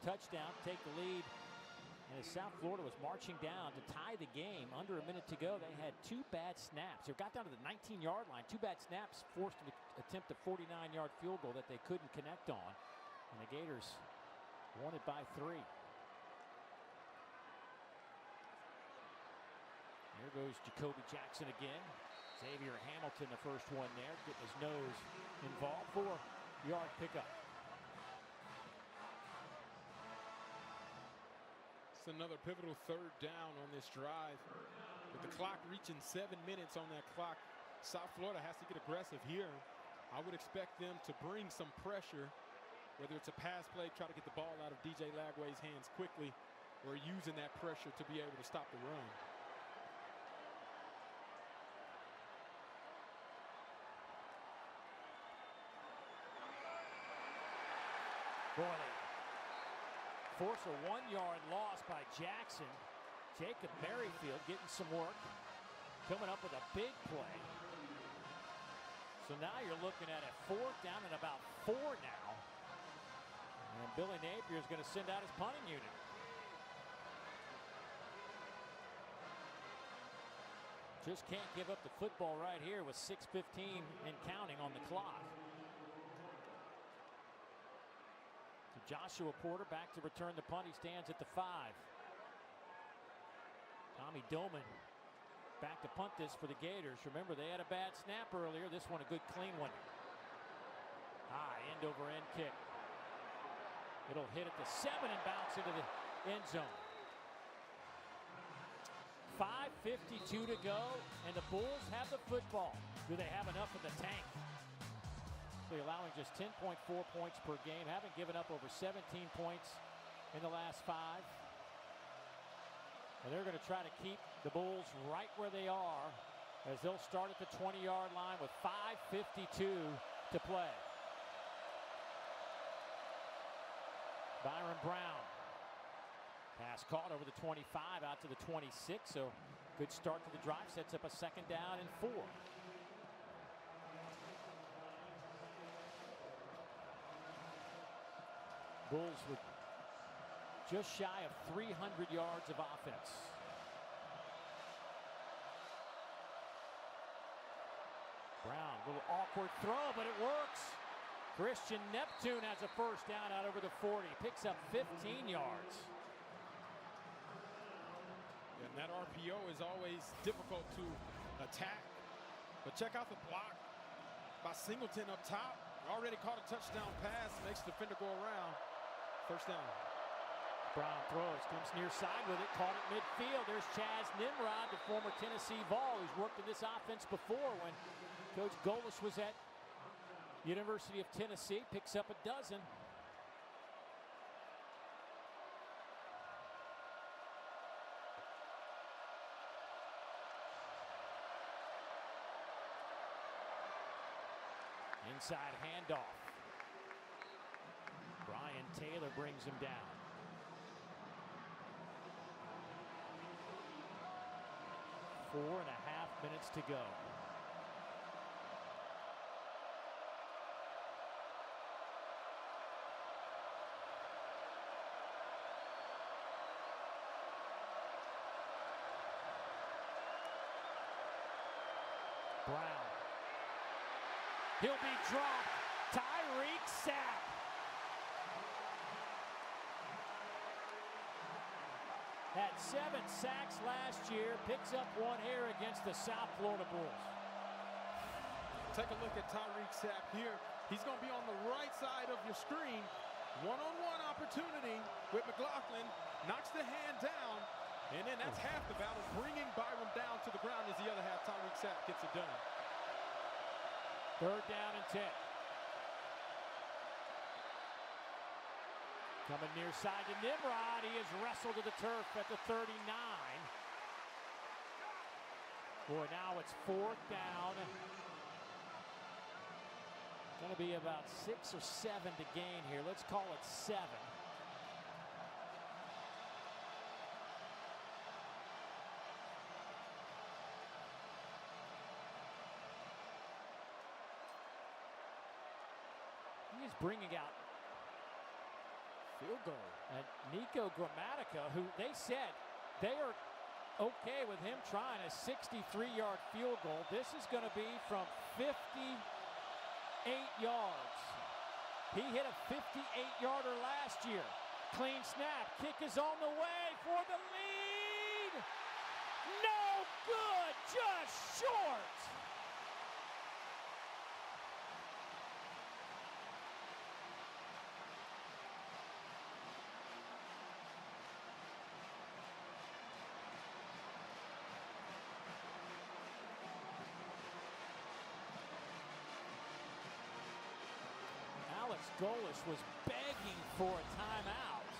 touchdown, take the lead. And as South Florida was marching down to tie the game, under a minute to go, they had 2 bad snaps. They got down to the 19-yard line. 2 bad snaps forced them to attempt a 49-yard field goal that they couldn't connect on. And the Gators won it by 3. There goes Jacoby Jackson again. Xavier Hamilton, the first one there, getting his nose involved. 4-yard pickup. It's another pivotal third down on this drive. With the clock reaching 7 minutes on that clock, South Florida has to get aggressive here. I would expect them to bring some pressure, whether it's a pass play, try to get the ball out of DJ Lagway's hands quickly, or using that pressure to be able to stop the run. Boy, they force a 1-yard loss by Jackson. Jacob Merrifield getting some work, coming up with a big play. So now you're looking at a 4th down and about 4 now. And Billy Napier is going to send out his punting unit. Just can't give up the football right here with 6:15 and counting on the clock. Joshua Porter back to return the punt. He stands at the 5. Tommy Doman back to punt this for the Gators. Remember, they had a bad snap earlier. This one a good clean one. High end over end kick. It'll hit at the 7 and bounce into the end zone. 5:52 to go, and the Bulls have the football. Do they have enough in the tank? Allowing just 10.4 points per game, haven't given up over 17 points in the last 5. And they're going to try to keep the Bulls right where they are as they'll start at the 20-yard line with 5:52 to play. Byron Brown. Pass caught over the 25 out to the 26, so good start to the drive, sets up a 2nd down and 4. Bulls with just shy of 300 yards of offense. Another awkward throw, but it works. Christian Neptune has a first down out over the 40. Picks up 15 yards. And that RPO is always difficult to attack. But check out the block by Singleton up top. Already caught a touchdown pass. Makes the defender go around. First down. Brown throws, comes near side with it, caught at midfield. There's Chaz Nimrod, the former Tennessee Vol, who's worked in this offense before when Coach Golis was at University of Tennessee. Picks up a dozen. Inside handoff. Brian Taylor brings him down. Four and a half minutes to go. Brown. He'll be dropped. Tyreek sack. Had 7 sacks last year. Picks up one here against the South Florida Bulls. Take a look at Tyreek Sapp here. He's going to be on the right side of your screen. One-on-one opportunity with McLaughlin. Knocks the hand down. And then that's half the battle. Bringing Byram down to the ground as the other half. Tyreek Sapp gets it done. Third down and 10. Coming near side to Nimrod. He is wrestled to the turf at the 39. Boy, now it's fourth down. Going to be about 6 or 7 to gain here. Let's call it 7. He's bringing out field goal. And Nico Gramatica, who they said they are okay with him trying a 63-yard field goal. This is going to be from 58 yards. He hit a 58-yarder last year. Clean snap. Kick is on the way for the lead. No good. Just short. Golis was begging for a timeout.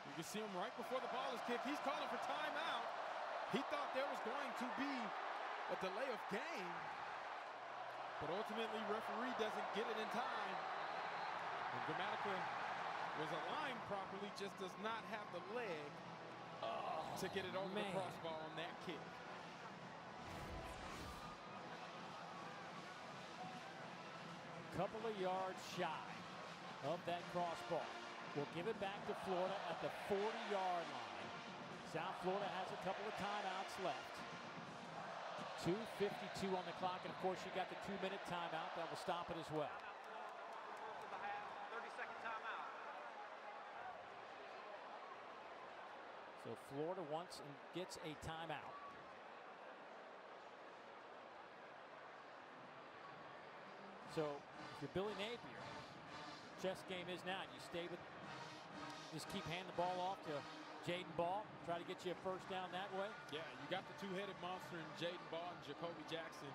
You can see him right before the ball is kicked. He's calling for timeout. He thought there was going to be a delay of game, but ultimately referee doesn't get it in time. And Gramatica was aligned properly, just does not have the leg to get it over the crossbar on that kick. Couple of yards shy of that crossbar. We'll give it back to Florida at the 40-yard line. South Florida has a couple of timeouts left. 2:52 on the clock, and of course you got the 2-minute timeout that will stop it as well. 30-second timeout. So Florida wants and gets a timeout. So if you're Billy Napier, chess game is now. You stay with, just keep handing the ball off to Jaden Ball. Try to get you a first down that way. Yeah, you got the two-headed monster in Jaden Ball and Jacoby Jackson.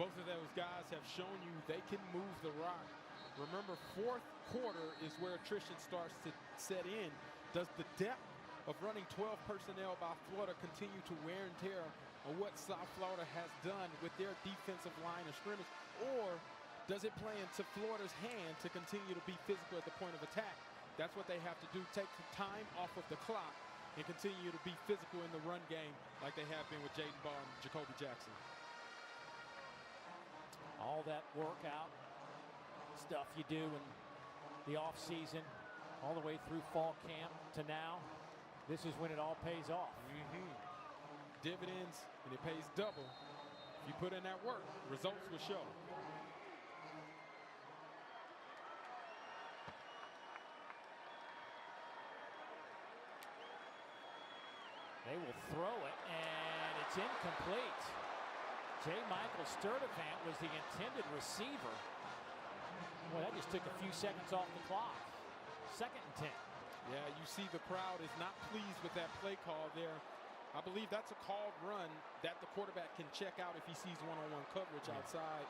Both of those guys have shown you they can move the rock. Remember, fourth quarter is where attrition starts to set in. Does the depth of running 12 personnel by Florida continue to wear and tear on what South Florida has done with their defensive line of scrimmage? Or does it play into Florida's hand to continue to be physical at the point of attack? That's what they have to do, take the time off of the clock and continue to be physical in the run game like they have been with Jaden Ball and Jacoby Jackson. All that workout stuff you do in the offseason, all the way through fall camp to now, this is when it all pays off. Dividends, and it pays double you put in that work, results will show. They will throw it, and it's incomplete. J. Michael Sturdivant was the intended receiver. Well, that just took a few seconds off the clock. 2nd and 10. Yeah, you see the crowd is not pleased with that play call there. I believe that's a called run that the quarterback can check out if he sees one-on-one coverage outside.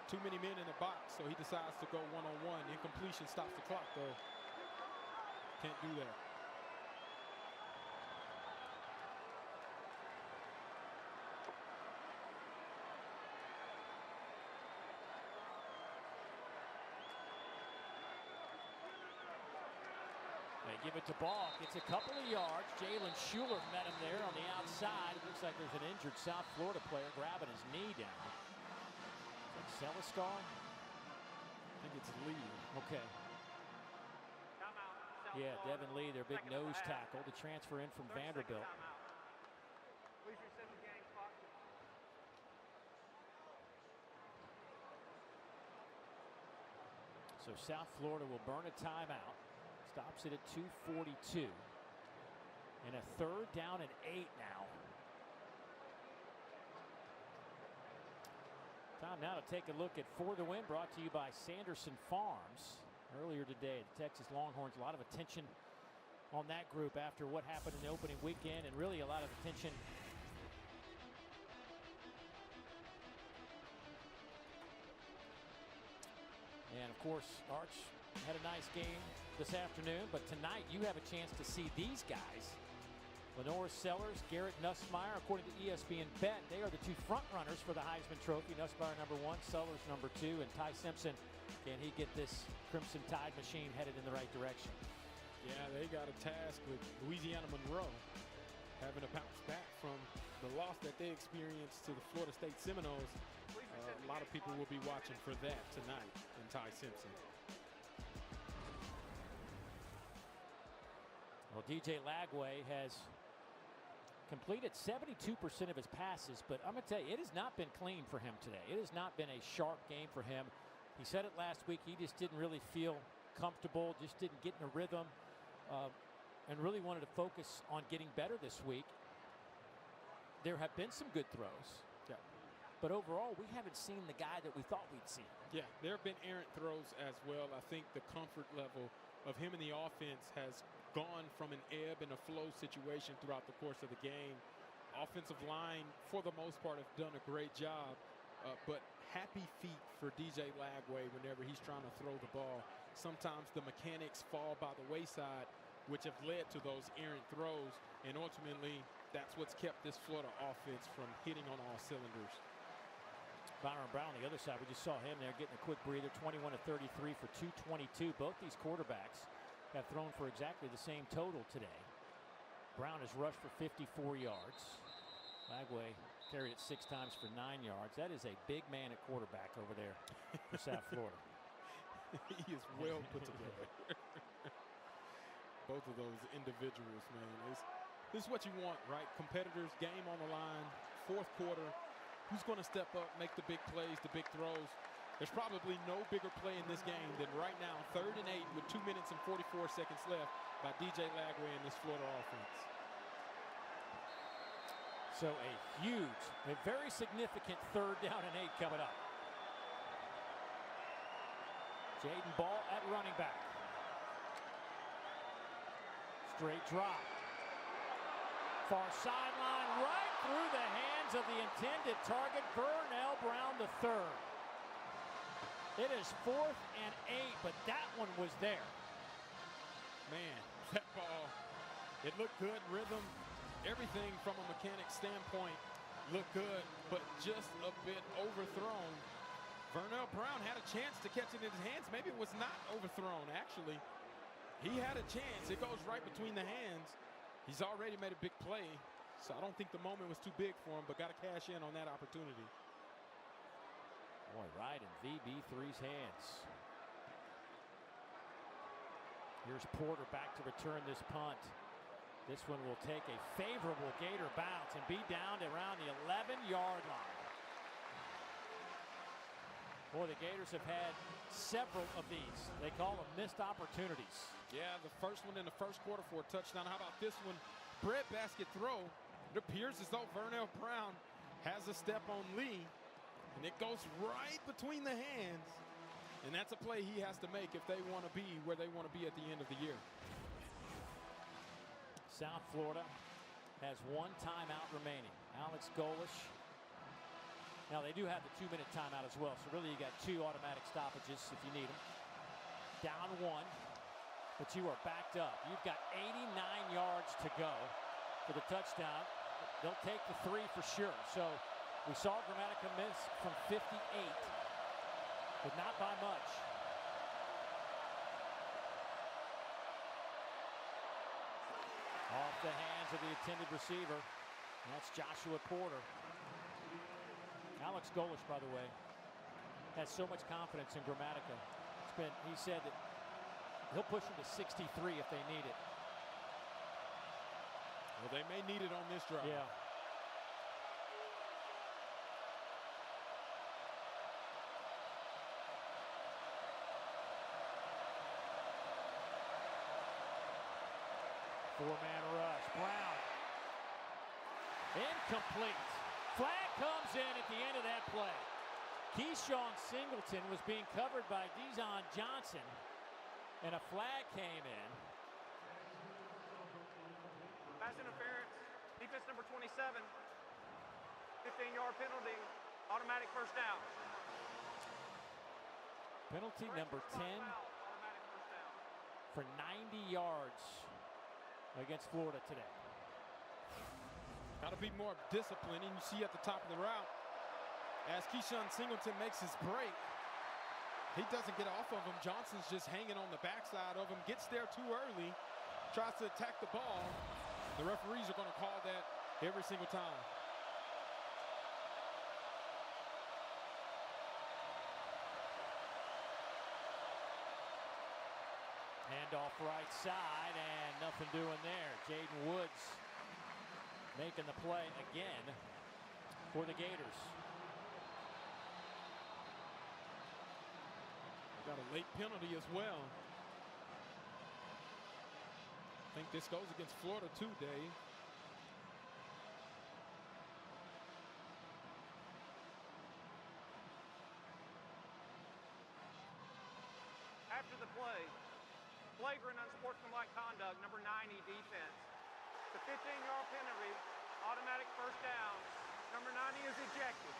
Too many men in the box, so he decides to go one-on-one. Incompletion stops the clock, though. Can't do that. They give it to Ball. Gets a couple of yards. Jalen Schuler met him there on the outside. It looks like there's an injured South Florida player grabbing his knee down. Is that Celestar? I think it's Lee. Okay. Yeah, Devin Lee, their big nose tackle, to transfer in from Vanderbilt. Please reset the game clock. So South Florida will burn a timeout. Stops it at 2:42. And a 3rd down and 8 now. Time now to take a look at For the Win, brought to you by Sanderson Farms. Earlier today, the Texas Longhorns, a lot of attention on that group after what happened in the opening weekend, and really a lot of attention and of course Arch had a nice game this afternoon, but tonight you have a chance to see these guys. Lenore Sellers, Garrett Nussmeier, according to ESPN Bet, they are the 2 front runners for the Heisman Trophy. Nussmeier #1, Sellers #2, and Ty Simpson, can he get this Crimson Tide machine headed in the right direction? Yeah, they got a task with Louisiana Monroe, having to bounce back from the loss that they experienced to the Florida State Seminoles. A lot of people will be watching for that tonight in Ty Simpson. Well, DJ Lagway has completed 72% of his passes, but I'm going to tell you, it has not been clean for him today. It has not been a sharp game for him. He said it last week. He just didn't really feel comfortable, just didn't get in a rhythm, and really wanted to focus on getting better this week. There have been some good throws. Yeah. But overall, we haven't seen the guy that we thought we'd see. Yeah, there have been errant throws as well. I think the comfort level of him in the offense has gone from an ebb and a flow situation throughout the course of the game. Offensive line, for the most part, have done a great job. But happy feet for DJ Lagway whenever he's trying to throw the ball. Sometimes the mechanics fall by the wayside, which have led to those errant throws. And ultimately, that's what's kept this Florida offense from hitting on all cylinders. Byron Brown on the other side, we just saw him there getting a quick breather, 21 of 33 for 222. Both these quarterbacks have thrown for exactly the same total today. Brown has rushed for 54 yards. Lagway carried it 6 times for 9 yards. That is a big man at quarterback over there for South Florida. He is well put together. Both of those individuals, man. This is what you want, right? Competitors, game on the line, 4th quarter. Who's going to step up, make the big plays, the big throws? There's probably no bigger play in this game than right now, 3rd and 8 with 2 minutes and 44 seconds left by DJ Lagway in this Florida offense. So a very significant 3rd down and 8 coming up. Jaden Ball at running back. Straight drop. Far sideline, right through the hands of the intended target, Vernell Brown III. It is 4th and 8, but that one was there. Man, that ball, it looked good, rhythm, everything from a mechanic standpoint looked good, but just a bit overthrown. Vernell Brown had a chance to catch it in his hands. Maybe it was not overthrown, actually. He had a chance. It goes right between the hands. He's already made a big play, so I don't think the moment was too big for him, but got to cash in on that opportunity. Boy, right in VB3's hands. Here's Porter back to return this punt. This one will take a favorable Gator bounce and be down to around the 11-yard line. Boy, the Gators have had several of these. They call them missed opportunities. Yeah, the first one in the first quarter for a touchdown. How about this one? Breadbasket throw. It appears as though Vernell Brown has a step on Lee, and it goes right between the hands. And that's a play he has to make if they want to be where they want to be at the end of the year. South Florida has one timeout remaining. Alex Golish. Now, they do have the 2-minute timeout as well, so really you got 2 automatic stoppages if you need them. Down 1, but you are backed up. You've got 89 yards to go for the touchdown. They'll take the 3 for sure. So we saw Gramatica miss from 58, but not by much. Off the hands of the intended receiver. That's Joshua Porter. Alex Golish, by the way, has so much confidence in Gramatica. He said that he'll push him to 63 if they need it. Well, they may need it on this drive. Yeah. Four-man rush. Brown. Incomplete. Flag comes in at the end of that play. Keyshawn Singleton was being covered by Dizon Johnson, and a flag came in. Pass interference, defense number 27, 15-yard penalty, automatic first down. Penalty number 10 Automatic first down. for 90 yards against Florida today. Got to be more disciplined, and you see at the top of the route, as Keyshawn Singleton makes his break, he doesn't get off of him. Johnson's just hanging on the backside of him, gets there too early, tries to attack the ball. The referees are going to call that every single time. Handoff right side, and nothing doing there. Jaden Woods making the play again for the Gators. They got a late penalty as well. I think this goes against Florida too, Dave. After the play, flagrant unsportsmanlike conduct, number 90 defense. The 15-yard penalty, automatic first down. Number 90 is ejected.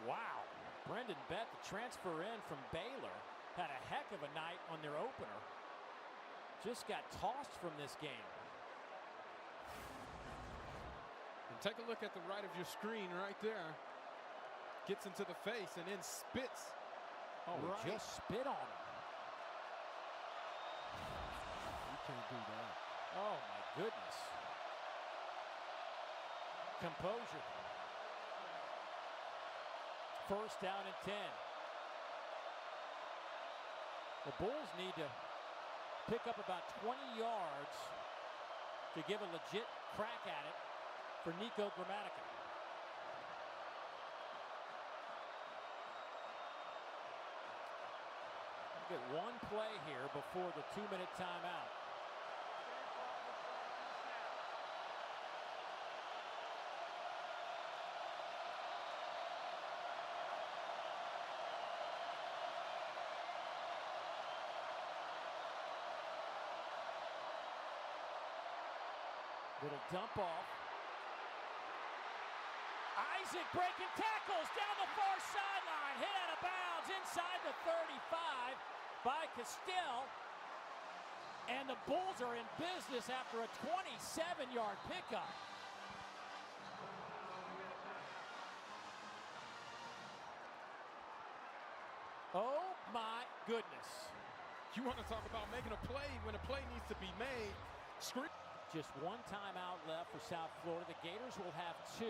Wow. Brendan Bett, the transfer in from Baylor, had a heck of a night on their opener. Just got tossed from this game. And take a look at the right of your screen right there. Gets into the face and then spits. Oh, right. Just spit on him. You can't do that. Oh, my goodness. Composure. First down and 10. The Bulls need to pick up about 20 yards to give a legit crack at it for Nico Gramatica. Get one play here before the 2-minute timeout. Little dump off. Isaac breaking tackles down the far sideline. Hit out of bounds inside the 35 by Castell. And the Bulls are in business after a 27-yard pickup. Oh my goodness. You want to talk about making a play when a play needs to be made. Just one timeout left for South Florida. The Gators will have 2.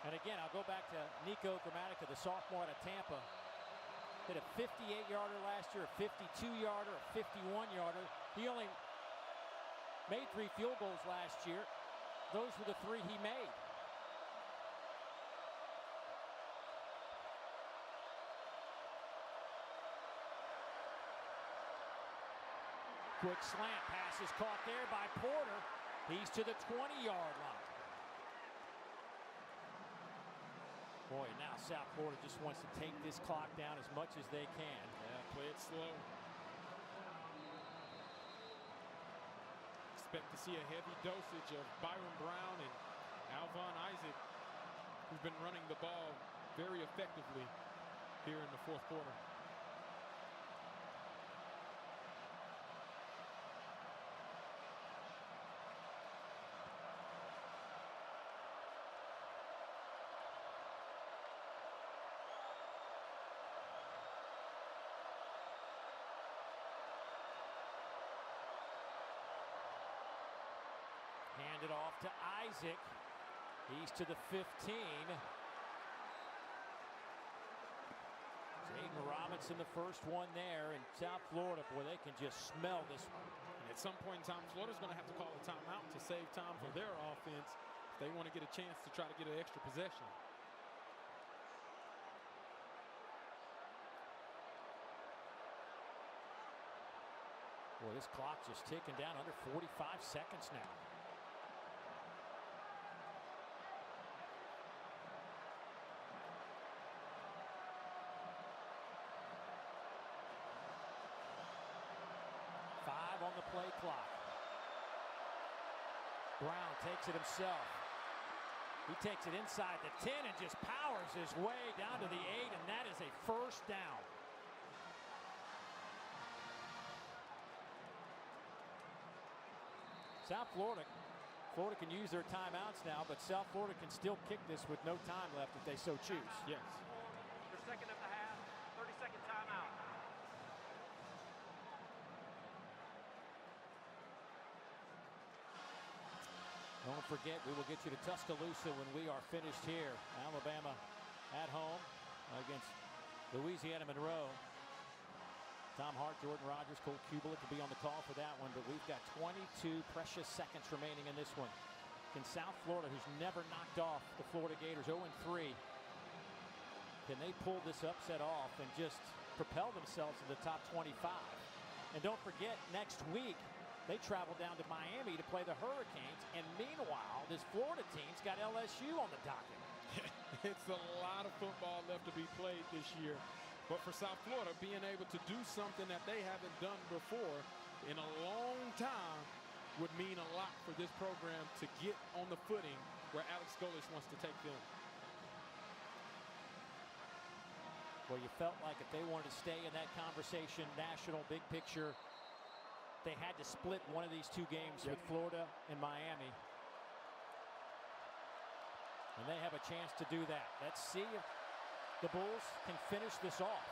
And again, I'll go back to Nico Gramatica, the sophomore out of Tampa. Hit a 58-yarder last year, a 52-yarder, a 51-yarder. He only made 3 field goals last year. Those were the 3 he made. Quick slant pass is caught there by Porter. He's to the 20-yard line. Boy, now South Florida just wants to take this clock down as much as they can. Yeah, play it slow. Expect to see a heavy dosage of Byron Brown and Alvon Isaac, who've been running the ball very effectively here in the fourth quarter. Hand it off to Isaac. He's to the 15. Jaden Robinson, the first one there, and South Florida, boy, they can just smell this one. And at some point in time, Florida's going to have to call a timeout to save time for their offense if they want to get a chance to try to get an extra possession. Boy, this clock just ticking down under 45 seconds now. On the play clock. Brown takes it himself. He takes it inside the 10 and just powers his way down to the 8, and that is a first down. South Florida can use their timeouts now, but South Florida can still kick this with no time left if they so choose. Yes. Your second of the half, 30-second timeout. Don't forget, we will get you to Tuscaloosa when we are finished here. Alabama at home against Louisiana Monroe. Tom Hart, Jordan Rogers, Cole Kubalik will be on the call for that one, but we've got 22 precious seconds remaining in this one. Can South Florida, who's never knocked off the Florida Gators 0-3, can they pull this upset off and just propel themselves to the top 25? And don't forget, next week, they travel down to Miami to play the Hurricanes, and meanwhile, this Florida team's got LSU on the docket. It's a lot of football left to be played this year. But for South Florida, being able to do something that they haven't done before in a long time would mean a lot for this program to get on the footing where Alex Golesh wants to take them. Well, you felt like if they wanted to stay in that conversation, national, big picture, they had to split one of these two games with Florida and Miami. And they have a chance to do that. Let's see if the Bulls can finish this off.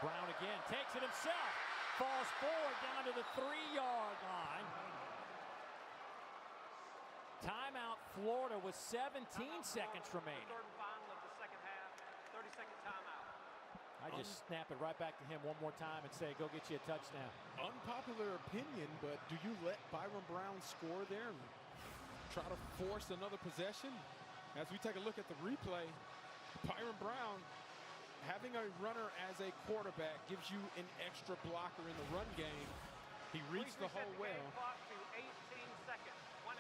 Brown again takes it himself. Falls forward down to the 3-yard line. Timeout Florida with 17 seconds remaining. Third and final of the second half. 30-second timeout. I just snap it right back to him one more time and say, go get you a touchdown. Unpopular opinion, but do you let Byron Brown score there and try to force another possession? As we take a look at the replay, Byron Brown, having a runner as a quarterback gives you an extra blocker in the run game. He reads the hole well. Clock to 18 seconds. 1-8.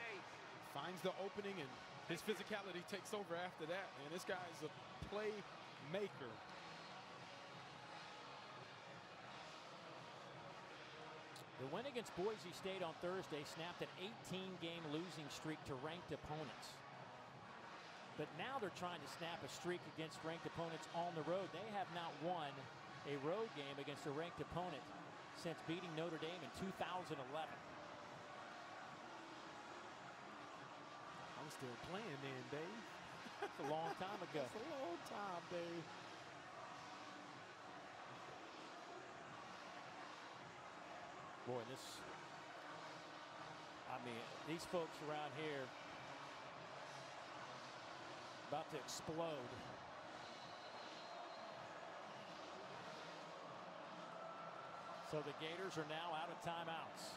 Finds the opening, and his physicality takes over after that. And this guy is a playmaker. The win against Boise State on Thursday snapped an 18-game losing streak to ranked opponents. But now they're trying to snap a streak against ranked opponents on the road. They have not won a road game against a ranked opponent since beating Notre Dame in 2011. I'm still playing then, Dave. That's a long time ago. That's a long time, Dave. Boy, these folks around here about to explode. So the Gators are now out of timeouts.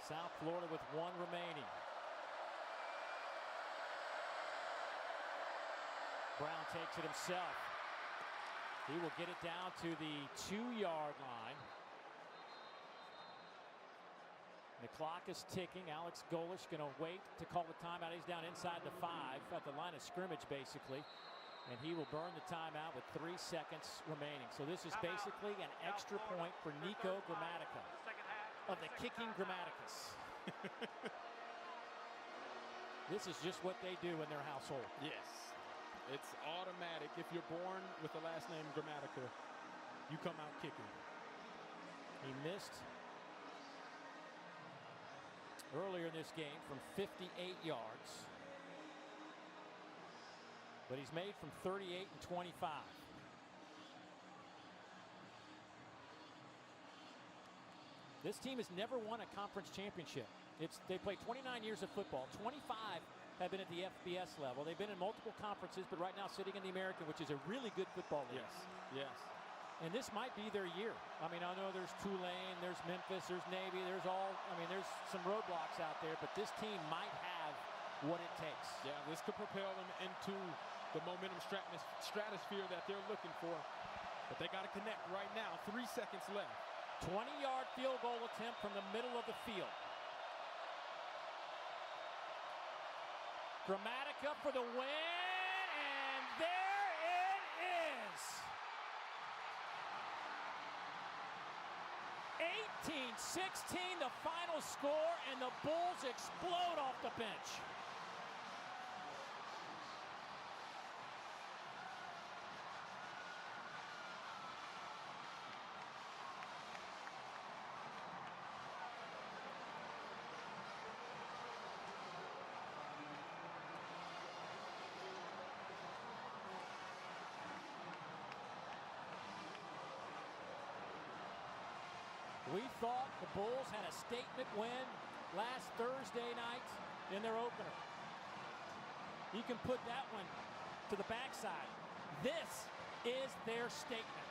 South Florida with one remaining. Brown takes it himself. He will get it down to the 2-yard line. The clock is ticking. Alex Golish going to wait to call the timeout. He's down inside the 5 at the line of scrimmage, basically. And he will burn the timeout with 3 seconds remaining. So this is basically an extra point for Nico Gramatica of the Kicking Grammaticus. This is just what they do in their household. Yes. It's automatic. If you're born with the last name Gramatica, you come out kicking. He missed earlier in this game from 58 yards. But he's made from 38 and 25. This team has never won a conference championship. They played 29 years of football. 25 have been at the FBS level. They've been in multiple conferences, but right now sitting in the American, which is a really good football league. Yes, yes. And this might be their year. I mean, I know there's Tulane, there's Memphis, there's Navy, there's some roadblocks out there, but this team might have what it takes. Yeah, this could propel them into the momentum stratosphere that they're looking for. But they got to connect right now. 3 seconds left. 20-yard field goal attempt from the middle of the field. Gramatica for the win, and there it is. 18-16 the final score, and the Bulls explode off the bench. We thought the Bulls had a statement win last Thursday night in their opener. You can put that one to the backside. This is their statement.